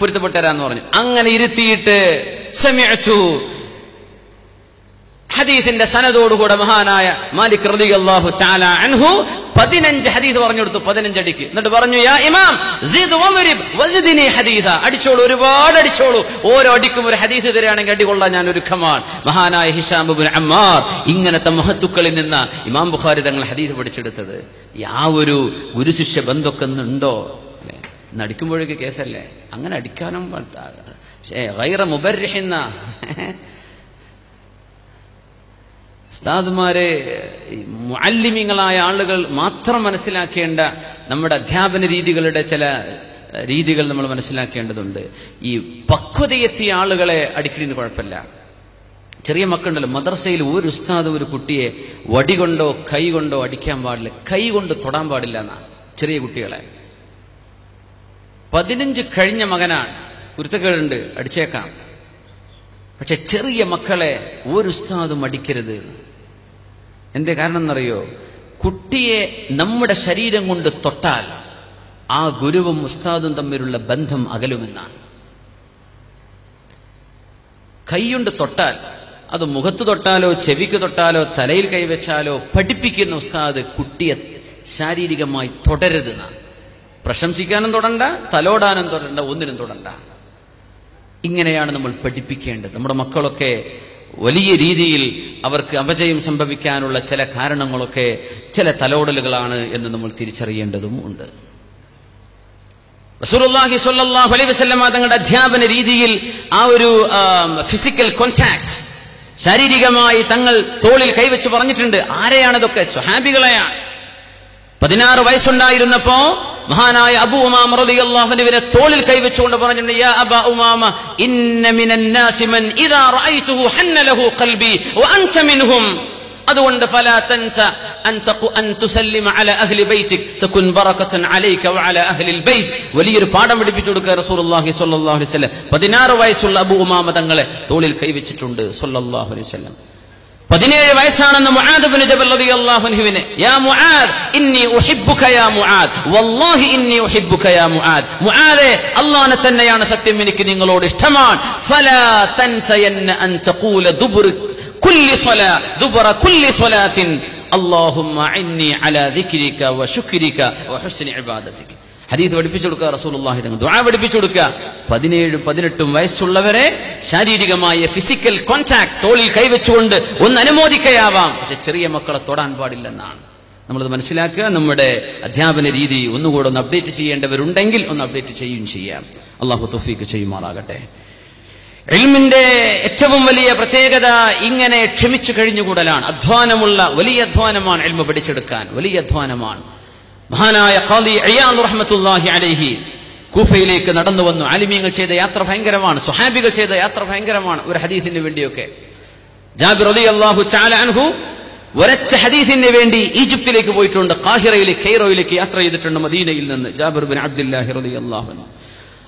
പൊരുത്തപ്പെട്ടു തരാന്ന് പറഞ്ഞു. അങ്ങനെ ഇരുത്തിയിട്ട് സമിഅ്തു, ഹദീസിന്റെ സനദോടുകൂടെ മഹാനായ മാലിക് റളിയല്ലാഹു തആല അൻഹു 15 ഹദീസ് പറഞ്ഞു കൊടുത്തു, 15 അടിക്ക്. എന്നിട്ട് പറഞ്ഞു, യാ ഇമാം സിദ് വദ്രിബ് വസിദ്നി ഹദീസ, അടിച്ചോളൂ, ഒരുപാട് അടിച്ചോളൂ, ഓരോ അടിക്കും ഒരു ഹദീസ് തരികയാണെങ്കിൽ അടികൊള്ളാൻ ഞാൻ ഒരുക്കമാണ്. മഹാനായ ഹിശാം ഇബ്നു അമ്മാർ ഇങ്ങനത്തെ മഹത്തുക്കളിൽ നിന്ന് ഇമാം ബുഖാരി തങ്ങൾ ഹദീസ് പഠിച്ചെടുത്തത്. ഒരു ഗുരുശിഷ്യ ബന്ധമൊക്കെ ഉണ്ടോ? അടിക്കുമ്പോഴേക്ക് കേസല്ലേ, അങ്ങനെ അടിക്കാനും ഗൈറ മുബർരിഹിന്ന ഉസ്താദുമാരെ, മുഅല്ലിമീങ്ങളായ ആളുകൾ മാത്രം മനസ്സിലാക്കേണ്ട നമ്മുടെ അധ്യാപന രീതികളുടെ ചില രീതികൾ നമ്മൾ മനസ്സിലാക്കേണ്ടതുണ്ട്. ഈ പക്വതയെത്തിയ ആളുകളെ അടിക്കുന്നതിന് കുഴപ്പമില്ല. ചെറിയ മക്കളുണ്ടല്ലോ, മദ്രസയിൽ ഒരു ഉസ്താദ് ഒരു കുട്ടിയെ വടി കൊണ്ടോ കൈ കൊണ്ടോ അടിക്കാൻ പാടില്ല, കൈ കൊണ്ട് തൊടാൻ പാടില്ല എന്നാ. ചെറിയ കുട്ടികളെ 15 കഴിഞ്ഞ മകനാണ്, കുരുത്തക്കേടുണ്ട്, അടിച്ചേക്കാം. പക്ഷെ ചെറിയ മക്കളെ ഒരു ഉസ്താദും അടിക്കരുത്. എന്തേ കാരണം എന്നറിയോ? കുട്ടിയെ നമ്മുടെ ശരീരം കൊണ്ട് തൊട്ടാൽ ആ ഗുരുവും ഉസ്താദും തമ്മിലുള്ള ബന്ധം അകലുമെന്നാണ്. കൈകൊണ്ട് തൊട്ടാൽ, അത് മുഖത്ത് തൊട്ടാലോ ചെവിക്ക് തൊട്ടാലോ തലയിൽ കൈവച്ചാലോ പഠിപ്പിക്കുന്ന ഉസ്താദ് കുട്ടിയെ ശാരീരികമായി തുടരുതെന്നാണ്. പ്രശംസിക്കാനും തൊടണ്ട, തലോടാനും തൊടണ്ട, ഒന്നിനും തൊടണ്ട. ഇങ്ങനെയാണ് നമ്മൾ പഠിപ്പിക്കേണ്ടത്. നമ്മുടെ മക്കളൊക്കെ വലിയ രീതിയിൽ അവർക്ക് അപജയം സംഭവിക്കാനുള്ള ചില കാരണങ്ങളൊക്കെ ചില തലോടലുകളാണ് എന്ന് നമ്മൾ തിരിച്ചറിയേണ്ടതും ഉണ്ട്. റസൂലുള്ളാഹി സ്വല്ലല്ലാഹു അലൈഹി വസല്ലം തങ്ങളുടെ അധ്യാപന രീതിയിൽ ആ ഒരു ഫിസിക്കൽ കോൺടാക്ട്, ശാരീരികമായി തങ്ങൾ തോളിൽ കൈവച്ച് പറഞ്ഞിട്ടുണ്ട്. ആരെയാണിതൊക്കെ? സ്വഹാബികളെയാണ്. 16 വയസ്സുണ്ടായിരുന്നപ്പോ മഹാനായ അബൂ ഉമാമ റളിയല്ലാഹു അൻഹുവിനെ തോളിൽ കൈവച്ചുകൊണ്ട് പറഞ്ഞിട്ടുണ്ട്, യാ അബാ ഉമാമ ഇന്ന മിനൻ നാസി മൻ ഇദാ റഅയ്തുഹു ഹന്ന ലഹു ഖൽബി വ അൻത മിൻഹും. അതുകൊണ്ട് ഫലാ തൻസ അൻ തുസല്ലിമ അലാ അഹ്ലി ബൈതിക് തകുൻ ബറകതൻ അലൈക വഅലാ അഹ്ലിൽ ബൈത്ത്. വലിയൊരു പാഠം പഠിപ്പിച്ചു കൊടുക്കുക റസൂലുള്ളാഹി സ്വല്ലല്ലാഹു അലൈഹി വസല്ലം. 16 വയസ്സുള്ള അബൂ ഉമാമ തങ്ങളെ തോളിൽ കൈവച്ചിട്ടുണ്ട് സ്വല്ലല്ലാഹു അലൈഹി വസല്ലം. 17 വയസ്സാണെന്ന് മുആദ് ഇബ്നു ജബൽ റളിയല്ലാഹു അൻഹുവിനെ, യാ മുആദ് ഇന്നി ഉഹിബ്ബുക യാ മുആദ് വല്ലാഹി ഇന്നി ഉഹിബ്ബുക യാ മുആദ്. മുആദേ, അല്ലാഹനെ തന്നെയാണ് സത്യം, എനിക്ക് നിങ്ങളോട് ഇഷ്ടമാണ്. ഫലാ തൻസയന്ന അൻ തഖൂല ദുബുറ കുല്ലി സ്വലാത്തിൻ അല്ലാഹുമ്മ ഇന്നി അലാ ദിക്രിക വ ശുക്രിക വ ഹുസ്നി ഇബാദതിക. ഹദീസ് പഠിപ്പിച്ചു കൊടുക്കുക റസൂലുള്ളാഹി തങ്ങൾ, ദുആ പഠിപ്പിച്ചു കൊടുക്കുക. 17-18 വയസ്സുള്ളവരെ ശാരീരികമായ ഫിസിക്കൽ കോൺടാക്ട് തോളിൽ കൈവച്ചുകൊണ്ട് ഒന്ന് അനുമോദിക്കയാവാം, പക്ഷെ ചെറിയ മക്കളെ തൊടാൻ പാടില്ലെന്നാണ്. നമ്മളത് മനസ്സിലാക്കുക. നമ്മുടെ അധ്യാപന രീതി ഒന്നുകൂടെ ഒന്ന് അപ്ഡേറ്റ് ചെയ്യേണ്ടവരുണ്ടെങ്കിൽ ഒന്ന് അപ്ഡേറ്റ് ചെയ്യുകയും ചെയ്യാം. അല്ലാഹു തൗഫീഖ് ചെയ്യുമാറാകട്ടെ. ഇൽമിന്റെ ഏറ്റവും വലിയ പ്രത്യേകത ഇങ്ങനെ ക്ഷമിച്ചു കഴിഞ്ഞുകൂടലാണ്. അധ്വാനമുള്ള വലിയ അധ്വാനമാണ് ഇൽമ പഠിച്ചെടുക്കാൻ, വലിയ അധ്വാനമാണ്. മഹാനായ ഖാദി ഇയാദ് റഹ്മത്തുള്ളാഹി അലൈഹി കൂഫയിലേക്ക് നടന്നു വന്നു. ആലിമീങ്ങൾ ചെയ്ത യാത്ര ഭയങ്കരമാണ്, സ്വഹാബികൾ ചെയ്ത യാത്ര ഭയങ്കരമാണ്. ഒരു ഹദീസിന് വേണ്ടിയൊക്കെ ജാബിർ റളിയല്ലാഹു തആല അൻഹു ഒരൊറ്റ ഹദീസിന് വേണ്ടി ഈജിപ്തിലേക്ക് പോയിട്ടുണ്ട്. ഖാഹിറയിലേക്ക്, കൈറോയിലേക്ക് യാത്ര ചെയ്തിട്ടുണ്ട് മദീനയിൽ നിന്ന് ജാബിർ ബിൻ അബ്ദുല്ലാഹി റളിയല്ലാഹു അൻഹു.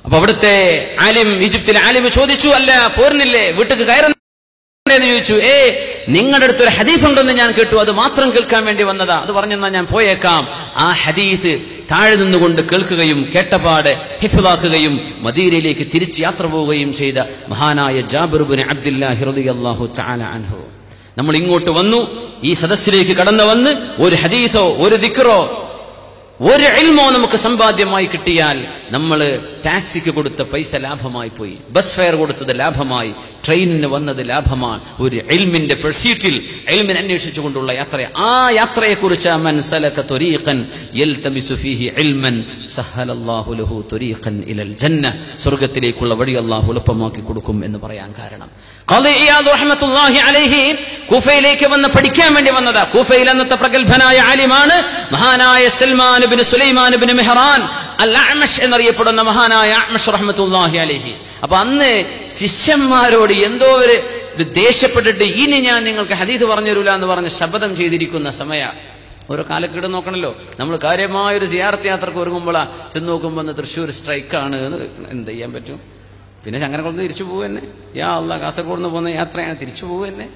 അപ്പൊ അവിടുത്തെ ആലിം, ഈജിപ്തിലെ ആലിം ചോദിച്ചു, അല്ല പോരുന്നില്ലേ, വീട്ടിക്ക് കയറുന്നേന്ന് ചോദിച്ചു. നിങ്ങളുടെ അടുത്തൊരു ഹദീസ് ഉണ്ടെന്ന് ഞാൻ കേട്ടു, അത് മാത്രം കേൾക്കാൻ വേണ്ടി വന്നതാ, അത് പറഞ്ഞെന്നാ ഞാൻ പോയേക്കാം. ആ ഹദീസ് താഴെ നിന്നുകൊണ്ട് കേൾക്കുകയും കേട്ടപാട് ഹിഫ്ളാക്കുകയും മദീനയിലേക്ക് തിരിച്ച് യാത്ര പോവുകയും ചെയ്ത മഹാനായ ജാബിർ ബിൻ അബ്ദുല്ലാഹി റളിയല്ലാഹു തആല അൻഹു. നമ്മൾ ഇങ്ങോട്ട് വന്നു, ഈ സദസ്സിലേക്ക് കടന്നു വന്ന് ഒരു ഹദീസോ ഒരു ദിക്റോ ഒരു ഇൽമോ നമുക്ക് സമ്പാദ്യമായി കിട്ടിയാൽ നമ്മൾ ടാക്സിക്ക് കൊടുത്ത പൈസ ലാഭമായി പോയി, ബസ് ഫെയർ കൊടുത്തത് ലാഭമായി, ട്രെയിനിന് വന്നത് ലാഭമാണ്. ഒരു ഇൽമിന്റെ പെർസ്യൂട്ടിൽ, ഇൽമിനെ അന്വേഷിച്ചുകൊണ്ടുള്ള യാത്ര, ആ യാത്രയെക്കുറിച്ച് മൻ സലക ത്വരീഖൻ യൽതമിസു ഫീഹി ഇൽമൻ സഹലല്ലാഹു ലഹു ത്വരീഖൻ ഇലൽ ജന്ന, സ്വർഗ്ഗത്തിലേക്കുള്ള വഴി അല്ലാഹു എളുപ്പമാക്കി കൊടുക്കും എന്ന് പറയാൻ കാരണം. ഖാദി ഇയാദ് റഹ്മത്തുള്ളാഹി അലൈഹി കൂഫയിലേക്ക് വന്ന് പഠിക്കാൻ വേണ്ടി വന്നതാ. കൂഫയിൽ അന്നത്തെ പ്രഗൽഭനായ ആലിമാണ് മഹാനായ സൽമാൻ ഇബ്നു സുലൈമാൻ ഇബ്നു മെഹ്റാൻ അൽ അഅ്മശ് എന്നറിയപ്പെടുന്ന മഹാനായ അഅ്മശ് റഹ്മത്തുള്ളാഹി അലൈഹി. അപ്പൊ അന്ന് ശിഷ്യന്മാരോട് എന്തോ ഒരു ദേഷ്യപ്പെട്ടിട്ട് ഇനി ഞാൻ നിങ്ങൾക്ക് ഹദീസ് പറഞ്ഞു തരൂല എന്ന് പറഞ്ഞ് ശപഥം ചെയ്തിരിക്കുന്ന സമയ. ഓരോ കാലക്കേട് നോക്കണല്ലോ. നമ്മൾ കാര്യമായൊരു സിയാറത്ത് യാത്രക്ക് ഒരുങ്ങുമ്പോഴാ ചെന്ന് നോക്കുമ്പോൾ തൃശ്ശൂർ സ്ട്രൈക്കാണ്, എന്ത് ചെയ്യാൻ പറ്റും? പിന്നെ ചങ്ങരകുളത്ത് തിരിച്ചു പോകുക തന്നെ, യാ അല്ലാഹ്, കാസർഗോഡ് നിന്ന് പോകുന്ന യാത്രയാണ്, തിരിച്ചു പോകുക തന്നെ.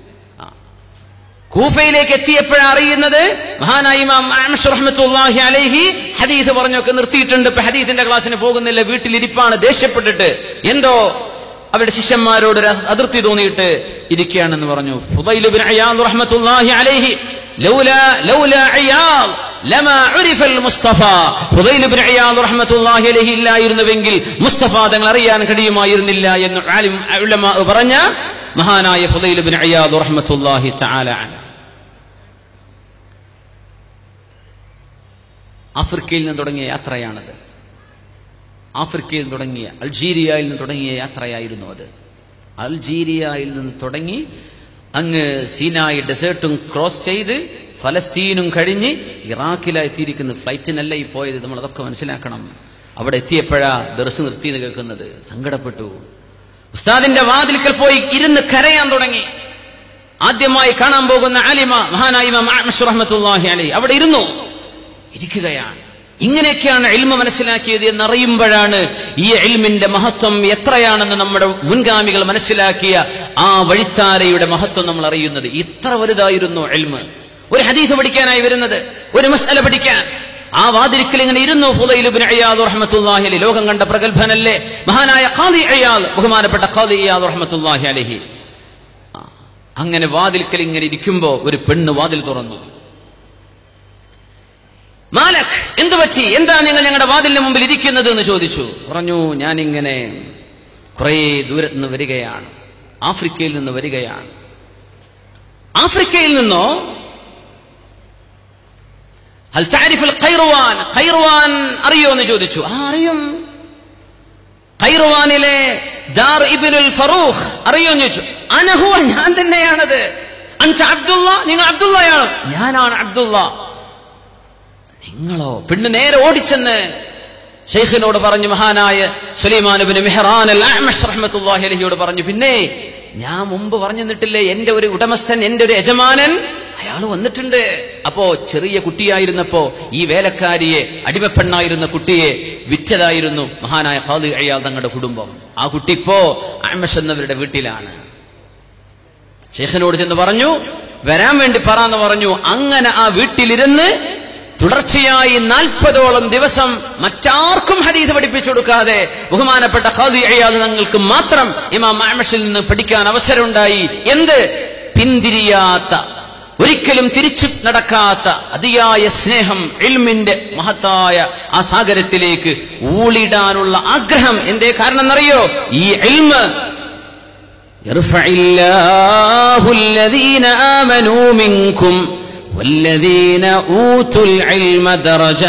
കൂഫയിലേക്ക് എത്തിയപ്പോഴാണ് അറിയുന്നത് മഹാനായ ഇമാം അഅ്മശ് റഹ്മത്തുള്ളാഹി അലൈഹി ഹദീസ് പറഞ്ഞൊക്കെ നിർത്തിയിട്ടുണ്ട്. ഇപ്പൊ ഹദീസിന്റെ ക്ലാസ്സിന് പോകുന്നില്ല, വീട്ടിലിരിപ്പാണ്, ദേഷ്യപ്പെട്ടിട്ട് എന്തോ അവരുടെ ശിഷ്യന്മാരോട് അതിർത്തി തോന്നിയിട്ട് ഇരിക്കുകയാണെന്ന് പറഞ്ഞു. ഫുദൈൽ ഇബ്നു ഇയാദ് റഹ്മത്തുള്ളാഹി അലൈഹി ലൗലാ ഇയാദ് ലമാ ഉരിഫൽ മുസ്തഫ. ഫുദൈൽ ഇബ്നു ഇയാദ് റഹ്മത്തുള്ളാഹി അലൈഹി ഇല്ലായിരുന്നുവെങ്കിൽ മുസ്തഫ തങ്ങൾ അറിയാൻ കഴിയുമായിരുന്നില്ല എന്ന് ആലിം ഉലമാ പറഞ്ഞ മഹാനായ ഫുദൈൽ ഇബ്നു ഇയാദ് റഹ്മത്തുള്ളാഹി തആല അൻഹു. ആഫ്രിക്കയിൽ നിന്ന് തുടങ്ങിയ യാത്രയാണത്. ആഫ്രിക്കയിൽ തുടങ്ങിയ, അൾജീരിയയിൽ നിന്ന് തുടങ്ങിയ യാത്രയായിരുന്നു അത്. അൾജീരിയയിൽ നിന്ന് തുടങ്ങി അങ്ങ് സീനായി ഡെസേർട്ടും ക്രോസ് ചെയ്ത് ഫലസ്തീനും കഴിഞ്ഞ് ഇറാഖിലെത്തിയിരിക്കുന്ന ഫ്ലൈറ്റിനല്ല ഈ പോയത്. നമ്മൾ അതൊക്കെ മനസ്സിലാക്കണം. അവിടെ എത്തിയപ്പോഴാ ദർസ് നിർത്തിയെന്ന് കേൾക്കുന്നത്. സങ്കടപ്പെട്ടു. ഉസ്താദിന്റെ വാതിൽക്കൽ പോയി ഇരുന്ന് കരയാൻ തുടങ്ങി. ആദ്യമായി കാണാൻ പോകുന്ന ആലിമ മഹാനായ ഇമാം അഅ്മശ് റഹ്മത്തുള്ളാഹി അലൈഹി അവിടെ ഇരിക്കുകയാണ്. ഇങ്ങനെയൊക്കെയാണ് ഇൽമ മനസ്സിലാക്കിയത് എന്നറിയുമ്പോഴാണ് ഈ ഇൽമിന്റെ മഹത്വം എത്രയാണെന്ന് നമ്മുടെ മുൻഗാമികൾ മനസ്സിലാക്കിയ ആ വഴിത്താരയുടെ മഹത്വം നമ്മൾ അറിയുന്നത്. ഇത്ര വലുതായിരുന്നു ഇൽമ്. ഒരു ഹദീസ് പഠിക്കാനായി വരുന്നത്, ഒരു മസ്അല പഠിക്കാൻ ആ വാതിൽക്കൽ ഇങ്ങനെ ഇരുന്നു ഫുദൈൽ ഇബ്നു ഇയാദ് റഹ്മത്തുള്ളാഹി അലൈഹി. ലോകം കണ്ട പ്രഗൽഭനല്ലേ മഹാനായ ഖാദി ഇയാദ്, ബഹുമാനപ്പെട്ട ഖാദി ഇയാദ് റഹ്മത്തുള്ളാഹി അലൈഹി. അങ്ങനെ വാതിൽക്കൽ ഇങ്ങനെ ഇരിക്കുമ്പോ ഒരു പെണ്ണ് വാതിൽ തുറന്നു. മാലക്, എന്തു പറ്റി, എന്താ നിങ്ങൾ ഞങ്ങളുടെ വാതിലിന് മുമ്പിൽ ഇരിക്കുന്നത് എന്ന് ചോദിച്ചു. പറഞ്ഞു, ഞാനിങ്ങനെ കുറെ ദൂരത്ത് നിന്ന് വരികയാണ്, ആഫ്രിക്കയിൽ നിന്ന് വരികയാണ്. ആഫ്രിക്കയിൽ നിന്നോ? ഹൽ തഅരിഫുൽ ഖൈറുവാൻ, ഖൈറുവാൻ അറിയോ എന്ന് ചോദിച്ചു. അറിയും. ഖൈറുവാനിലെ ദാർ ഇബ്നുൽ ഫറൂഖ് അറിയോ എന്ന് ചോദിച്ചു. അനഹു, ഞാൻ തന്നെയാണത്. അൻത അബ്ദുള്ള, നിങ്ങൾ അബ്ദുള്ളയാണ്. ഞാനാണ് അബ്ദുള്ള. നിങ്ങളോ? പെണ്ണ് നേരെ ഓടിച്ചെന്ന് ഷെയ്ഖിനോട് പറഞ്ഞു, മഹാനായ സുലൈമാൻ ഇബ്നു മിഹ്റാൻ അൽ-അഅ്മശ് റഹ്മത്തുള്ളാഹി അലൈഹിയോട് പറഞ്ഞു, പിന്നെ ഞാൻ മുമ്പ് പറഞ്ഞു തന്നിട്ടില്ലേ, എന്റെ ഒരു ഉടമസ്ഥൻ, എന്റെ ഒരു യജമാനൻ, അയാൾ വന്നിട്ടുണ്ട്. അപ്പോ ചെറിയ കുട്ടിയായിരുന്നപ്പോ ഈ വേലക്കാരിയെ, അടിമപ്പെണ്ണായിരുന്ന കുട്ടിയെ വിറ്റതായിരുന്നു മഹാനായ ഖാദി ഇയാദ് തങ്ങളുടെ കുടുംബം. ആ കുട്ടി ഇപ്പോ അഅ്മശ് എന്നവരുടെ വീട്ടിലാണ്. ഷെയ്ഖിനോട് ചെന്ന് പറഞ്ഞു, വരാൻ വേണ്ടി പറയാന്ന് പറഞ്ഞു. അങ്ങനെ ആ വീട്ടിലിരുന്ന് തുടർച്ചയായി 40ഓളം ദിവസം മറ്റാർക്കും ഹദീസ് പഠിപ്പിച്ചു കൊടുക്കാതെ ബഹുമാനപ്പെട്ട ഖാദി ഇയാദ് തങ്ങൾക്ക് മാത്രം ഇമാം അഅ്മശിൽ നിന്ന് പഠിക്കാൻ അവസരമുണ്ടായി. എന്ത്? പിന്തിരിയാത്ത, ഒരിക്കലും തിരിച്ചു നടക്കാത്ത അതിയായ സ്നേഹം, ഇൽമിന്റെ മഹത്തായ ആ സാഗരത്തിലേക്ക് ഊളിടാനുള്ള ആഗ്രഹം. എന്തേ കാരണം എന്നറിയോ? ഈ ഇൽമ് യർഫഇല്ലാഹു അല്ലദീന ആമനൂ മിൻകും വല്ലദീന ഊതുൽ ഇൽമ ദറജാത്ത്.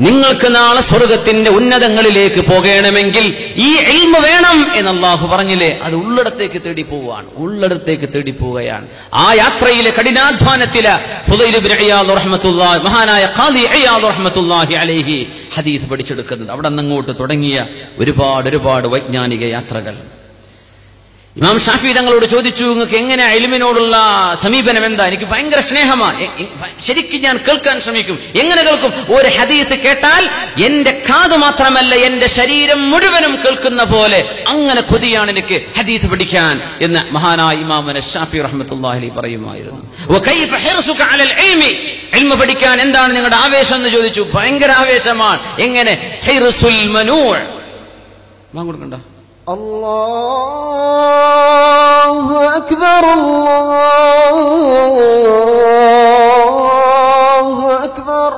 നിങ്ങൾക്ക് നാളെ സ്വർഗത്തിന്റെ ഉന്നതങ്ങളിലേക്ക് പോകണമെങ്കിൽ ഈ ഇൽമ് വേണം എന്ന് അല്ലാഹു പറഞ്ഞില്ലേ, അത് ഉള്ളിടത്തേക്ക് തേടി പോവുകയാണ്, ഉള്ളിടത്തേക്ക് തേടി പോവുകയാണ്. ആ യാത്രയിലെ കഠിനാധ്വാനത്തില ഫുദൈൽ ഇബ്നു ഇയാദ് റഹ്മത്തുള്ളാഹി, മഹാനായ ഖാദി ഇയാദ് റഹ്മത്തുള്ളാഹി അലൈഹി ഹദീസ് പഠിച്ചെടുക്കുന്നത്. അവിടെ നിന്നങ്ങോട്ട് തുടങ്ങിയ ഒരുപാട് വൈജ്ഞാനിക യാത്രകൾ. ഇമാം ഷാഫി തങ്ങളോട് ചോദിച്ചു, നിങ്ങൾക്ക് എങ്ങനെ ഇൽമിനോടുള്ള സമീപനം എന്താ? എനിക്ക് ഭയങ്കര സ്നേഹമാണ്, ശരിക്കും ഞാൻ കേൾക്കാൻ ശ്രമിക്കും. എങ്ങനെ കേൾക്കും? ഒരു ഹദീസ് കേട്ടാൽ എന്റെ കാത് മാത്രമല്ല, എന്റെ ശരീരം മുഴുവനും കേൾക്കുന്ന പോലെ അങ്ങനെ കൊതിയാണ് എനിക്ക് ഹദീസ് പഠിക്കാൻ എന്ന് മഹാനായ ഇമാം ഷാഫി റഹ്മത്തുള്ളാഹി അലൈഹി പറയുമായിരുന്നു. വകൈഫ ഹിർസുക അലൽ ഇൽമി, ഇൽമ പഠിക്കാൻ എന്താണ് നിങ്ങളുടെ ആവേശം എന്ന് ചോദിച്ചു. ഭയങ്കര ആവേശമാണ്. എങ്ങനെ? ഹിർസുൽ മനൂഅ്. വാങ്ങുകൊടുക്കണ്ട. അല്ലാഹു അക്ബർ, അല്ലാഹു അക്ബർ,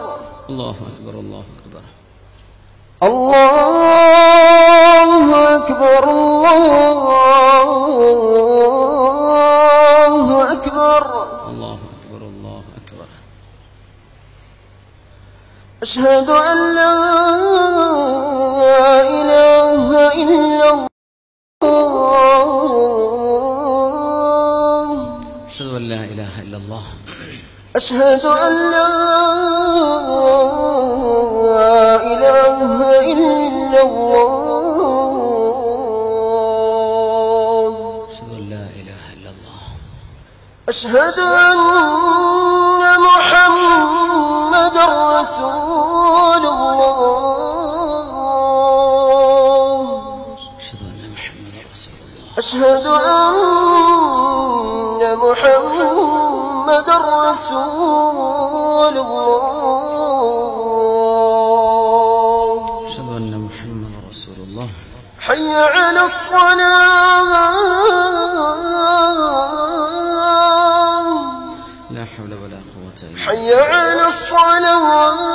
അല്ലാഹു അക്ബർ, അല്ലാഹു അക്ബർ, അല്ലാഹു അക്ബർ, അല്ലാഹു അക്ബർ, അല്ലാഹു അക്ബർ, അല്ലാഹു അക്ബർ. അശ്ഹദു അൻ ലാ ഇലാഹ ഇല്ലല്ലാഹ്, അഷ്ഹദു അൻ ലാ ഇലാഹ ഇല്ലല്ലാഹ്, അശ്ഹദു അൻ ലാ ഇലാഹ ഇല്ലല്ലാഹ്, അഷ്ഹദു അൻ ലാ ഇലാഹ ഇല്ലല്ലാഹ്, അശ്ഹദു അന്ന മുഹമ്മദർ റസൂലുള്ളാഹ്, അഷ്ഹദു അന്ന മുഹമ്മദർ റസൂലുള്ളാഹ്, അഷ്ഹദു അന്ന മുഹമ്മദർ റസൂലുള്ളാഹ്. ഹയ്യ അലസ്സലാത്ത്, ലാ ഹൗല വലാ ഖുവത ഇല്ലാ ഹയ്യ അലസ്സലാത്ത്,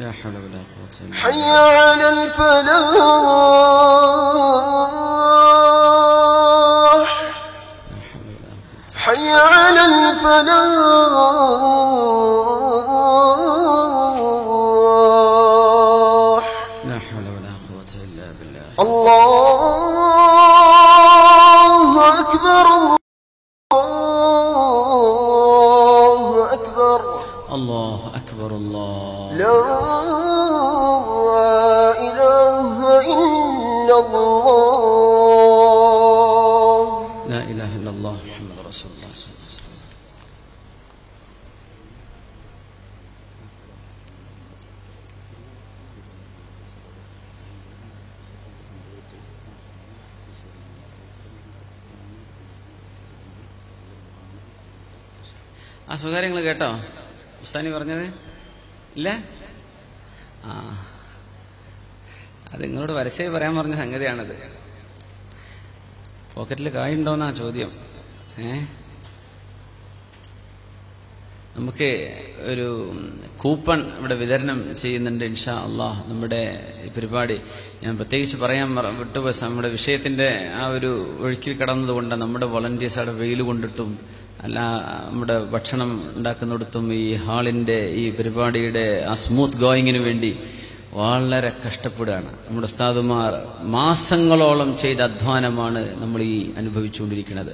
لا حول ولا قوة إلا بالله. حي على الفلاح، لا حول ولا قوة. حي على الفلاح، لا حول ولا قوة إلا بالله. الله أكبر، الله أكبر، الله أكبر، الله. لا إله إلا الله، لا إله إلا الله محمد رسول الله صلى الله عليه وسلم. ആ സ്വകാര്യങ്ങൾ കേട്ടോ ഉസ്താനി പറഞ്ഞത്? ഇല്ല? ആ, അത് നിങ്ങളോട് വരശ്ശേരി പറയാൻ പറഞ്ഞ സംഗതിയാണത്. പോക്കറ്റിൽ കായുണ്ടോന്നാ ചോദ്യം. നമുക്ക് ഒരു കൂപ്പൺ ഇവിടെ വിതരണം ചെയ്യുന്നുണ്ട് ഇൻഷാ അള്ളാഹ്. നമ്മുടെ പരിപാടി ഞാൻ പ്രത്യേകിച്ച് പറയാൻ വിട്ടുപോയ നമ്മുടെ വിഷയത്തിന്റെ ആ ഒരു ഒഴുക്കിൽ കടന്നതുകൊണ്ട് നമ്മുടെ വോളണ്ടിയേഴ്സ് അവിടെ വെയിൽ കൊണ്ടിട്ടും അല്ല നമ്മുടെ ഭക്ഷണം ഉണ്ടാക്കുന്നിടത്തും ഈ ഹാളിന്റെ ഈ പരിപാടിയുടെ ആ സ്മൂത്ത് ഗോയിങ്ങിന് വേണ്ടി വളരെ കഷ്ടപ്പെടുകയാണ്. നമ്മുടെ ഉസ്താദുമാർ മാസങ്ങളോളം ചെയ്ത അധ്വാനമാണ് നമ്മൾ ഈ അനുഭവിച്ചുകൊണ്ടിരിക്കുന്നത്.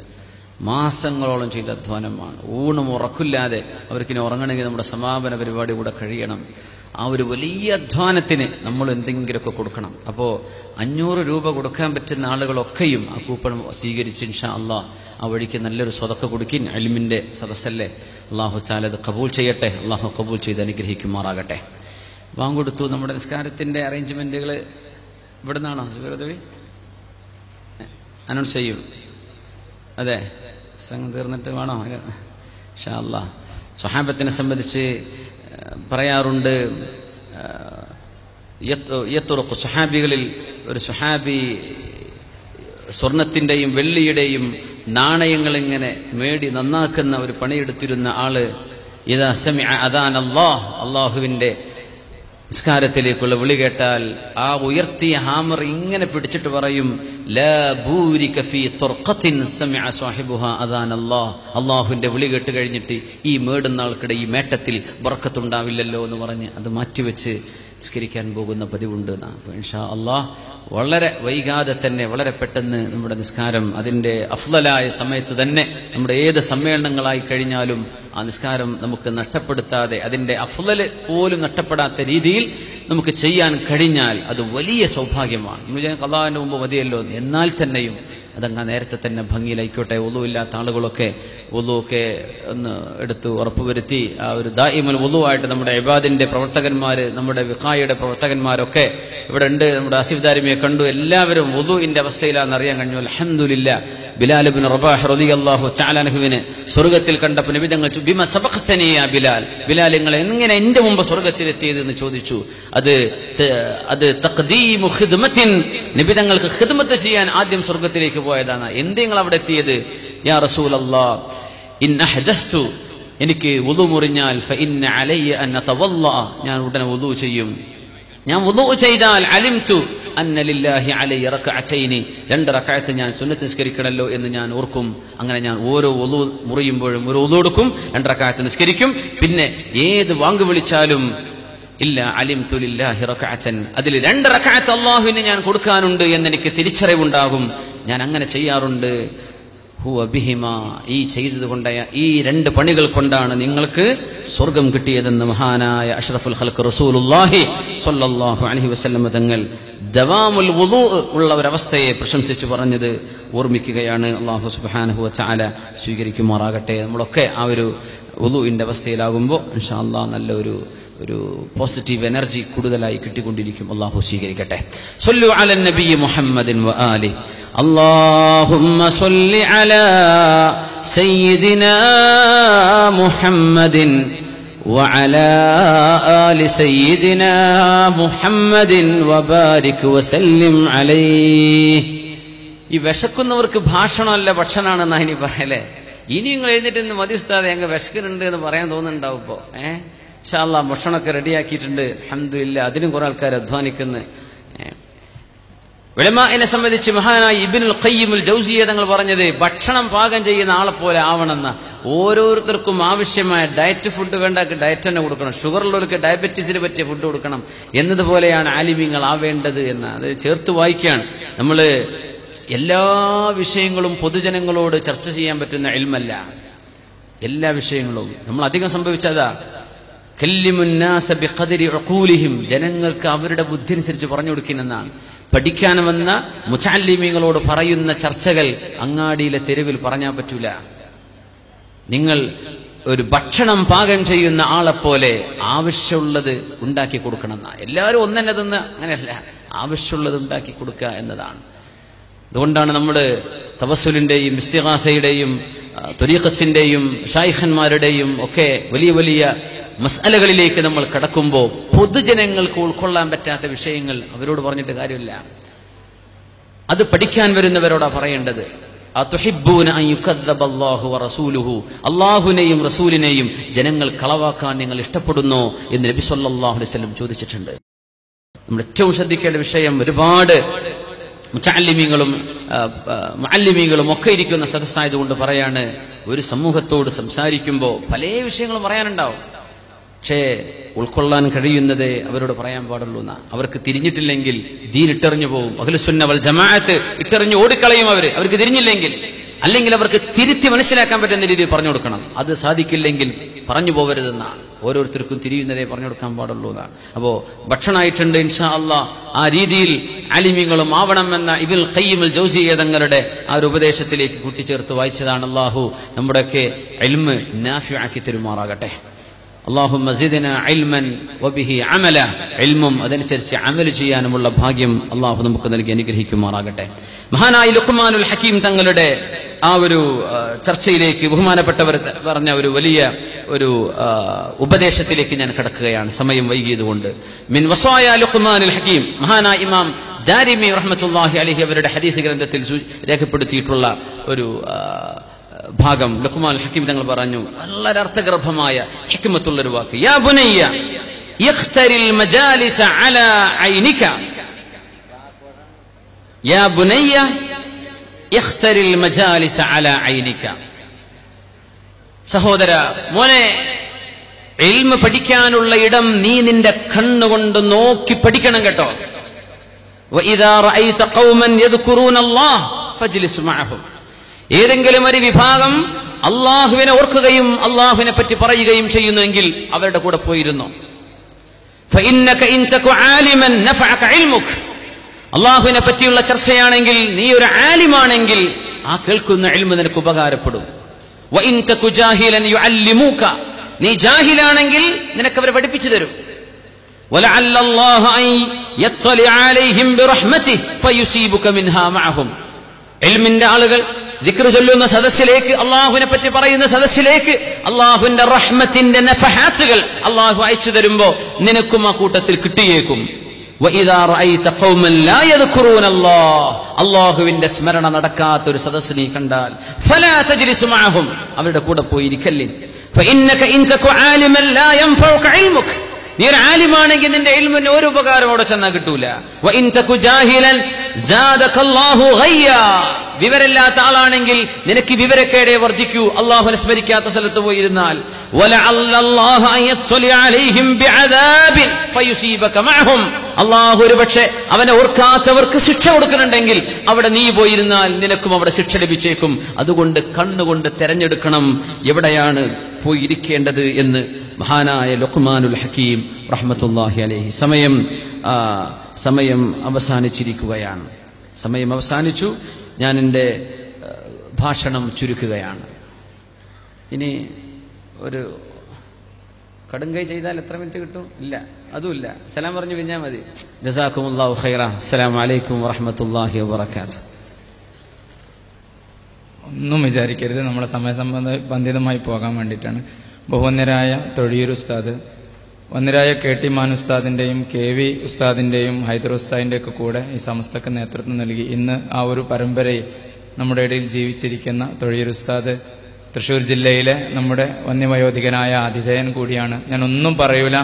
മാസങ്ങളോളം ചെയ്ത അധ്വാനമാണ്. ഊണും ഉറക്കില്ലാതെ അവർക്കിനി ഉറങ്ങണമെങ്കിൽ നമ്മുടെ സമാപന പരിപാടി കൂടെ കഴിയണം. ആ ഒരു വലിയ അധ്വാനത്തിന് നമ്മൾ എന്തെങ്കിലുമൊക്കെ കൊടുക്കണം. അപ്പോൾ 500 രൂപ കൊടുക്കാൻ പറ്റുന്ന ആളുകളൊക്കെയും ആ കൂപ്പൺ സ്വീകരിച്ച് ഇൻഷാ അള്ളാഹ് ആ വഴിക്ക് നല്ലൊരു സ്വതക്ക കൊടുക്കിൻ. ഇൽമിന്റെ സദസ്സല്ലേ, അള്ളാഹു തആല അത് കബൂൽ ചെയ്യട്ടെ. അള്ളാഹു കബൂൽ ചെയ്ത് അനുഗ്രഹിക്കുമാറാകട്ടെ. വാങ്ങൊടുത്തു. നമ്മുടെ നിസ്കാരത്തിന്റെ അറേഞ്ച്മെന്റുകൾ ഇവിടെ നിന്നാണോ സുബൈറുദ്ദീൻ അനൗൺസ് ചെയ്യും? അതെ, സംഘം തീർന്നിട്ട് വേണോ? ഇൻഷാ അല്ലാഹ്. സ്വഹാബത്തിനെ സംബന്ധിച്ച് പറയാറുണ്ട്, സ്വഹാബികളിൽ ഒരു സ്വഹാബി സ്വർണത്തിന്റെയും വെള്ളിയുടെയും നാണയങ്ങൾ ഇങ്ങനെ മേടി നന്നാക്കുന്ന ഒരു പണിയെടുത്തിരുന്ന ആള് ഇദാ സമിഅ അദാൻ അല്ലാഹുവിന്റെ നിസ്കാരത്തിലേക്കുള്ള വിളി കേട്ടാൽ ആ ഉയർത്തിയ ഹാമർ ഇങ്ങനെ പിടിച്ചിട്ട് പറയും, ലാ ബൂരിക ഫീ തുർഖത്തിൻ സമിഅ സാഹിബുഹാ അദാൻ അല്ലാഹ്. അല്ലാഹുവിന്റെ വിളി കേട്ട് കഴിഞ്ഞിട്ട് ഈ മേടുന്ന ആൾക്കിടെ ഈ മേട്ടത്തിൽ ബർക്കത്തുണ്ടാവില്ലല്ലോ എന്ന് പറഞ്ഞ് അത് മാറ്റിവെച്ച് നിസ്കരിക്കാൻ പോകുന്ന പതിവുണ്ട്. ഇൻഷാ അല്ലാഹ് വളരെ വൈകാതെ തന്നെ വളരെ പെട്ടെന്ന് നമ്മുടെ നിസ്കാരം അതിന്റെ അഫ്ളലായ സമയത്ത് തന്നെ നമ്മുടെ ഏത് സമ്മേളനങ്ങളായി കഴിഞ്ഞാലും ആ നിസ്കാരം നമുക്ക് നഷ്ടപ്പെടുത്താതെ അതിന്റെ അഫ്ളല് പോലും നഷ്ടപ്പെടാത്ത രീതിയിൽ നമുക്ക് ചെയ്യാൻ കഴിഞ്ഞാൽ അത് വലിയ സൗഭാഗ്യമാണ്. നമ്മൾ ഖളാന്റെ മുമ്പ് മതിയല്ലോ. എന്നാൽ തന്നെയും അതങ്ങ് നേരത്തെ തന്നെ ഭംഗിയിലായിക്കോട്ടെ. വുളു ഇല്ലാത്ത ആളുകളൊക്കെ വുളുവൊക്കെ ഒന്ന് എടുത്ത് ഉറപ്പുവരുത്തി ആ ഒരു ദായിമുൽ വുളുവായിട്ട് നമ്മുടെ ഇബാദിന്റെ പ്രവർത്തകന്മാര്, നമ്മുടെ വിഖായുടെ പ്രവർത്തകന്മാരൊക്കെ ഇവിടെ ഉണ്ട്. നമ്മുടെ ആസിഫ് ദാരിമിയെ കണ്ടു. എല്ലാവരും വുളുവിന്റെ അവസ്ഥയിലാണെന്ന് അറിയാൻ കഴിഞ്ഞു. അൽഹംദുലില്ലാ. ബിലാൽ ഇബ്നു റബാഹ് റളിയല്ലാഹു തആല അൻഹുവിനെ സ്വർഗ്ഗത്തിൽ കണ്ടപ്പോൾ നബി തങ്ങൾ ബിമ സബഖ്തനി യാ ബിലാൽ, ബിലാൽ നിങ്ങൾ എങ്ങനെ എന്റെ മുമ്പ് സ്വർഗ്ഗത്തിലെത്തിയത് എന്ന് ചോദിച്ചു. അത് തഖ്ദീമു ഖിദ്മത്തിൻ, നബി തങ്ങൾക്ക് ഖിദ്മത്ത് ചെയ്യാൻ ആദ്യം സ്വർഗ്ഗത്തിലേക്ക് പോയതാണ്. എന്ത് നിങ്ങൾ അവിടെ എത്തിയത്? യാ റസൂലല്ലാഹ് ഇൻ അഹ്ദസ്തു, എനിക്ക് വുളു മുറിഞ്ഞാൽ ഫഇന്ന അലയ്യ അൻ അതവല്ല, ഞാൻ ഉടനെ വുളു ചെയ്യും. ഞാൻ വുളു ചെയ്താൽ അലിംതു അന്ന ലില്ലാഹി അലയ്യ റക്അതൈനി, 2 റക്അത്ത് ഞാൻ സുന്നത്ത് നിസ്കരിക്കണമല്ലോ എന്ന് ഞാൻ ഓർക്കും. അങ്ങനെ ഞാൻ ഓരോ വുളു മുറിയുമ്പോഴും ഒരു വുളു എടുക്കും, 2 റക്അത്ത് നിസ്കരിക്കും. പിന്നെ ഏത് വാങ്ക് വിളിച്ചാലും ഇല്ല അലിംതു ലില്ലാഹി റക്അതൻ, അതിൽ 2 റക്അത്ത് അല്ലാഹുവിന് ഞാൻ കൊടുക്കാനുണ്ട് എന്നെനിക്ക് തിരിച്ചറിവുണ്ടാകും. ഞാൻ അങ്ങനെ ചെയ്യാറുണ്ട്. ഹുവ ബിഹിമാ, ഈ ചെയ്തതുകൊണ്ട് ഈ 2 പണികൾ കൊണ്ടാണ് നിങ്ങൾക്ക് സ്വർഗം കിട്ടിയതെന്ന് മഹാനായ അഷ്റഫുൽ ഖൽഖ് റസൂലുള്ളാഹി സ്വല്ലല്ലാഹു അലൈഹി വസല്ലം തങ്ങൾ ദവാമുൽ വുളൂ ഉള്ള ഒരവസ്ഥയെ പ്രശംസിച്ചു പറഞ്ഞത് ഓർമ്മിക്കുകയാണ്. അല്ലാഹു സുബ്ഹാനഹു വ തആല സ്വീകരിക്കുമാറാകട്ടെ. നമ്മളൊക്കെ ആ ഒരു വുളൂഇന്റെ അവസ്ഥയിലാകുമ്പോൾ ഇൻഷാ അല്ലാഹ് നല്ല ഒരു പോസിറ്റീവ് എനർജി കൂടുതലായി കിട്ടിക്കൊണ്ടിരിക്കും. അല്ലാഹു സ്വീകരിക്കട്ടെ. സ്വല്ലു അലൻ നബി മുഹമ്മദിൻ വ ആലി. اللهم صل على سيدنا محمد وعلى آل سيدنا محمد وبارك وسلم عليه. ഈ വിശക്കുന്നവർക്ക് ഭാഷണമല്ല ഭക്ഷണമാണെന്നാ ഇനി പറയല്ലേ. ഇനി നിങ്ങൾ എഴുന്നേറ്റ് മതി ഉസ്താദേ ഞങ്ങൾ വിശക്കുന്നുണ്ട് എന്ന് പറയാൻ തോന്നുന്നുണ്ടാവും. ഇപ്പോ ഇൻഷാ അല്ലാഹ് ഭക്ഷണമൊക്കെ റെഡിയാക്കിയിട്ടുണ്ട്. അൽഹംദുലില്ലാ. അതിനും കുറെ ആൾക്കാർ അധ്വാനിക്കുന്നു. ഉലമാഇനെ സംബന്ധിച്ച് മഹാനായ ഇബ്നുൽ ഖയ്യിമുൽ ജൗസിയ്യ തങ്ങൾ പറഞ്ഞത് ഭക്ഷണം പാകം ചെയ്യുന്ന ആളെ പോലെ ആവണമെന്ന. ഓരോരുത്തർക്കും ആവശ്യമായ ഡയറ്റ് ഫുഡ് വേണ്ട ഡയറ്റ് തന്നെ കൊടുക്കണം. ഷുഗറുള്ളവർക്ക് ഡയബറ്റീസിന് പറ്റിയ ഫുഡ് കൊടുക്കണം എന്നതുപോലെയാണ് ആലിമീങ്ങൾ ആവേണ്ടത് എന്ന് അത് ചേർത്ത് വായിക്കുകയാണ്. നമ്മൾ എല്ലാ വിഷയങ്ങളും പൊതുജനങ്ങളോട് ചർച്ച ചെയ്യാൻ പറ്റുന്ന ഇൽമല്ല. എല്ലാ വിഷയങ്ങളും നമ്മൾ അധികം സംഭവിച്ചതാ. കല്ലിമുന്നാസ ബിഖദരി ഉഖൂലിഹിം, ജനങ്ങൾക്ക് അവരുടെ ബുദ്ധി അനുസരിച്ച് പറഞ്ഞു കൊടുക്കുന്നതാണ്. പഠിക്കാൻ വന്ന മുതഅല്ലിമീങ്ങളോട് പറയുന്ന ചർച്ചകൾ അങ്ങാടിയിലെ തെരുവിൽ പറഞ്ഞാൽ പറ്റൂല. നിങ്ങൾ ഒരു ഭക്ഷണം പാകം ചെയ്യുന്ന ആളെപ്പോലെ ആവശ്യമുള്ളത് ഉണ്ടാക്കി കൊടുക്കണം എന്നാ. എല്ലാവരും ഒന്നെ തിന്ന് അങ്ങനെയല്ല, ആവശ്യമുള്ളത് ഉണ്ടാക്കി കൊടുക്കുക എന്നതാണ്. അതുകൊണ്ടാണ് നമ്മൾ തവസ്സുലിന്റെയും ഇസ്തിഗാസയുടെയും ത്വരീഖത്തിന്റെയും ശൈഖന്മാരുടെയും ഒക്കെ വലിയ വലിയ മസ്അലകളിലേക്ക് നമ്മൾ കടക്കുമ്പോൾ പൊതുജനങ്ങൾക്ക് ഉൾക്കൊള്ളാൻ പറ്റാത്ത വിഷയങ്ങൾ അവരോട് പറഞ്ഞിട്ട് കാര്യമില്ല. അത് പഠിക്കാൻ വരുന്നവരോടാ പറയേണ്ടത്. അതുഹിബ്ബൂന അൻ യുകദ്ദബ അല്ലാഹു വറസൂലുഹു, അല്ലാഹുവിനെയും റസൂലിനെയും ജനങ്ങൾ കളവാക്കാൻ നിങ്ങൾ ഇഷ്ടപ്പെടുന്നോ എന്ന് നബി സല്ലല്ലാഹു അലൈഹി വസല്ലം ചോദിച്ചിട്ടുണ്ട്. നമ്മൾ ഏറ്റവും ശ്രദ്ധിക്കേണ്ട വിഷയം, ഒരുപാട് മുതഅല്ലിമീങ്ങളും മുഅല്ലിമീങ്ങളും ഒക്കെ ഇരിക്കുന്ന സദസ്സായതുകൊണ്ട് പറയാണ്, ഒരു സമൂഹത്തോട് സംസാരിക്കുമ്പോൾ പല വിഷയങ്ങളും പറയാനുണ്ടാവും. പക്ഷേ ഉൾക്കൊള്ളാൻ കഴിയുന്നത് അവരോട് പറയാൻ പാടുള്ളൂ എന്നാ. അവർക്ക് തിരിഞ്ഞിട്ടില്ലെങ്കിൽ ദീൻ ഇട്ടെറിഞ്ഞു പോകും. അഹ്ലുസുന്ന വൽ ജമാഅത്ത് ഇട്ടെറിഞ്ഞ് ഓടിക്കളയും അവർക്ക് തിരിഞ്ഞില്ലെങ്കിൽ. അല്ലെങ്കിൽ അവർക്ക് തിരുത്തി മനസ്സിലാക്കാൻ പറ്റുന്ന രീതിയിൽ പറഞ്ഞു കൊടുക്കണം. അത് സാധിക്കില്ലെങ്കിൽ പറഞ്ഞു പോകരുതെന്നാണ്. ഓരോരുത്തർക്കും തിരിയുന്നതേ പറഞ്ഞു കൊടുക്കാൻ പാടുള്ളൂ എന്നാണ്. അപ്പോ ഭക്ഷണമായിട്ടുണ്ട് ഇൻഷാ അല്ലാഹ് ആ രീതിയിൽ ആലിമീങ്ങളും ആവണമെന്ന ഇബ്നുൽ ഖയ്യിം അൽ ജൗസിയ്യ തങ്ങളുടെ ആ ഒരു ഉപദേശത്തിലേക്ക് കൂട്ടിച്ചേർത്ത് വായിച്ചതാണ്. അല്ലാഹു നമ്മുടെയൊക്കെ ഇൽമ് നാഫിഅക്കി തരുമാറാകട്ടെ. അല്ലാഹുമ്മ സിദ്നാ ഇൽമൻ വബിഹി അമല, ഇൽമും അതനുസരിച്ച് അമൽ ചെയ്യാനുമുള്ള ഭാഗ്യം അല്ലാഹു നമുക്ക് നൽകി അനുഗ്രഹിക്കുമാറാകട്ടെ. മഹാനായ ലുഖ്മാനുൽ ഹക്കീം തങ്ങളുടെ ആ ഒരു ചർച്ചയിലേക്ക് ബഹുമാനപ്പെട്ടവർ പറഞ്ഞ ഒരു വലിയ ഒരു ഉപദേശത്തിലേക്ക് ഞാൻ കടക്കുകയാണ്, സമയം വൈകിയതുകൊണ്ട്. മിൻ വസായ ലുഖ്മാനുൽ ഹക്കീം, മഹാനായ ഇമാം ദാരിമി റഹ്മത്തുള്ളാഹി അലൈഹി അവരുടെ ഹദീസ് ഗ്രന്ഥത്തിൽ രേഖപ്പെടുത്തിയിട്ടുള്ള ഒരു ഭാഗം ലുഖ്മാനുൽ ഹക്കീം തങ്ങൾ പറഞ്ഞു, വളരെ അർത്ഥഗർഭമായ ഹിക്മത്തുള്ളൊരു വാക്ക്. യാ ബുനയ്യ ഇഖ്തരിൽ മജാലിസ അലാ ഐനിക, യാ ബുനയ്യ ഇഖ്തരിൽ മജാലിസ അലാ ഐനിക. സഹോദര മോനെ, ഇൽമ് പഠിക്കാനുള്ള ഇടം നീ നിന്റെ കണ്ണുകൊണ്ട് നോക്കി പഠിക്കണം കേട്ടോ. വഇദാ റഅയ്ത ഖൗമൻ യദ്കുറൂന അല്ലാഹ് ഫജ്ലിസ് മഅഹും, ഏതെങ്കിലും ഒരു വിഭാഗം അള്ളാഹുവിനെ ഓർക്കുകയും അള്ളാഹുവിനെ പറ്റി പറയുകയും ചെയ്യുന്നുവെങ്കിൽ അവരുടെ കൂടെ പോയിരുന്നു. അള്ളാഹുവിനെ പറ്റിയുള്ള ചർച്ചയാണെങ്കിൽ നീ ഒരു ആലിമാണെങ്കിൽ ആ കേൾക്കുന്ന ഇൽമ് നിനക്ക് ഉപകാരപ്പെടും. നീ ജാഹിലാണെങ്കിൽ നിനക്ക് അവരെ പഠിപ്പിച്ചു തരും. ഇൽമിന്റെ ആളുകൾ ദിക്ർ ചൊല്ലുന്ന സദസ്സിലേക്ക്, അള്ളാഹുവിനെ പറ്റി പറയുന്ന സദസ്സിലേക്ക് അള്ളാഹുവിന്റെ റഹ്മത്തിന്റെ നഫഹാത്തുകൾ അള്ളാഹു അയച്ചു തരുമ്പോ നിനക്കും ആ കൂട്ടത്തിൽ കിട്ടിയേക്കും. അള്ളാഹുവിന്റെ സ്മരണ നടക്കാത്ത ഒരു സദസ്സ് നീ കണ്ടാൽ ഫലാ തജ്ലിസ് മഅഹും, അവരുടെ കൂടെ പോയി ഇരിക്കല്ലേ. ഫഇന്നക ഇൻ തകു ആലിമൻ ലാ യൻഫഉക ഇൽമുക, നീ ഒരു ആലിമാണെങ്കിൽ നിന്റെ ഇൽമിന് ഒരു ഉപകാരം അവിടെ ചെന്നാൽ കിട്ടൂല. വഇൻ തകു ജാഹിലൻ സാദകല്ലാഹു ഗയ്യാ, വിവരമില്ലാത്ത ആളാണെങ്കിൽ നിനക്ക് വിവരക്കേടെ വർദ്ധിക്കൂ അള്ളാഹുവിനെ സ്മരിക്കാത്ത സ്ഥലത്ത് പോയിരുന്നാൽ. അള്ളാഹു ഒരുപക്ഷെ അവനെ ഓർക്കാത്തവർക്ക് ശിക്ഷ കൊടുക്കുന്നുണ്ടെങ്കിൽ അവിടെ നീ പോയിരുന്നാൽ നിനക്കും അവിടെ ശിക്ഷ ലഭിച്ചേക്കും. അതുകൊണ്ട് കണ്ണുകൊണ്ട് തെരഞ്ഞെടുക്കണം എവിടെയാണ് പോയി ഇരിക്കേണ്ടത് എന്ന് മഹാനായ ലുഖ്മാനുൽ ഹക്കീം റഹ്മത്തുള്ളാഹി അലൈഹി. സമയം അവസാനിച്ചിരിക്കുകയാണ്. സമയം അവസാനിച്ചു. ഞാൻ എൻ്റെ ഭാഷണം ചുരുക്കുകയാണ്. ഇനി ഒരു കടുങ്കൈ ചെയ്താൽ എത്ര മിനിറ്റ് കിട്ടും? ഇല്ല, അതുമില്ല. സലാം പറഞ്ഞു പിഞ്ഞാൽ മതി. ജസാക്കുമുല്ലാഹു ഖൈറ. അസ്സലാമു അലൈക്കും വറഹ്മത്തുള്ളാഹി വബറകാതുഹു. ഒന്നും വിചാരിക്കരുത്, നമ്മളെ സമയബന്ധിതമായി പോകാൻ വേണ്ടിയിട്ടാണ്. ബഹുവന്യരായ തൊഴിയൂർ ഉസ്താദ്, വന്യരായ KT മാൻ ഉസ്താദിന്റെയും KV ഉസ്താദിന്റെയും ഹൈദർ ഉസ്താദിന്റെ ഒക്കെ കൂടെ ഈ സമസ്തക്ക് നേതൃത്വം നൽകി ഇന്ന് ആ ഒരു പരമ്പരയിൽ നമ്മുടെ ഇടയിൽ ജീവിച്ചിരിക്കുന്ന തൊഴിയൂർ ഉസ്താദ് തൃശ്ശൂർ ജില്ലയിലെ നമ്മുടെ വന്യവയോധികനായ ആതിഥേയൻ കൂടിയാണ്. ഞാൻ ഒന്നും പറയൂല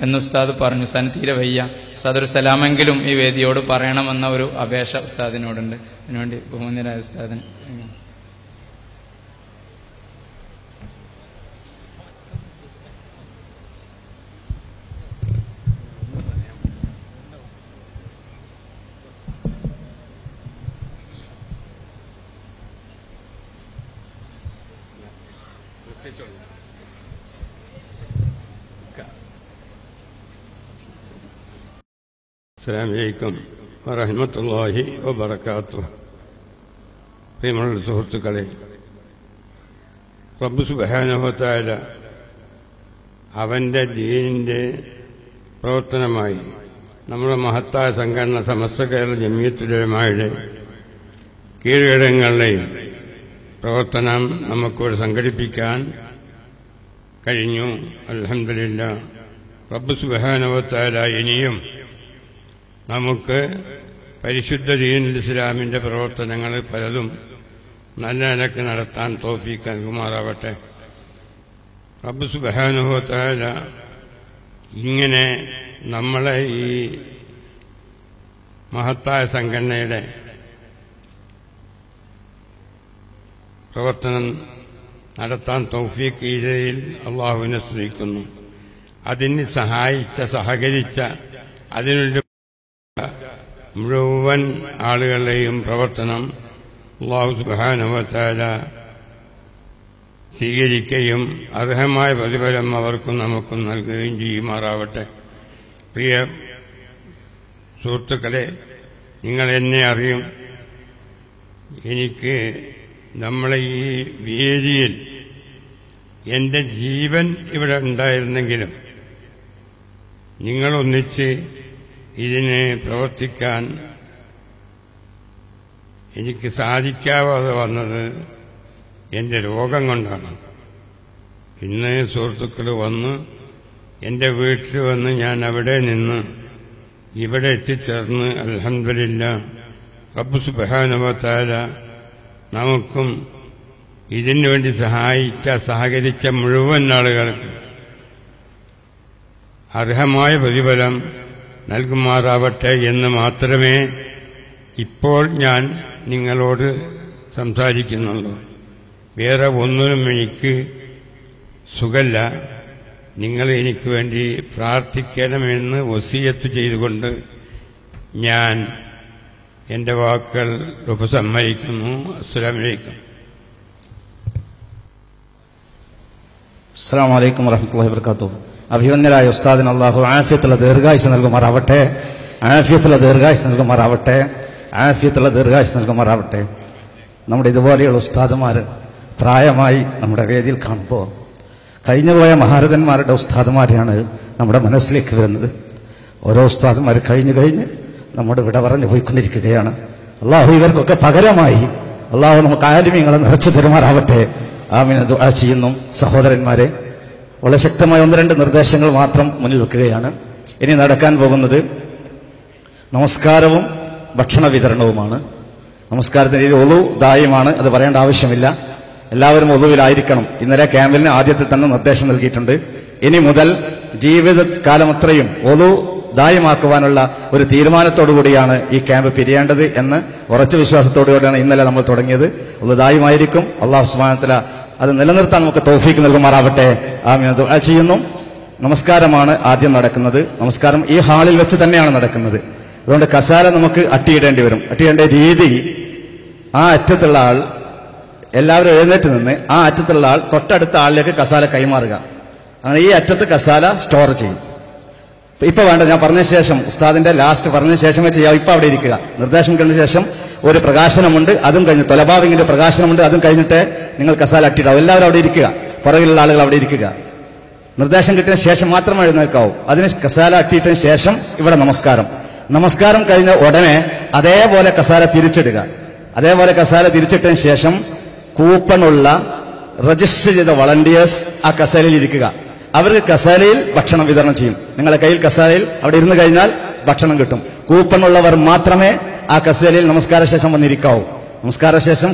എന്ന് ഉസ്താദ് പറഞ്ഞു. ഉസ്താദിന് തീരെ വയ്യ. ഉസ്താദ് ഒരു സലാമെങ്കിലും ഈ വേദിയോട് പറയണമെന്ന ഒരു അപേക്ഷ ഉസ്താദിനോടുണ്ട്. അതിനുവേണ്ടി ബഹുമാന്യരായ ഉസ്താദിന് അസ്സലാമു അലൈക്കും വറഹ്മത്തുള്ളാഹി വബറകാതുഹു. പ്രിയമുള്ള സുഹൃത്തുക്കളെ, റബ്ബ് സുബ്ഹാനഹു വ തആല അവന്റെ ദീനിന്റെ പ്രവർത്തനമായി നമ്മുടെ മഹത്തായ സംഘടന സമസ്ത കേരള ജമിയത്തുൽ ഉലമായുടെ കീഴ്ഘടകങ്ങളിലെയും പ്രവർത്തനം നമുക്കിവിടെ സംഘടിപ്പിക്കാൻ കഴിഞ്ഞു. അൽഹംദുലില്ലാഹ്. റബ്ബ് സുബ്ഹാനഹു വ തആല ഇനിയും നമുക്ക് പരിശുദ്ധ ദീനുൽ ഇസ്ലാമിന്റെ പ്രവർത്തനങ്ങൾ പലതും നല്ല നിലക്ക് നടത്താൻ തൗഫീഖ് നൽകുമാറാവട്ടെ. റബ്ബ് സുബ്ഹാനഹു വ തആല ഇങ്ങനെ നമ്മളെ ഈ മഹത്തായ സംഘടനയുടെ പ്രവർത്തനം നടത്താൻ തൗഫീഖ് ചെയ്തതിൽ അള്ളാഹുവിനെ സ്തുതിക്കുന്നു. അതിന് സഹായിച്ച, സഹകരിച്ച, അതിനുള്ള മുഴുവൻ ആളുകളുടെയും പ്രവർത്തനം അല്ലാഹു സുബ്ഹാനഹു വ തആല സ്വീകരിക്കുകയും അർഹമായ പ്രതിഫലം അവർക്കും നമുക്കും നൽകുകയും ചെയ്യുമാറാവട്ടെ. പ്രിയ സുഹൃത്തുക്കളെ, നിങ്ങൾ എന്നെ അറിയും. എനിക്ക് നമ്മളെ ഈ വേദിയിൽ എന്റെ ജീവൻ ഇവിടെ ഉണ്ടായിരുന്നെങ്കിലും നിങ്ങളൊന്നിച്ച് ഇതിനെ പ്രവർത്തിക്കാൻ എനിക്ക് സാധിക്കാതെ വന്നത് എന്റെ രോഗം കൊണ്ടാണ്. ഇന്ന് സുഹൃത്തുക്കൾ വന്ന് എന്റെ വീട്ടിൽ വന്ന് ഞാൻ അവിടെ നിന്ന് ഇവിടെ എത്തിച്ചേർന്ന് അൽഹംദുലില്ലാഹ് റബ്ബ് സുബ്ഹാനഹു വ തആല നമുക്കും ഇതിനുവേണ്ടി സഹകരിച്ച മുഴുവൻ ആളുകൾക്ക് അർഹമായ പ്രതിഫലം നൽകുമാറാവട്ടെ എന്ന് മാത്രമേ ഇപ്പോൾ ഞാൻ നിങ്ങളോട് സംസാരിക്കുന്നുള്ളൂ. വേറെ ഒന്നിനും എനിക്ക് സുഖല്ല. നിങ്ങൾ എനിക്ക് വേണ്ടി പ്രാർത്ഥിക്കണമെന്ന് വസിയത്ത് ചെയ്തുകൊണ്ട് ഞാൻ എന്റെ വാക്കുകൾ ഉപസംഹരിക്കുന്നു. അസ്സലാമു അലൈക്കും. അസ്സലാമു അലൈക്കും വറഹ്മത്തുള്ളാഹി വബറകാതുഹു. അഭിവന്ദനായ ഉസ്താദിന് അല്ലാഹു ആഫിയത്തുള്ള ദീർഘായുസ്സ് നൽകുമാറാവട്ടെ, ആഫിയത്തുള്ള ദീർഘായുസ്സ് നൽകുമാറാവട്ടെ, ആഫിയത്തുള്ള ദീർഘായുസ്സ് നൽകുമാറാവട്ടെ. നമ്മുടെ ഇതുപോലെയുള്ള ഉസ്താദുമാർ പ്രായമായി നമ്മുടെ വേദിയിൽ കാണുമ്പോൾ കഴിഞ്ഞുപോയ മഹാരഥന്മാരുടെ ഉസ്താദുമാരെയാണ് നമ്മുടെ മനസ്സിലേക്ക് വരുന്നത്. ഓരോ ഉസ്താദുമാർ കഴിഞ്ഞ് നമ്മുടെ വിട പറഞ്ഞു പോയിക്കൊണ്ടിരിക്കുകയാണ്. അള്ളാഹു ഇവർക്കൊക്കെ പകരമായി അള്ളാഹു നമുക്ക് ആലിമീങ്ങളെ നിറച്ചു തരുമാറാവട്ടെ. ആമീൻ ദുആ ചെയ്യുന്നു. സഹോദരന്മാരെ, വളരെ ശക്തമായ 1-2 നിർദ്ദേശങ്ങൾ മാത്രം മുന്നിൽ വെക്കുകയാണ്. ഇനി നടക്കാൻ പോകുന്നത് നമസ്കാരവും ഭക്ഷണ വിതരണവുമാണ്. നമസ്കാരത്തിന്റെ രീതി ഒളു ദായമാണ്, അത് പറയേണ്ട ആവശ്യമില്ല. എല്ലാവരും ഒളുവിലായിരിക്കണം. ഇന്നലെ ക്യാമ്പിന് ആദ്യത്തിൽ തന്നെ നിർദ്ദേശം നൽകിയിട്ടുണ്ട്. ഇനി മുതൽ ജീവിതകാലമത്രയും ഒളു ദായമാക്കുവാനുള്ള ഒരു തീരുമാനത്തോടുകൂടിയാണ് ഈ ക്യാമ്പ് പിരിയേണ്ടത് എന്ന് ഉറച്ച വിശ്വാസത്തോടുകൂടിയാണ് ഇന്നലെ നമ്മൾ തുടങ്ങിയത്. ഒളു ദായമായിരിക്കും. അല്ലാഹു സുബ്ഹാനഹു വ തആല അത് നിലനിർത്താൻ നമുക്ക് തൗഫീക്ക് നൽകുമാറാവട്ടെ. ആമീൻ ദുആ ചെയ്യുന്നു. നമസ്കാരമാണ് ആദ്യം നടക്കുന്നത്. നമസ്കാരം ഈ ഹാളിൽ വെച്ച് തന്നെയാണ് നടക്കുന്നത്. അതുകൊണ്ട് കസാല നമുക്ക് അട്ടിയിടേണ്ടി വരും. അട്ടിയിടേണ്ട രീതി, ആ അറ്റത്തുള്ള ആൾ എല്ലാവരും എഴുന്നേറ്റ് നിന്ന് ആ അറ്റത്തുള്ള ആൾ തൊട്ടടുത്ത ആളിലേക്ക് കസാല കൈമാറുക. അങ്ങനെ ഈ അറ്റത്ത് കസാല സ്റ്റോർ ചെയ്യും. ഇപ്പൊ വേണ്ട, ഞാൻ പറഞ്ഞ ശേഷം ഉസ്താദിന്റെ ലാസ്റ്റ് പറഞ്ഞ ശേഷമേ ചെയ്യാം. ഇപ്പൊ അവിടെ ഇരിക്കുക. നിർദ്ദേശം കഴിഞ്ഞ ശേഷം ഒരു പ്രകാശനമുണ്ട്, അതും കഴിഞ്ഞ് തൊലബാവിങ്ങിന്റെ പ്രകാശനമുണ്ട്, അതും കഴിഞ്ഞിട്ട് നിങ്ങൾ കസാല അട്ടിയിടാവും. എല്ലാവരും അവിടെ ഇരിക്കുക, പുറകിലുള്ള ആളുകൾ അവിടെ ഇരിക്കുക. നിർദ്ദേശം കിട്ടിയതിന് ശേഷം മാത്രമേ എഴുന്നേൽക്കാവൂ. അതിന് കസാല അട്ടിയിട്ടതിന് ശേഷം ഇവിടെ നമസ്കാരം കഴിഞ്ഞ ഉടനെ അതേപോലെ കസാല തിരിച്ചിടുക. അതേപോലെ കസാല തിരിച്ചിട്ടതിന് ശേഷം കൂപ്പണുള്ള രജിസ്റ്റർ ചെയ്ത വളണ്ടിയേഴ്സ് ആ കസാലയിൽ ഇരിക്കുക. അവർക്ക് കസാലയിൽ ഭക്ഷണം വിതരണം ചെയ്യും. നിങ്ങളുടെ കയ്യിൽ കസാലയിൽ അവിടെ ഇരുന്ന് കഴിഞ്ഞാൽ ഭക്ഷണം കിട്ടും. കൂപ്പണുള്ളവർ മാത്രമേ ആ കസാലയിൽ നമസ്കാര ശേഷം വന്നിരിക്കാവൂ. നമസ്കാര ശേഷം